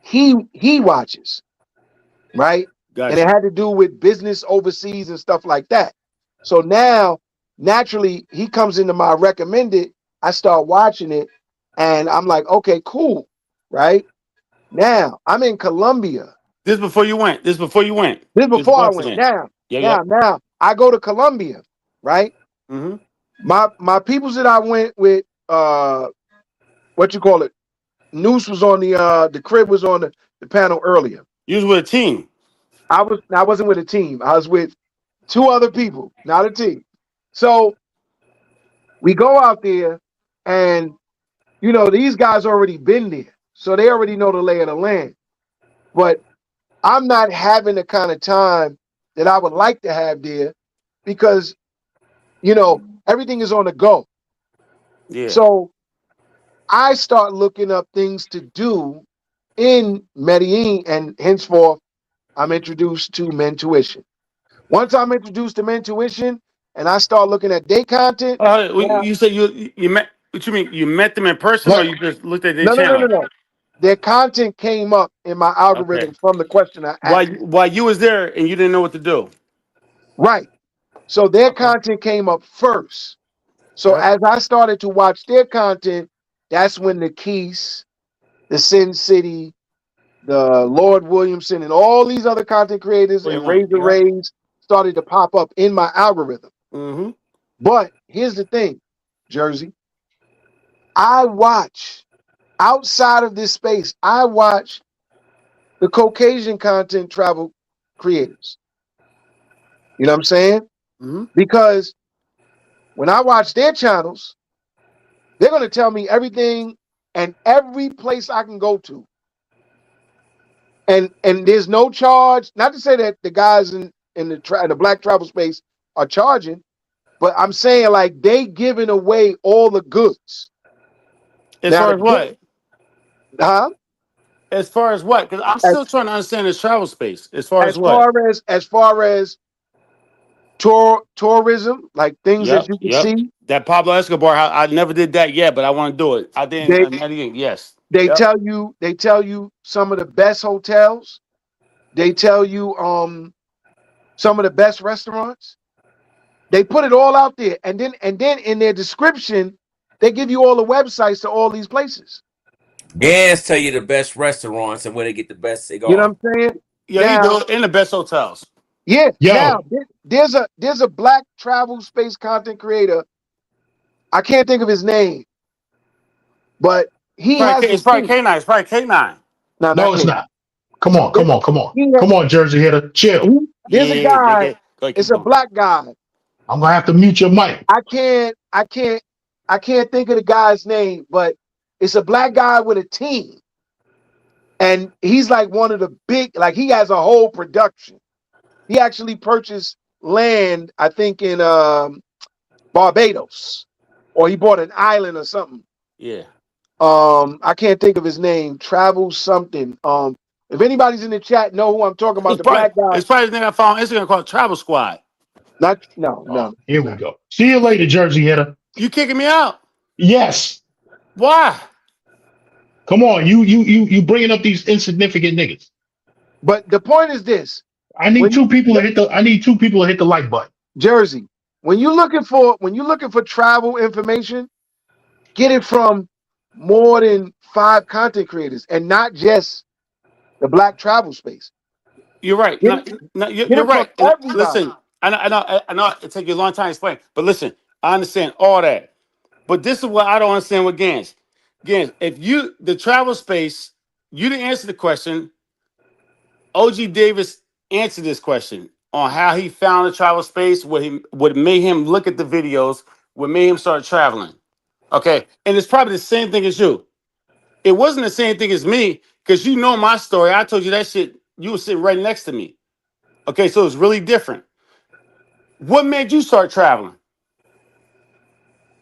he watches, right? And it Gotcha. had to do with business overseas and stuff like that. So now, naturally, he comes into my recommended. I start watching it, and I'm like, okay, cool, right? Now I'm in Colombia. This before you went. This before you went. This is This before before I Austin went. went. Yeah. Yep. Now I go to Colombia, right? Mm-hmm. My peoples that I went with, what you call it? Noose was on the crib was on the panel earlier. You was with a team. I wasn't with a team. I was with two other people, not a team. So we go out there, and these guys already been there, so they already know the lay of the land. But I'm not having the kind of time that I would like to have there because everything is on the go. Yeah. So I start looking up things to do in Medellin, and henceforth I'm introduced to Mentuition. Once I'm introduced to Mentuition and I start looking at day content, now, You said you met. What you mean? You met them in person, or Let, you just looked at their no, channel? no. Their content came up in my Okay. algorithm from the question I asked. While you was there and you didn't know what to do. Right. So their Okay. content came up first. So Yep. as I started to watch their content, that's when the Keys, the Sin City, the Lord Williamson, and all these other content creators and 41. Razor Yep. Rays started to pop up in my algorithm. Mm-hmm. But here's the thing, Jersey. I watch outside of this space, I watch the Caucasian content travel creators. You know what I'm saying? Mhm. Because when I watch their channels, they're going to tell me everything and every place I can go to. And there's no charge. Not to say that the guys in the black travel space are charging, but I'm saying like they giving away all the goods. As Now far the as good, what? huh? As far as what? Because I'm As still trying to understand this travel space. As far as what? as far as tourism, like things that you can Yep. see, That Pablo Escobar, I never did that yet, but I want to do it. I didn't. they Not again. Yes. they Yep. tell you some of the best hotels. They tell you some of the best restaurants. They put it all out there, and then in their description, they give you all the websites to all these places. Gans tell you the best restaurants and where they get the best You know cigar. what I'm saying? Yeah, he Now, do it in the best hotels. yeah. Now Yo, there's a black travel space content creator. I can't think of his name, but he has It's the probably thing. K9. It's probably K9. No, not no, it's King. not. Come on, come on, come on. He, Come on, Jersey hitter. Chill. there's a Yeah, guy. go ahead, It's keep a going. black guy. I'm gonna have to mute your mic. I can't think of the guy's name, but it's a black guy with a team. And he's like one of the big, like he has a whole production. He actually purchased land, I think, in Barbados, or he bought an island or something. Yeah. I can't think of his name. Travel something. If anybody's in the chat know who I'm talking about, the black guy. It's probably the thing I found on Instagram called Travel Squad. Not no, Oh, no. here we go. See you later, Jersey hitter. You kicking me out? Yes. Why? Come on, you bringing up these insignificant niggas. But the point is this: I need when two people to hit the. I need two people to hit the like button. Jersey, when you're looking for travel information, get it from more than 5 content creators and not just the black travel space. You're right. Get No, it, no, get you're it from right. And everybody. listen, I know it take you a long time to explain, but listen, I understand all that. But this is what I don't understand with Gans. Gans, if you the travel space, you didn't answer the question. OG Davis answered this question on how he found the travel space, what made him look at the videos, what made him start traveling. Okay, and it's probably the same thing as you. It wasn't the same thing as me because you know my story. I told you that shit. You were sitting right next to me. Okay, so it's really different. What made you start traveling?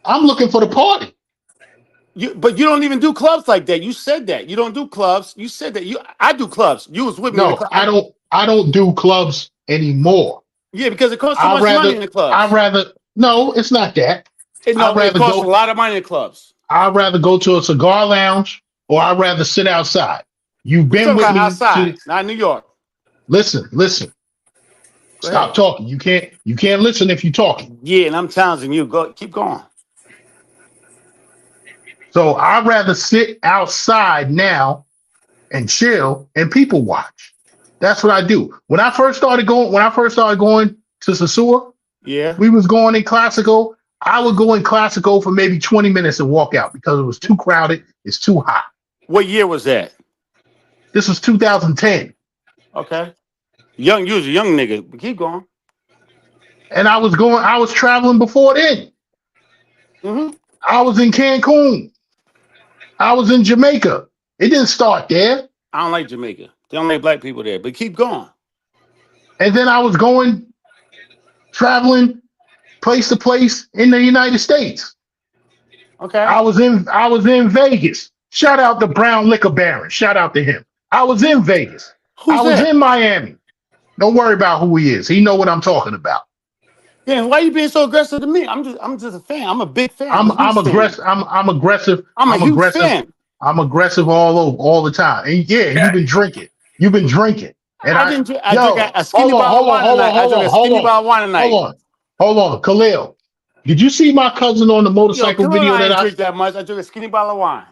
I'm looking for the party. But you don't even do clubs like that. You said that you don't do clubs. You said that I do clubs. You was with me in the No, club. I don't. I don't do clubs anymore. Yeah, because it costs so I much money rather. in the I clubs. rather. No, it's not that. No, I'd it rather costs a go. lot of money in the clubs. I'd rather go to a cigar lounge, or I'd rather sit outside. You've We been talking with about me to outside, not New York. listen. Go Stop ahead. talking. You can't. You can't listen if you're talking. Yeah, and I'm challenging you. Go, keep going. So I'd rather sit outside now and chill and people watch. That's what I do. When I first started going to Sasua, Yeah. we was going in classical. I would go in classical for maybe 20 minutes and walk out because it was too crowded. It's too hot. What year was that? This was 2010. Okay. You was a young nigga. But keep going. And I was traveling before then. Mm-hmm. I was in Cancun. I was in Jamaica. It didn't start there. I don't like Jamaica. They don't like black people there. But keep going. And then I was traveling place to place in the United States. Okay. I was in Vegas. Shout out to Brown Liquor Baron. Shout out to him. I was in Vegas. Who's I was that? in Miami. Don't worry about who he is. He know what I'm talking about. Yeah, why you being so aggressive to me? I'm just a fan. I'm a big fan. I'm a huge fan. aggressive. I'm aggressive. I'm a huge aggressive. fan. I'm aggressive all the time. And yeah, you've been drinking. You've been drinking. And I didn't. I drink a skinny bottle of wine tonight. I drink a skinny bottle of wine tonight. Hold on, Khalil. Did you see my cousin on the Yo, motorcycle come on, video I that ain't drink that much. I drink a skinny bottle of wine.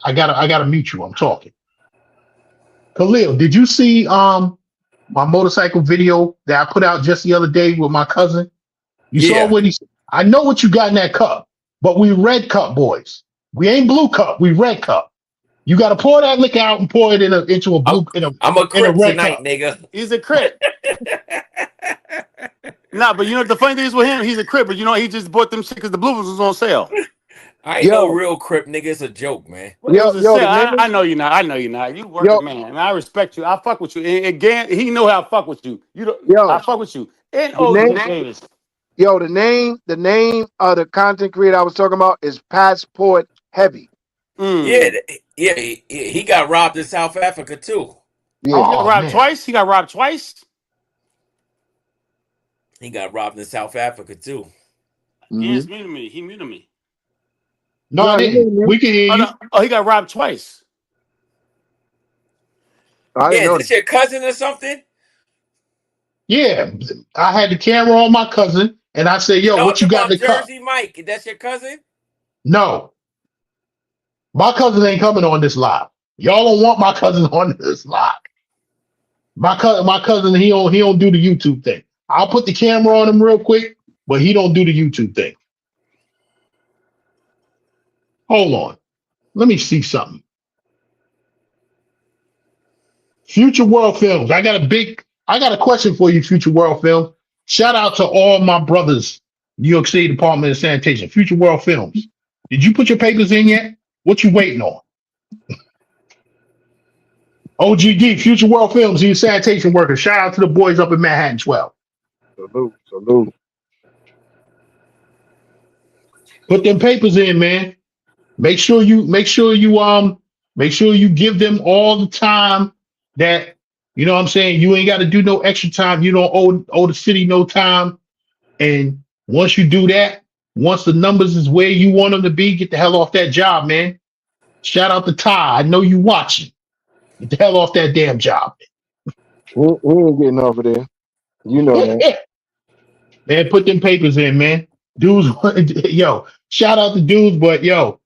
I gotta mute you. I'm talking. Khalil, did you see my motorcycle video that I put out just the other day with my cousin? You saw what he said. I know what you got in that cup, but we red cup boys. We ain't blue cup. We red cup. You got to pour that liquor out and pour it into a blue I'm a in a crip red tonight, cup. nigga. He's a crit. Nah, but you know the funny thing is with him, he's a crip, but you know he just bought them shit because the blue ones was on sale. I ain't no Yo, real crip nigga. It's a joke, man. Well, it was a yo, sale. the name, I know you're not. I know you're not. You yo, working man, and I respect you. I fuck with you. And again, he know how I fuck with you. You don't. I yo, fuck with you. And the OG name, Davis. yo, the name of the content creator I was talking about is Passport Heavy. Yeah, Mm. yeah. He got robbed in South Africa too. He Yeah. got Oh robbed man. twice. He got robbed twice. He got robbed in South Africa too. Mm-hmm. Yes, muted me. He muted me. No, I No, he didn't. didn't. We can hear Oh, you. no. Oh, he got robbed twice. I Yeah, didn't is know this your cousin or something? Yeah. I had the camera on my cousin and I said, yo, what you Talking got in about the cup? Jersey Mike. That's your cousin? No. My cousin ain't coming on this live. Y'all don't want my cousin on this live. My cousin, he don't do the YouTube thing. I'll put the camera on him real quick, but he don't do the YouTube thing. Hold on. Let me see something. Future World Films. I got a question for you, Future World Films. Shout out to all my brothers, New York City Department of Sanitation. Future World Films. Did you put your papers in yet? What you waiting on? OGD, Future World Films, he's a sanitation worker. Shout out to the boys up in Manhattan 12. Salute, salute. Put them papers in, man. Make sure you give them all the time that you know what I'm saying. You ain't got to do no extra time. You don't owe the city no time. And once you do that, once the numbers is where you want them to be, get the hell off that job, man. Shout out to Ty. I know you watching. Get the hell off that damn job. We ain't getting off of there. You know that. Man, put them papers in, man. Dudes, yo, shout out to dudes, but yo,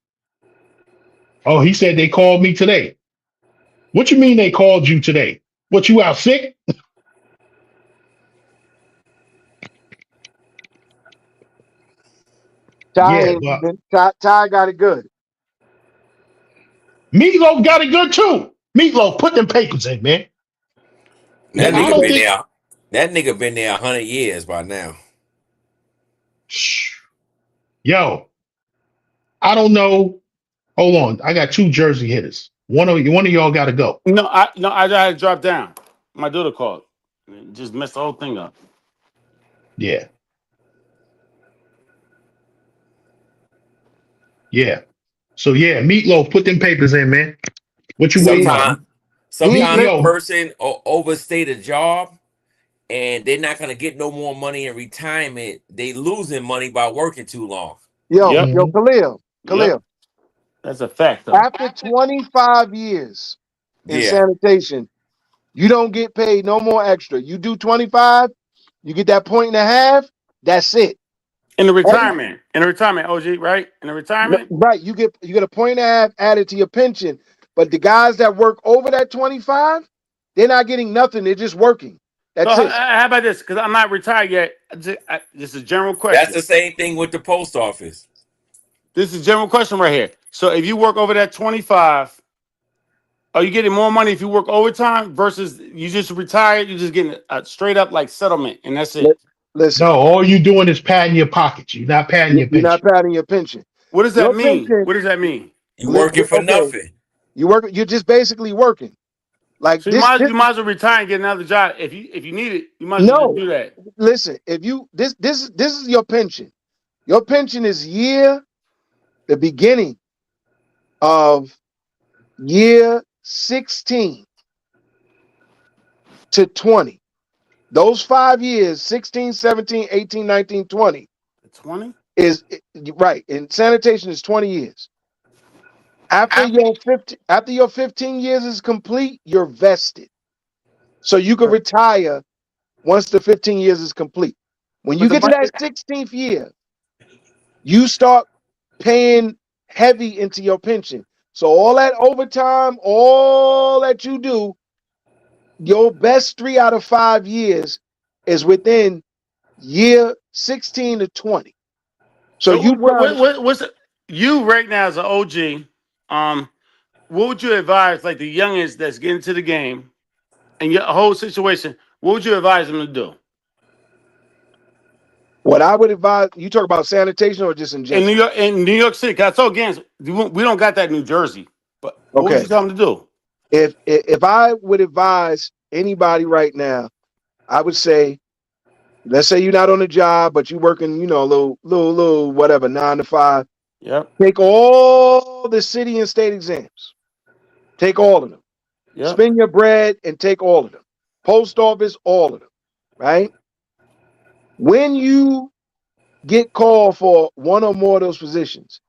oh, he said they called me today. What you mean they called you today? What, you out sick? Ty Yeah, ain't but even. Ty got it good. Meatloaf got it good too. Meatloaf, put them papers in, man. That I nigga don't been think. there. That nigga been there 100 years by now. Yo, I don't know. Hold on, I got two Jersey hitters. One of y'all got to go. No, I had to drop down. My daughter called. Just messed the whole thing up. Yeah, yeah. So yeah, Meatloaf, put them papers in, man. What you waiting He on? Sometimes, he sometimes a listen. Yo, person overstayed a job and they're not gonna get no more money in retirement. They losing money by working too long. Yo, Yep. mhm. Yep. Khalil. That's a fact, though. After 25 years in Yeah, sanitation, you don't get paid no more extra. You do 25, you get that point and a half. That's it. Every, In the retirement, OG, right? In the retirement. right, you get a point and a half added to your pension. But the guys that work over that 25, they're not getting nothing. They're just working. So That's it. how about this? Because I'm not retired yet. This is a general that's question. the same thing with the post office. This is a general question right here. So if you work over that 25, are you getting more money if you work overtime versus you just retired? You're just getting a straight up like settlement, and that's Li- it. No, Listen, all you doing is padding your pockets. You're not padding your you're not pension. padding your pension. What does that Your mean? pension, What does that mean? You working for okay, nothing. you're just basically working. Like So this, you might as well retire and get another job if you need it. You might as well just no, do that. listen, if you this is your pension. Your pension is the beginning of year 16 to 20. Those 5 years, 16, 17, 18, 19, 20, 20. is right. And sanitation is 20 years. After your 15 years is complete, you're vested. So you can retire once the 15 years is complete. When But you the get to money. that 16th year, you start paying heavy into your pension. So all that overtime, all that you do, your best 3 out of 5 years is within year 16 to 20. So So you trying to what's you right now as an OG? Um, what would you advise like the youngest that's getting to the game and your whole situation? What would you advise them to do? What I would advise, you talk about sanitation or just in In general? New York City, 'cause I told Gans, we don't got that in New Jersey. But what would Okay. you tell them to do? If I would advise anybody right now, I would say, let's say you're not on a job, but you're working, a little whatever, 9 to 5. Yep. Take all the city and state exams. Take all of them. Yep. Spend your bread and take all of them. Post office, all of them. Right? When you get called for one or more of those positions,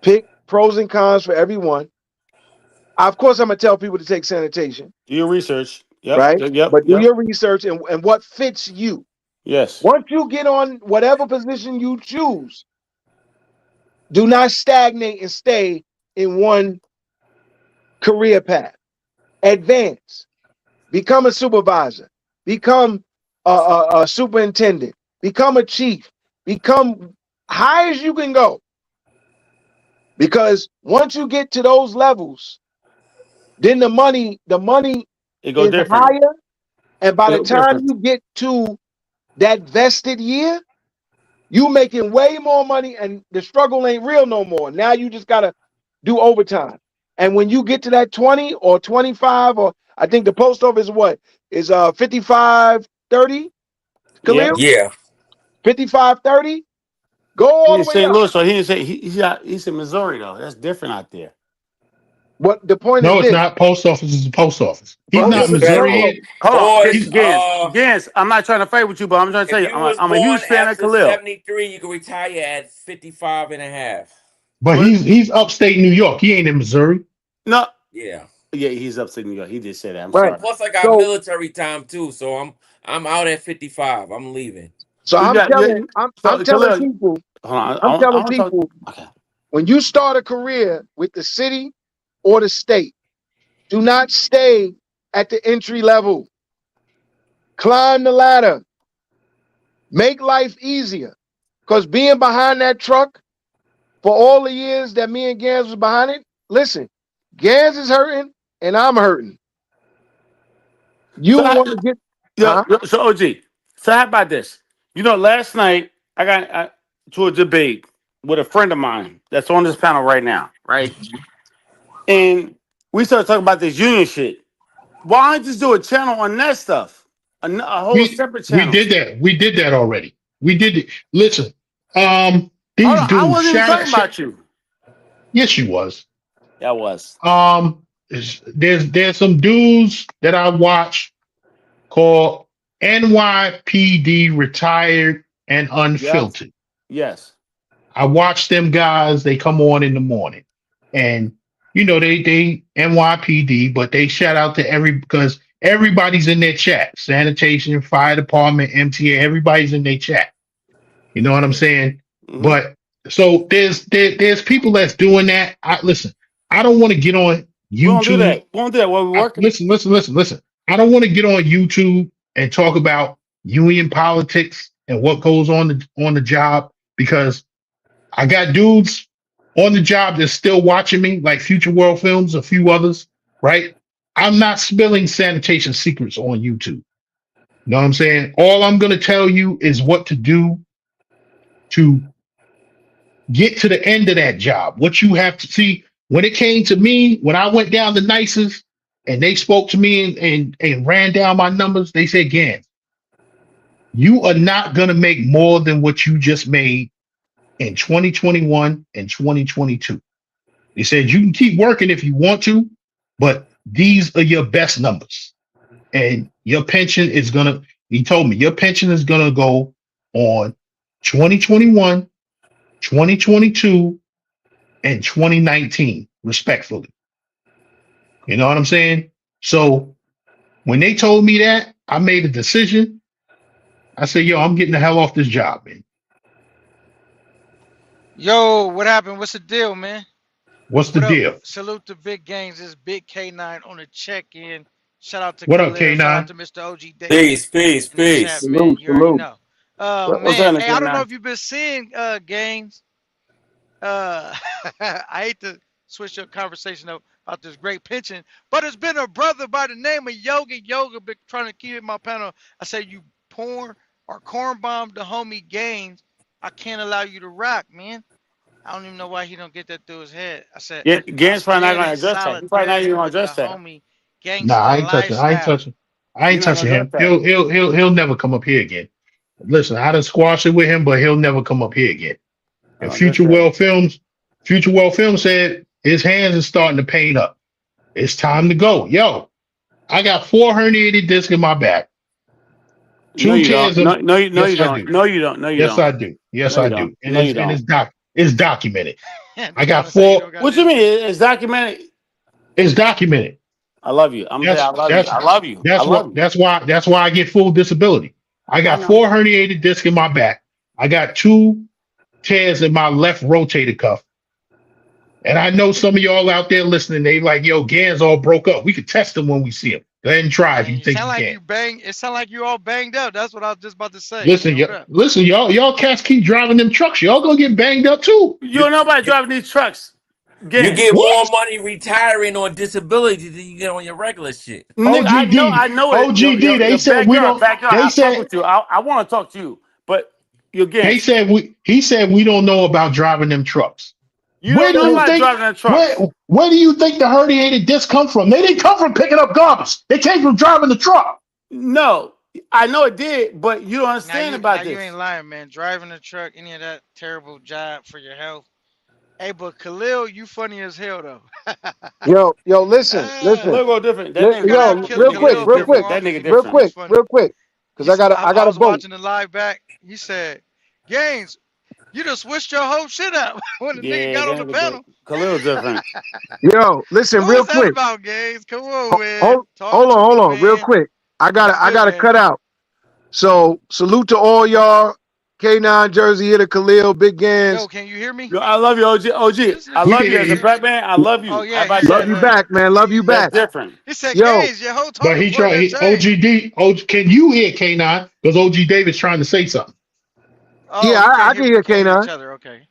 pick pros and cons for every one. Of course, I'm gonna tell people to take sanitation, Do your research. Yep. right? Yep. But do Yep. your research and what fits you. Yes. Once you get on whatever position you choose, do not stagnate and stay in one career path. Advance. Become a supervisor. Become a superintendent. Become a chief. Become high as you can go. Because once you get to those levels, then the money It go is different. higher. And by It the go time different. you get to that vested year, you making way more money and the struggle ain't real no more. Now you just gotta do overtime. And when you get to that 20 or 25, or I think the post office is 55-30, Yep. Khalil? Yeah. 55-30? Go He all the in way St. up. Louis, so he didn't say he's in Missouri though. That's different out there. What the point is No, it's this. not. Post office is the post office. He's Post not office is post Missouri. office. Hold on, Or He's Gans. I'm not trying to fight with you, but I'm trying to tell if you, you was I'm a born huge fan of after Khalil. 73, you can retire at 55 and a half. but What? he's upstate New York. He ain't in Missouri. No. Yeah. Yeah, he's upstate New York. He did say that. I'm Right. sorry. Plus I got So military time too, so I'm out at 55. I'm leaving. so You I'm got telling you, I'm so I'm telling Khalil. people, Hold on. I'm I telling want to talk. people Okay. when you start a career with the city or the state, do not stay at the entry level. Climb the ladder. Make life easier. Because being behind that truck for all the years that me and Gans was behind it, listen, Gans is hurting and I'm hurting. You So, want to get, huh? so OG. So how about this? Last night I got to a debate with a friend of mine that's on this panel right now, right? And we started talking about this union shit. Why don't you just do a channel on that stuff? A whole We separate we channel. did that. We did that already. We did it. Listen, Hold these on, I dudes. wasn't even talking about you. Yes, she was. Yeah, I was. There's some dudes that I watch called NYPD Retired and Yes. Unfiltered. Yes. I watch them guys. They come on in the morning, and they NYPD, but they shout out to because everybody's in their chat. Sanitation, fire department, MTA, everybody's in their chat. You know what I'm saying? Mm-hmm. But so there's people that's doing that. Listen. I don't want to get on We won't do YouTube. that. We won't do that while we're working. Listen. I don't want to get on YouTube and talk about union politics and what goes on the job because I got dudes on the job that's still watching me, like Future World Films, a few others, right? I'm not spilling sanitation secrets on YouTube. You know what I'm saying? All I'm going to tell you is what to do to get to the end of that job. What you have to see when it came to me, when I went down the nicest and they spoke to me and ran down my numbers, they said, Gans, you are not going to make more than what you just made in 2021 and 2022. They said you can keep working if you want to, but these are your best numbers. And your pension is going to, he told me, your pension is going to go on 2021, 2022, and 2019, respectfully. You know what I'm saying? So when they told me that, I made a decision. I said, yo, I'm getting the hell off this job, man. Yo, what happened? What's the deal, man? What's the What up? deal? Salute to Big Games. This is Big K9 on the check-in. Shout out to What up, Khalil. Shout out K9? to Mr. OG Davis Peace, peace, in the chat, peace. man. Salute, You already salute. know. What's Man, happening, hey, I don't know K9? if you've been seeing games. Uh, I hate to switch your conversation up about this great pension, but it's been a brother by the name of Yoga. Yoga been trying to keep it in my panel. I say you porn or corn bombed the homie Gaines, I can't allow you to rock, man. I don't even know why he don't get that through his head. I said, Yeah, I Gans probably not stand gonna in address that. He's probably not even solidarity gonna with the address that. homie Nah, gangster I ain't touching. I ain't lifestyle. touching. I He's ain't not gonna touching address him. that. He'll never come up here again. Listen, I done squashed it with him, but he'll never come up here again. And Address that. Future World Films said his hands are starting to pain up. It's time to go. Yo, I got 4 herniated discs in my back. No, 2 you tears don't. of No, you yes, I don't. do. No, you don't. No, you Yes, don't. I do. Yes, No, I you do. don't. No, you don't. It's documented. I got Demonis, how you 4. don't got What you this? mean? It's documented. It's documented. I love you. I'm gonna tell you, That's I love you. that's I love you. I that's love what you. that's why I get full disability. I I got know. 4 herniated discs in my back. I got 2 tears in my left rotator cuff. And I know some of y'all out there listening, they like, yo, Gans all broke up. We could test them when we see him. Go ahead and try if Man, you you think sound you like can. you bang. It sound like you all banged up. That's what I was just about to say, man. Listen, What up? y'all cats keep driving them trucks. Y'all gonna get banged up too. You don't know about driving these trucks. You Gans. get What? more money retiring on disability than you get on your regular shit. Nigga, OGD, I know it. OGD, they Your said we don't, backyard. they I fuck said, with you. I want to talk to you, but you they against. said he said we don't know about driving them trucks. You Where don't do know you about think, driving the trucks. where do you think the herniated discs come from? They didn't come from picking up garbage. They came from driving the truck. No, I know it did, but you don't understand Now about you this. ain't lying, man. Driving a truck, any of that terrible job for your health. Hey, but Khalil, you funny as hell though. Yo, listen, Ah, listen. Khalil go different. That you nigga gotta go. have Yo, That killed real nigga quick, is Khalil real quick, different. before. That nigga real different. quick, He's funny. real quick, because I I gotta was vote. watching the live back. He said, "Gaines, you just switched your whole shit up when the nigga Yeah, got that on the nigga panel." Khalil different. Yo, listen, What real was that quick. about, Gaines? Come on, Hold, man. hold, Talk to hold me, on, real man. quick. You I good, gotta man? cut out. So salute to all y'all. K9 Jersey hitter, Khalil, Big Yo, Gans. can you hear me? Yo, I love you, OG. OG, This I nigga We love can you hear as a you, black man. I love Oh you. How yeah, he about Love said that? you that. back, man. Love you That's back. different. He said, Yo, "Gaines, your whole but talking he point has tried. changed." OGD, can you hear K9? Because OG Davis trying to say something. Oh, yeah, you I can we hear can't hear K9. each other. Okay.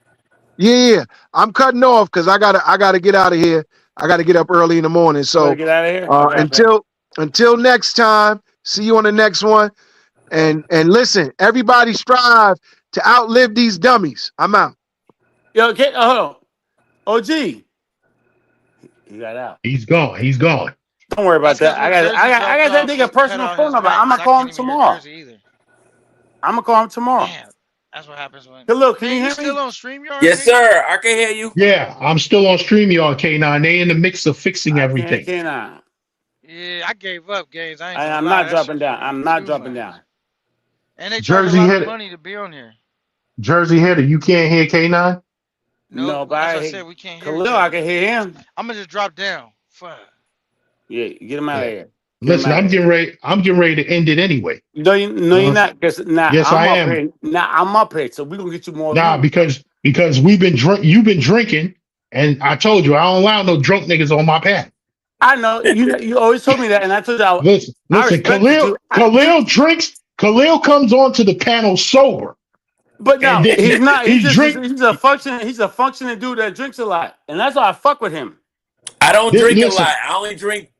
Yeah. I'm cutting off because I gotta get out of here. I gotta get up early in the morning. You better So get out of here. Okay, okay. until next time, see you on the next one. And listen, everybody strive to outlive these dummies. I'm out. Yo, okay, hold on. OG, he got out. He's gone. He's gone. Don't worry about That's that. because when Jersey I dropped got that off, nigga it cut personal out phone his number. mic I'm because gonna I call can't him even hear tomorrow. Jersey either. I'm gonna call him tomorrow. Damn, that's what happens when. Khalil, can you Man, you hear still me? on StreamYard, Yes, nigga? sir. I can hear you. Yeah, I'm still on StreamYard, K9. They in the mix of fixing I can't, everything. can I? Yeah, I gave up games. I ain't gonna I'm lie, not that shit dropping was down. getting I'm not too dropping much. down. And they charge a Jersey lot of hitter, money to be on here. Jersey hitter. You can't hear K9. Nope, No, but that's what I said. We can't hear each Khalil, I other. can hear him. I'm gonna just drop down. Fuck. Yeah, get him out of Yeah. here. Get him Listen, out of I'm here. getting ready. I'm getting ready to end it anyway. No, no, you're Uh, not. Cause now yes, I I'm up am. here. Now I'm up here, so we gonna get you more Nah, views. because you've been drinking, and I told you I don't allow no drunk niggas on my path. I know you always told me that, and I told you I Listen. respected you. Khalil drinks. Khalil comes onto the panel sober, But and no, he's not. he drink. He's a functioning. He's a functioning dude that drinks a lot, and that's why I fuck with him. I don't drink a Listen, lot. I only drink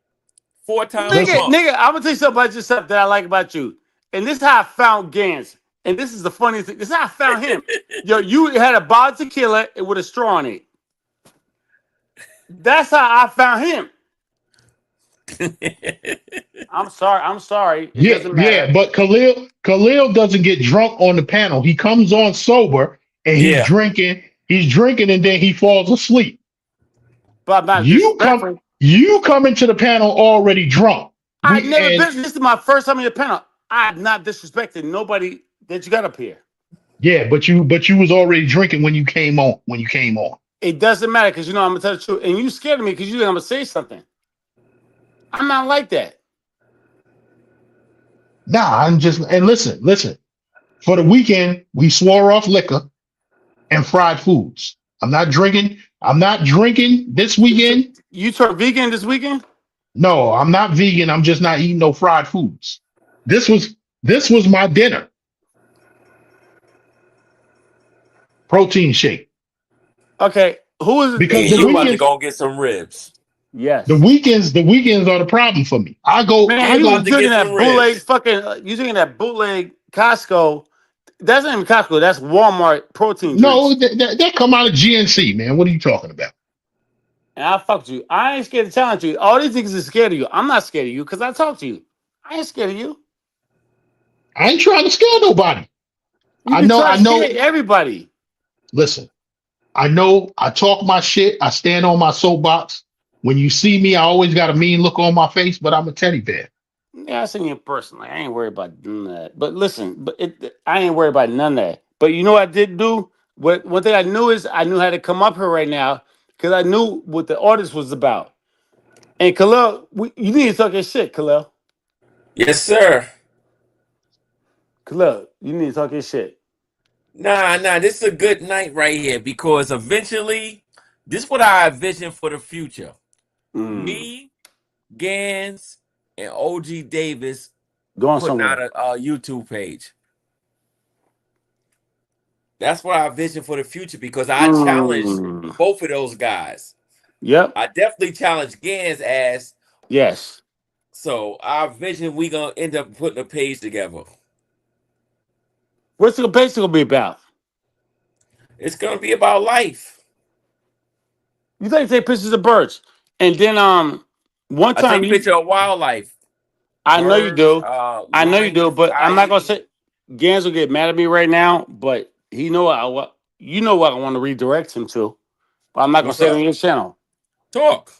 4 times a listen. month. Nigga, I'm gonna tell you something about yourself that I like about you, and this is how I found Gans, and this is the funniest thing. This is how I found him. Yo, you had a bottle of tequila with a straw in it. That's how I found him. I'm sorry. I'm sorry. It Yeah, doesn't matter. yeah. But Khalil doesn't get drunk on the panel. He comes on sober, and he's Yeah. drinking. He's drinking, and then he falls asleep. But I'm not You come. disrespectful. You come into the panel already drunk. I've We never and been. This is my first time in your panel. I've not disrespected nobody that you got up here. Yeah, but you was already drinking when you came on. When you came on. It doesn't matter because you know I'm gonna tell the truth, and you scared of me because you think I'm gonna say something. I'm not like that. Nah, I'm just and listen. For the weekend, we swore off liquor and fried foods. I'm not drinking. I'm not drinking this weekend. You turned vegan this weekend? No, I'm not vegan. I'm just not eating no fried foods. This was my dinner. Protein shake. Okay. Who is it? Because Nigga, you about to go get some ribs. Yes. the weekends are the problem for me. Man, you about to drinking get that some bootleg ribs. fucking? You drinking that bootleg Costco. That's not even Costco. That's Walmart protein No, drinks. that come out of GNC, man. What are you talking about? And I fucked you. I ain't scared to challenge you. All these niggas is scared of you. I'm not scared of you because I talk to you. I ain't scared of you. I ain't trying to scare nobody. You be I trying to know. scare everybody. Listen, I know I talk my shit. I stand on my soapbox. When you see me, I always got a mean look on my face, but I'm a teddy bear. Yeah, I seen you in person. Like, I ain't worried about none of that. But listen, I ain't worried about none of that. But you know what I did do? What one thing I knew is I knew how to come up here right now because I knew what the artist was about. And Khalil, you need to talk your shit, Khalil. Yes, sir. Khalil, you need to talk your shit. Nah. This is a good night right here because eventually, this is what I envision for the future. Mm, Me, Gans, and OG Davis going putting out somewhere. a YouTube page. That's what I envision for the future because I challenged Mm, both of those guys. yep. I definitely challenged Gans ass. Yes. So our vision, we gonna end up putting a page together. What's the page gonna be about? It's gonna be about life. You like to take pictures of birds, and then one I time take you, picture of wildlife, I know you birds, do, I know you do, lions, but I'm not gonna coyotes. say Gans will get mad at me right now, but he know what you know what I want to redirect him to, but I'm not gonna What's say it on up? your channel Talk.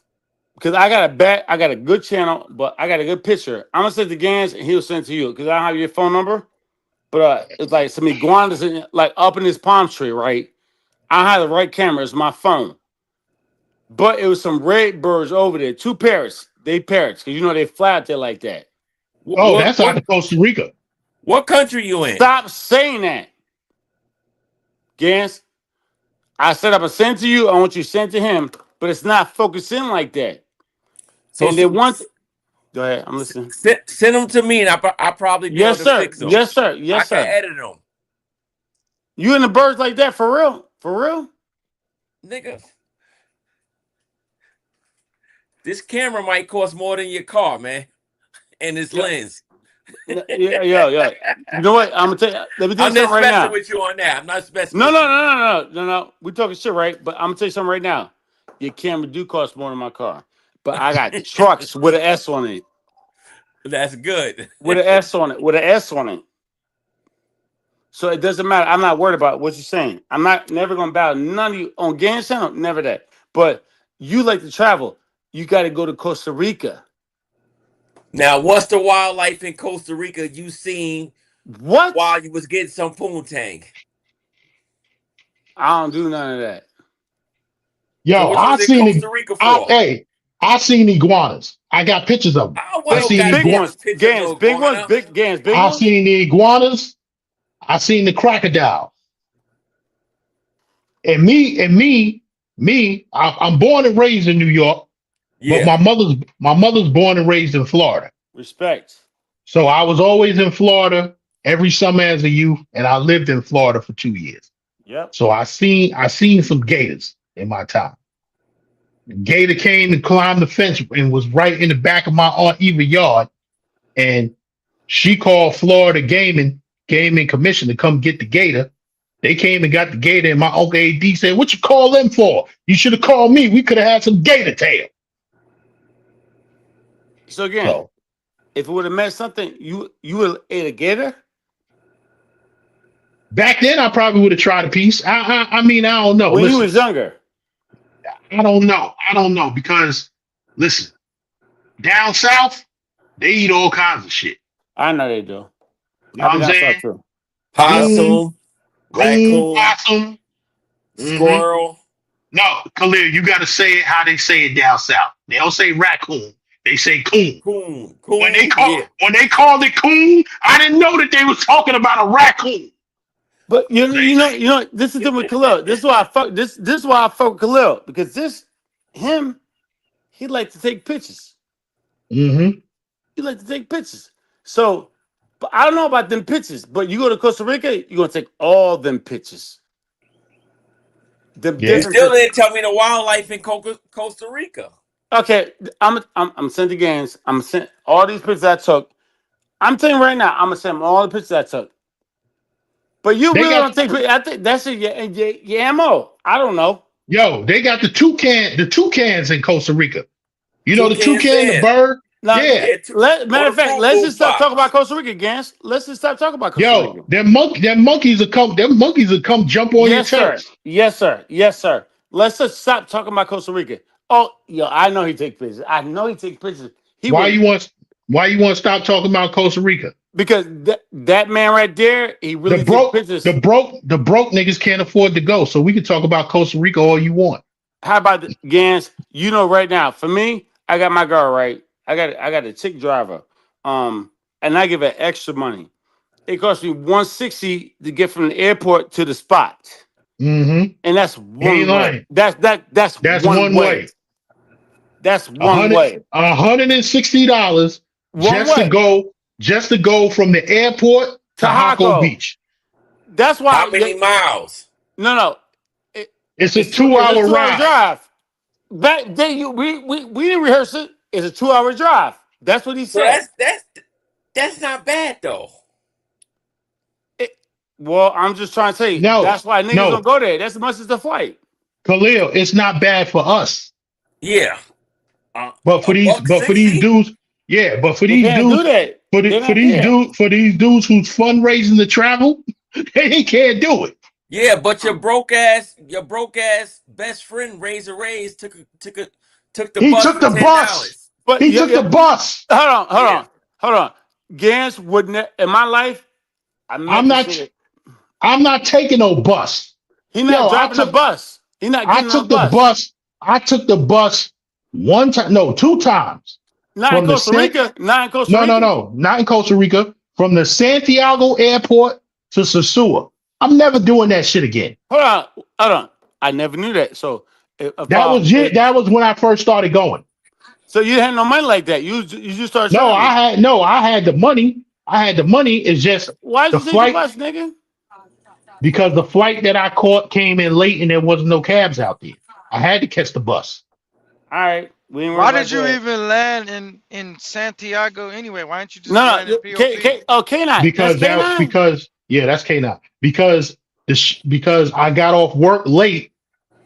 because I got a bet, I got a good channel, but I got a good picture. I'm gonna send it to Gans and he'll send it to you because I don't have your phone number, but it's like some iguanas like up in this palm tree, right? I had the right camera, it's my phone. But it was some red birds over there, two parrots. They parrots, because you know they fly out there like that. What Oh, what that's out what, of Costa Rica. what country you in? Stop saying that, Gans. I said I'm gonna send to you. I want you to send to him, but it's not focusing like that. So And then once, go ahead. I'm listening. send them to me, and I probably be able Yes, to sir. fix them. Yes, sir. I Yes, can sir. edit them, You and the birds like that for real? For real? nigga. This camera might cost more than your car, man, and this Yeah. lens. Yeah. Yeah. Yeah. You know what? I'm gonna tell you. Let me tell you I'm something just right messing now. with you on that. I'm not messing No, with no, you. no, no, no, no, no. We talking shit, right? But I'm gonna tell you something right now. Your camera do cost more than my car, but I got trucks with an S on it, That's good. with an S on it, with an S on it. So it doesn't matter. I'm not worried about what you're saying. I'm not never gonna bow none of you on Gang Channel. Never that. But you like to travel. You got to go to Costa Rica. Now, what's the wildlife in Costa Rica you seen What? while you was getting some poontang? I don't do none of that. So Yo, what you I was in seen it. Costa Rica for? Hey, I seen iguanas. I got pictures of them. I don't want I no seen Big iguana. ones, goddamn picture of Gans, no big ones, iguana. big Gans, big I ones. seen the iguanas. I seen the crocodile. And me. I'm born and raised in New York, but Yeah. my mother's born and raised in Florida. Respect. So I was always in Florida every summer as a youth, and I lived in Florida for 2 years. Yep. So I seen some gators in my time. Gator came and climbed the fence and was right in the back of my aunt Eva yard, and she called Florida Gaming Commission to come get the gator. They came and got the gator, and my uncle AD said, "What you call them for? You should have called me. We could have had some gator tail." So again, So if it would have meant something, you would ate a gator. back then, I probably would have tried a piece. I mean, I don't know. When you Listen, was younger. I don't know. I don't know because listen, down south they eat all kinds of shit. I know they do. You know I what be I'm down saying? south too. Yep. Coon, Possum, coon, raccoon, possum. Hmm. squirrel. No, Khalil, you got to say it how they say it down south. They don't say raccoon. They say coon. Coon. When they Coon, call yeah. when they called it coon, I didn't know that they was talking about a raccoon. But They, this is the with Khalil. This is why I fuck this is why I fuck with Khalil because him he like to take pictures. mm-hmm. He like to take pictures. So, but I don't know about them pictures. But you go to Costa Rica, you're gonna take all them pictures. Them You Yeah. different still pictures. didn't tell me the wildlife in Costa Rica. Okay, I'm sending games. I'm send all these pictures I took. I'm telling you right now, I'm gonna send them all the pictures I took. But you They really got don't think? I think that's your MO. I don't know. they got the toucans in Costa Rica. You know the Toucan toucan, the Sam. bird? Now, Yeah. Yeah, matter or of the fact, Fruit let's Loop just stop talking about box. Costa Rica, Gans. Let's just stop talking about Costa Rica. Yo, them monkeys will come jump on your Yes, sir. toes. Yes, sir. Yes, sir. Let's just stop talking about Costa Rica. Oh, yo, I know he take pictures. I know he take pictures. He Why would you want why you want to stop talking about Costa Rica? because that man right there, he The really take broke, pictures. the broke niggas can't afford to go. So we can talk about Costa Rica all you want. How about Gans? You know, right now, for me, I got my girl right. I got a chick driver. And I give her extra money. It cost me 160 to get from the airport to the spot. Mm-hmm. And that's He ain't one way. lying. That's That's one one way. way. That's A one hundred way. $160 One way. just to go from the airport to Hako Tahoe. Beach. That's How why. many miles? No. It, It's a it's two. It's a 2 hour 2 hour ride. drive. Back then, we didn't rehearse it. It's a 2 hour drive. That's what he So said. that's not bad though. Well, I'm just trying to tell you. No, That's why niggas don't no, go there. That's as much as the flight. Khalil, it's not bad for us. Yeah. But A buck for these 60? dudes, yeah, but for They these can't do dudes, that. They're not there. for these dudes who's fundraising to travel, they can't do it. Yeah, but your broke ass best friend took the He bus took for the bus. $10. But He took the bus. hold Yeah. on. Gans wouldn't in my life. I met I'm this not shit. I'm not taking no bus. He not Yo, driving a bus. He not I getting on a took the bus. bus. I took the bus one time, no, two times Not in from the Costa Rica. Not in Costa Rica. no, not in Costa Rica, from the Santiago airport to Sosua. I'm never doing that shit again. Hold on. I never knew that. So That was it. That was when I first started going. so you had no money like that. You just started traveling. I had the money. I had the money. It's just Why did the you take the flight bus, nigga? because the flight that I caught came in late and there wasn't no cabs out there. I had to catch the bus. All right, we ain't worried Why about did you that. even land in Santiago anyway? Why didn't you just No, land in POP? K9. That's Because K9. that's K9. Because I got off work late.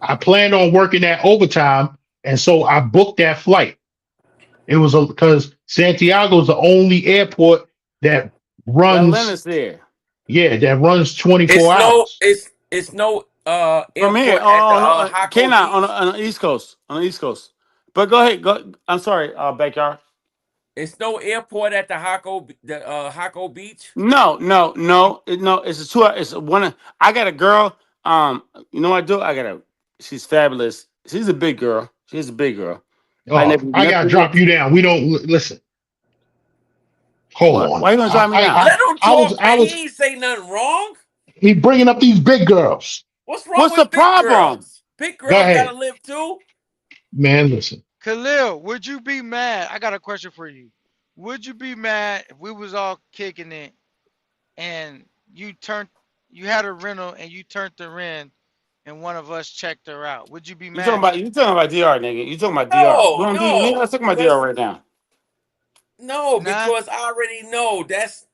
I planned on working that overtime, and so I booked that flight. It was because Santiago is the only airport that That runs, Lennox there. that runs 24 hours. It's no From here, airport at the Hako K9 Beach. on the East Coast. On the East Coast. But go ahead. Go. I'm sorry, backyard. It's no airport at the Hako Beach. No. It's a 2 hour. It's a one. I got a girl. You know what I do? She's fabulous. She's a big girl. She's a big girl. I Oh, never, I gotta never. drop you down. We don't listen. Hold What? on. Why you gonna drive me down? Let him talk, man. He ain't say nothing wrong. he bringing up these big girls. What's wrong What's the with big problem? girls? Big Go girls gotta ahead, live too. man. Listen. Khalil, would you be mad? I got a question for you. Would you be mad if we was all kicking it and you had a rental and you turned her in and one of us checked her out? Would you be mad? You talking about DR, nigga? You talking about DR? We No, don't do. Nigga, no, let's talk about DR right now. Nah. because I already know that's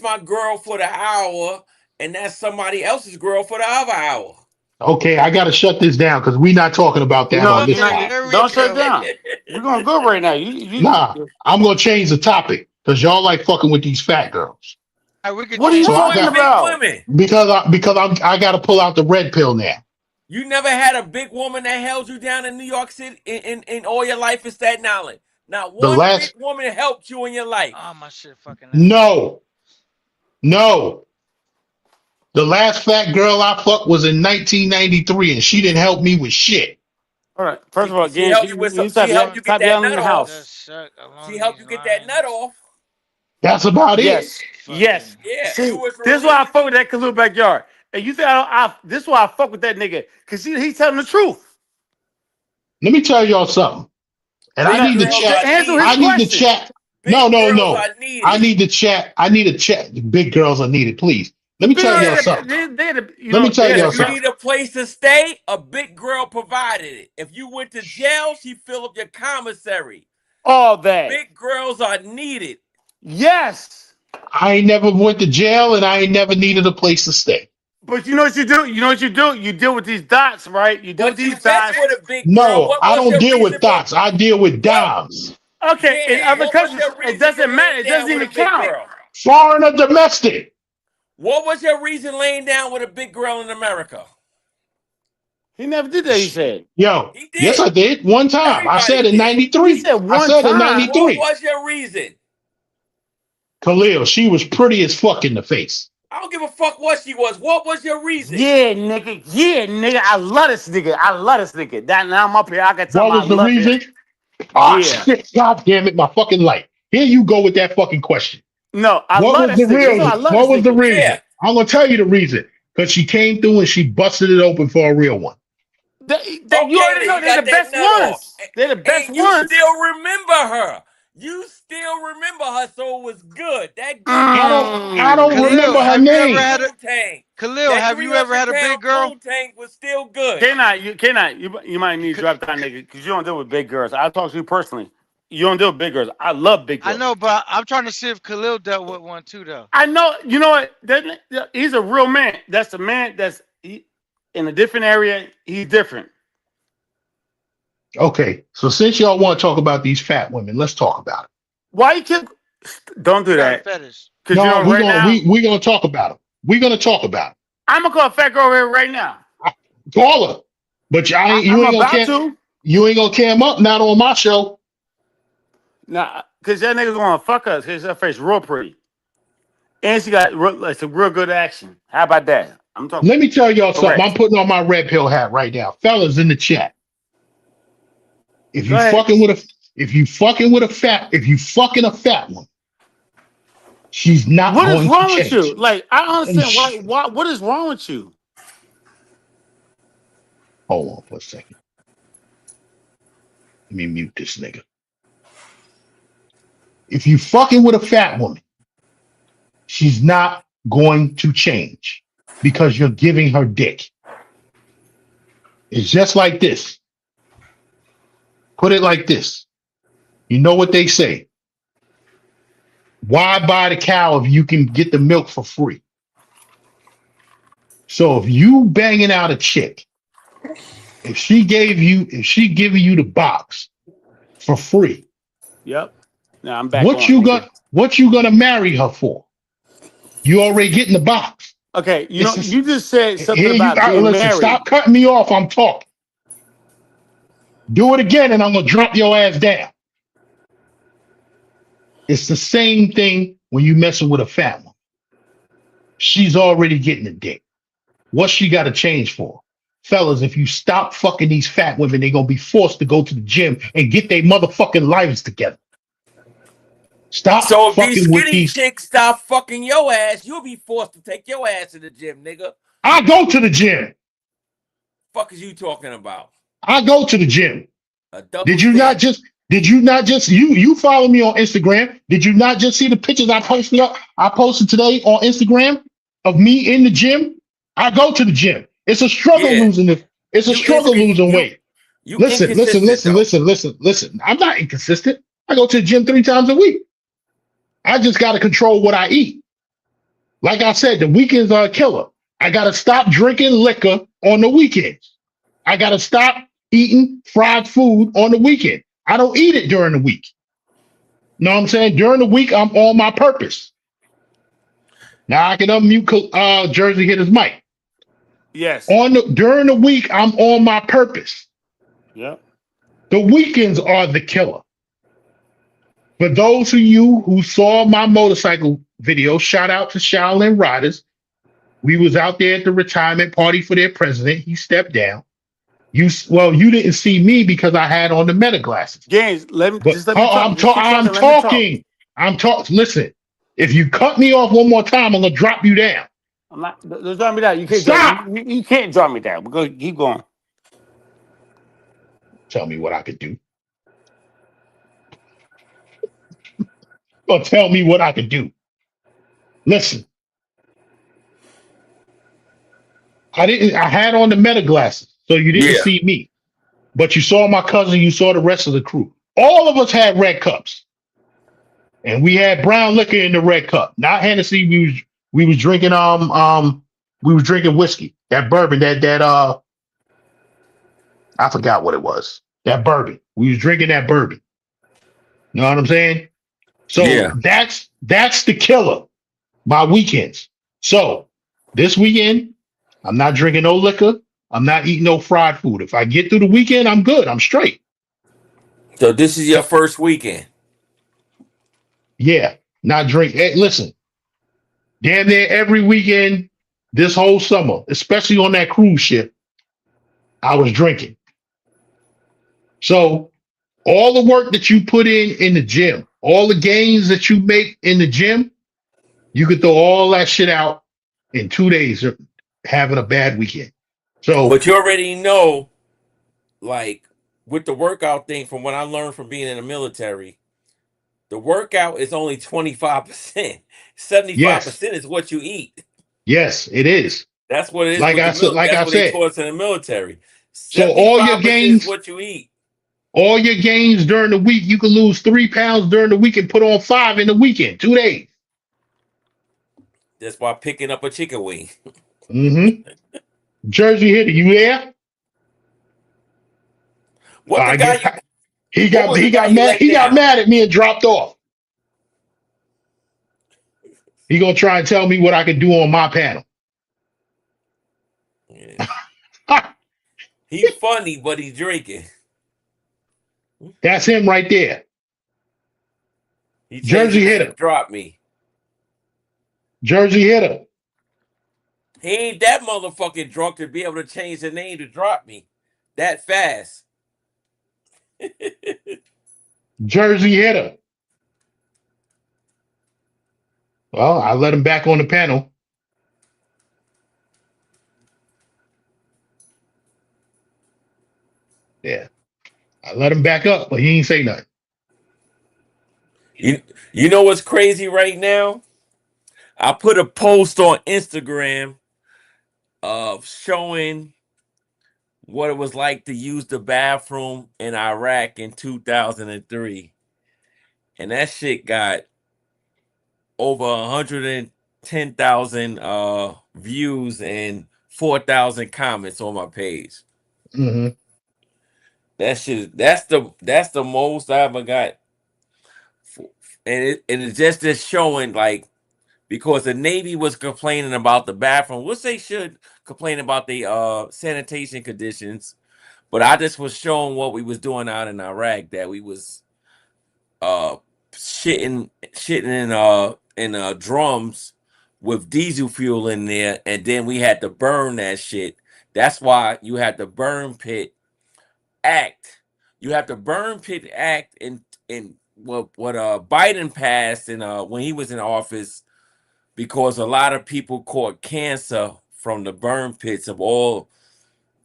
my girl for the hour, and that's somebody else's girl for the other hour. Okay, I gotta shut this down because we're not talking about that on this Okay, app. there we Don't shut go. down. We're gonna go right now. Nah, I'm gonna change the topic because y'all like fucking with these fat girls. All right, we could What are you change So the I talking got topic. Big about? women. I gotta pull out the red pill now. You never had a big woman that held you down in New York City in all your life in Staten Island. Not The one big last woman helped you in your life. Oh, my shit fucking up. no, no. The last fat girl I fucked was in 1993, and she didn't help me with shit. All right. First of all, She Gans, helped you you, with you she stop, helped you get stop that yelling in nut the off. house. Just suck She along helped these you get that nut lines. off. That's about it. Yes. Fucking. Yeah, you See, was this is why I relieved. fuck with that Khalil backyard. And you think this is why I fuck with that nigga. Cause he's telling the truth. Let me tell y'all something. And I Big need the girls chat. are Answer his I needed. need the question. chat. No, Big no, girls no. are I needed. need the chat. I need a chat. Big girls are needed, please. Let The me big tell y'all girls, Yeah. something. Let me tell y'all If you something. need a place to stay, a big girl provided it. If you went to jail, she filled up your commissary. all that. Big girls are needed. Yes. I ain't never went to jail, and I ain't never needed a place to stay. But you know what you do? You know what you do? You deal with these dots, right? You deal with But you these just dots. with a big girl. No, What I was don't your deal reason with for thoughts. I deal with what? dimes. Okay, in Gans, other what was countries, your it reason you doesn't matter. laying It doesn't down with even a big count. girl? Foreign or domestic? What was your reason laying down with a big girl in America? He never did that, he said. Yo, He yes, I did. did one time. I Everybody said in did. He '93. said I one said in time. What '93. was your reason? Khalil, she was pretty as fuck in the face. I don't give a fuck what she was. What was your reason? Yeah, nigga. Yeah, nigga. I love this nigga. I love this nigga. That now I'm up here. I can tell him What I was the love him. reason? Ah, Yeah. shit. God damn it, my fucking light. Here you go with that fucking question. No, I What love was this the nigga. That's why I real? love What this was the nigga. reason? Yeah. I'm gonna tell you the reason. Because she came through and she busted it open for a real one. You Okay, already then know you they're got the that best nut off. ones. They're the best And you ones. still remember her. You still remember her, so it was good. That good I don't Khalil, remember her have you ever name. had a tank. Khalil? That Have you ever had a big 300-pound girl? crew tank was still good. You might need to drop down, nigga, because you don't deal with big girls. I'll talk to you personally. You don't deal with big girls. I love big I girls. know, but I'm trying to see if Khalil dealt with one too, though. I know. You know what? He's a real man. That's a man that's in a different area. He's different. Okay, so since y'all want to talk about these fat women, let's talk about it. Why you keep? Don't do You got a that. fetish. Because you No, know, we're right gonna now, we gonna talk about them. We're gonna talk about it. I'm gonna call a fat girl here right now. Call her, but I'm you ain't gonna about cam to. you ain't gonna cam up not on my show. Nah, because that nigga's gonna fuck us. Because her face real pretty, and she got like some real good action. How about that? I'm talking Let me tell y'all something. I'm correct. putting on my red pill hat right now, fellas in the chat. If Go you ahead. fucking with a if you fucking a fat one, she's not What is going to wrong with change. you? Like, I don't And understand why. What is wrong with you? hold on for a second. Let me mute this nigga. If you fucking with a fat woman, she's not going to change because you're giving her dick. It's just like this. Put it like this. You know what they say? Why buy the cow if you can get the milk for free? So if you banging out a chick, if she giving you the box for free, Yep. Now I'm back on, nigga. what you gonna marry her for? You already getting the box. Okay, you It's know, just, you just said something here about being listen, married. stop cutting me off. I'm talking. Do it again and I'm gonna drop your ass down. It's the same thing when you messing with a fat one. She's already getting the dick. What's she got to change for? Fellas, if you stop fucking these fat women, they're going to be forced to go to the gym and get their motherfucking lives together. Stop So if these fucking with skinny these. chicks stop fucking your ass, you'll be forced to take your ass to the gym, nigga. I go to the gym. Fuck is you talking about? I go to the gym. A double Did you not standard. just you follow me on Instagram? Did you not just see the pictures I posted today on Instagram of me in the gym? I go to the gym. It's a struggle Yeah. losing it. It's a struggle losing weight. You Listen, inconsistent though. listen. I'm not inconsistent. I go to the gym 3 times a week. I just got to control what I eat. Like I said, the weekends are a killer. I got to stop drinking liquor on the weekends. I got to stop eating fried food on the weekend. I don't eat it during the week. You know what I'm saying? During the week, I'm on my purpose. Now I can unmute Jersey hit his mic. Yes. During the week, I'm on my purpose. Yep. The weekends are the killer. For those of you who saw my motorcycle video, shout out to Shaolin Riders. We was out there at the retirement party for their president. He stepped down. You didn't see me because I had on the meta glasses. James, let me But talk. Just keep I'm talking. Let me talk. talking. I'm talking. Listen, if you cut me off one more time, I'm gonna drop you down. I'm not. Don't drop me down. You can't Stop. You can't drop me down. We're gonna keep going. Tell me what I could do. Or tell me what I could do. Listen, I had on the meta glasses, so you didn't see me. But you saw my cousin, you saw the rest of the crew. All of us had red cups. and we had brown liquor in the red cup, not Hennessy. We was drinking we was drinking whiskey, that bourbon, that I forgot what it was. That bourbon. We was drinking that bourbon. You know what I'm saying? So Yeah. that's the killer. My weekends. So this weekend, I'm not drinking no liquor. I'm not eating no fried food. If I get through the weekend, I'm good. I'm straight. So this is your first weekend. Yeah, not drink. Hey, listen, damn near every weekend this whole summer, especially on that cruise ship, I was drinking. So all the work that you put in the gym, all the gains that you make in the gym, you could throw all that shit out in 2 days having a bad weekend. So But you already know, like, with the workout thing, from what I learned from being in the military, the workout is only 25%. yes, 75% is what you eat. yes, it is. That's what it is Like with I the said, milk. like That's I what they said. taught us in the military. So all your 75% is gains, what you eat. all your gains during the week, you can lose 3 pounds during the week and put on 5 in the weekend, 2 days. That's by picking up a chicken wing. Mm-hmm. Jersey Hitter, you there? What the I guy get. you He what got was the he guy got you mad. let He got down? mad at me and dropped off. He gonna try and tell me what I can do on my panel. Yeah. He funny, but he's drinking. That's him right there. He changed Jersey his name to Hitter. drop me. Jersey Hitter. He ain't that motherfucking drunk to be able to change the name to drop me that fast. Jersey Hitter. Well, I let him back on the panel. Yeah, I let him back up, but he ain't say nothing. you you know what's crazy right now? I put a post on Instagram of showing what it was like to use the bathroom in Iraq in 2003. And that shit got over 110,000 views and 4,000 comments on my page. Mm-hmm. That shit, that's the most I ever got. And it's just showing, like, because the Navy was complaining about the bathroom, which they should complain about the sanitation conditions. But I just was showing what we was doing out in Iraq, that we was uh shitting in drums with diesel fuel in there, and then we had to burn that shit. That's why you had the burn pit act. You have to burn pit act in what Biden passed in when he was in office, because a lot of people caught cancer from the burn pits of all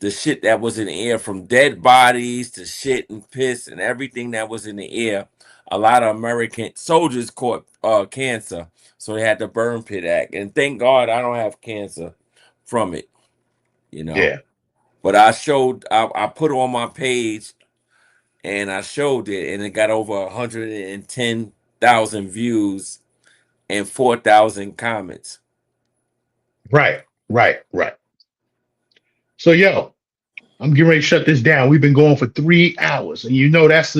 the shit that was in the air, from dead bodies to shit and piss and everything that was in the air. A lot of American soldiers caught cancer, so they had the burn pit act. And thank God I don't have cancer from it, you know. Yeah. But I put it on my page, and I showed it, and it got over 110,000 views and 4,000 comments. Right. Right. Right. So yo, I'm getting ready to shut this down. We've been going for 3 hours, and you know that's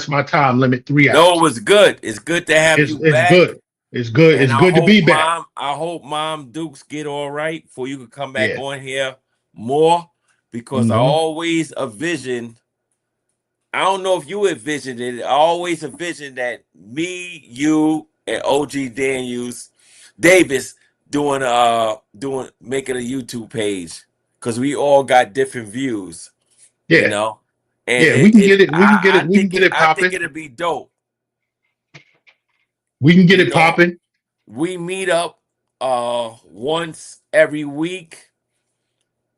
my time limit. three No, it hours. was good. It's good to have you It's back. good. It's good. And It's good to be back. I hope Mom Dukes get all right for you to come back Yeah. on here more, because I Mm-hmm. always envisioned. I don't know if you envisioned it. I always envisioned that me, you, and OG Daniels Davis doing making a YouTube page, because we all got different views, you Yeah. know. And Yeah. We can get it. We can get it. We can get it I think popping. it'd be dope, We can get you it know. popping. We meet up once every week,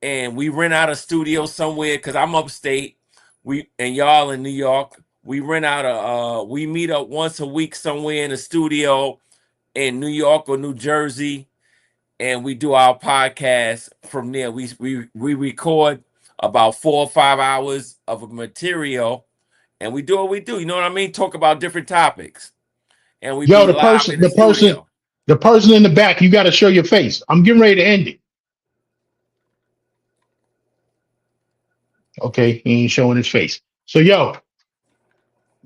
and we rent out a studio somewhere, because I'm upstate. We and y'all in New York. We rent out we meet up once a week somewhere in a studio in New York or New Jersey, and we do our podcast from there. We record about 4 or 5 hours of material, and we do what we do. You know what I mean? Talk about different topics. and we Yo, be the live in person, the studio. the person in the back, you got to show your face. I'm getting ready to end it. Okay, he ain't showing his face. So, yo,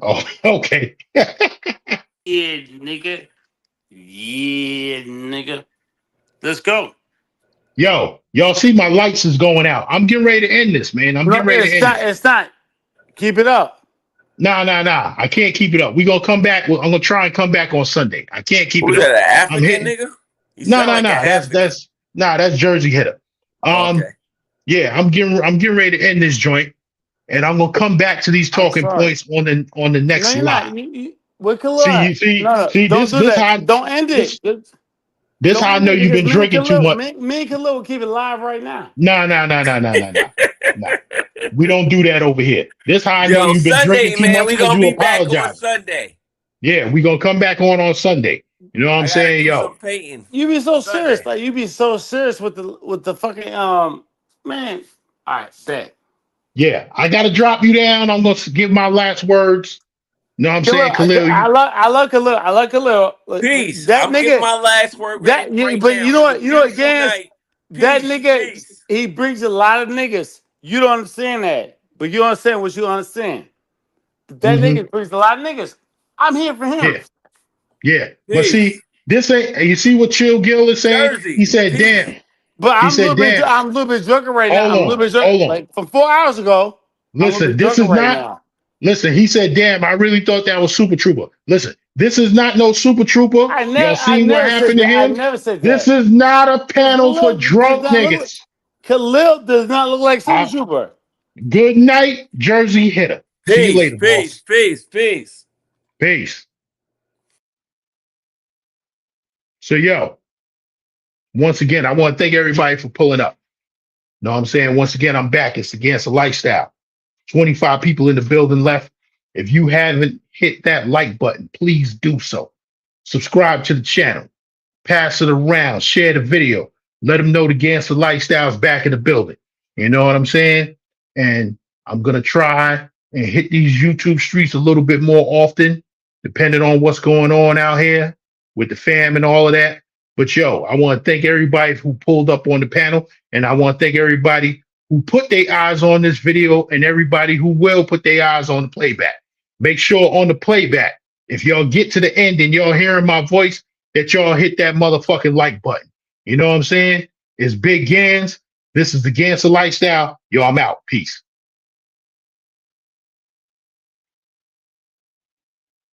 oh, okay. Yeah, nigga. Yeah, nigga. Let's go. Yo, y'all see my lights is going out. I'm getting ready to end this, man. I'm No, getting ready to it's end not. it. It's not. Keep it up. Nah. I can't keep it up. We gonna come back. I'm gonna try and come back on Sunday. I can't keep Who's it that? up. An I'm African hitting. nigga? You sound like an African. That's Jersey Hitter. Okay. Yeah, I'm getting ready to end this joint, and I'm gonna come back to these I'm talking sorry. points on the No, next you're not. live. Where Khalil See at? you see No, see don't do this that. how Don't end it. this this Don't how I end know it you've because been drinking too much. me and Khalil will keep it live right now. Nah. We don't do that over here. This how I know Yo, you've been drinking Sunday, too man, much we because gonna you be back on apologize. Sunday. Yeah, we gonna come back on Sunday. You know what I'm I gotta saying, do yo? some painting You be so serious. Sunday. Like you be so serious with the fucking man. All right, bet. Yeah, I gotta drop you down. I'm gonna give my last words. You know what I'm Khalil, saying, Khalil? I love Khalil. I like Khalil. Peace. That I'm giving nigga. my last word That right but now. you It know was a what? You know what, beautiful Gans? night. That Peace. nigga, Peace. he brings a lot of niggas. You don't understand that, but you understand what you understand. That Mm-hmm. nigga brings a lot of niggas. I'm here for him. Yeah, yeah. But see, Peace. this ain't. You see what Chill Gill is saying? He Jersey. said, Peace. "Damn." But He said, "Damn." I'm a little bit drunker right now. Hold I'm a little on, bit drunk. hold on. Like from 4 hours ago, I'm a little Listen, bit this drunker is right not. now. Listen, he said, "Damn, I really thought that was Super Trooper." Listen, this is not no Super Trooper. Y'all I seen what never said happened to that. I him? never said This that. is not a panel for Khalil does drunk not look. niggas. Khalil does not look like Super Uh, Trooper. good night, Jersey Hitter. See you Peace. later, Peace. boss. Peace. Peace. Peace. So, yo, once again, I want to thank everybody for pulling up. Know what I'm saying? Once again, I'm back. It's Against the Lifestyle. 25 people in the building left. If you haven't hit that like button, please do so. Subscribe to the channel. Pass it around. Share the video. Let them know the Against the Lifestyle is back in the building. You know what I'm saying? And I'm going to try and hit these YouTube streets a little bit more often, depending on what's going on out here with the fam and all of that. But yo, I want to thank everybody who pulled up on the panel. And I want to thank everybody who put their eyes on this video and everybody who will put their eyes on the playback. Make sure on the playback, if y'all get to the end and y'all hearing my voice, that y'all hit that motherfucking like button. You know what I'm saying? It's Big Gans. This is the Ganser Lifestyle. Yo, I'm out. Peace.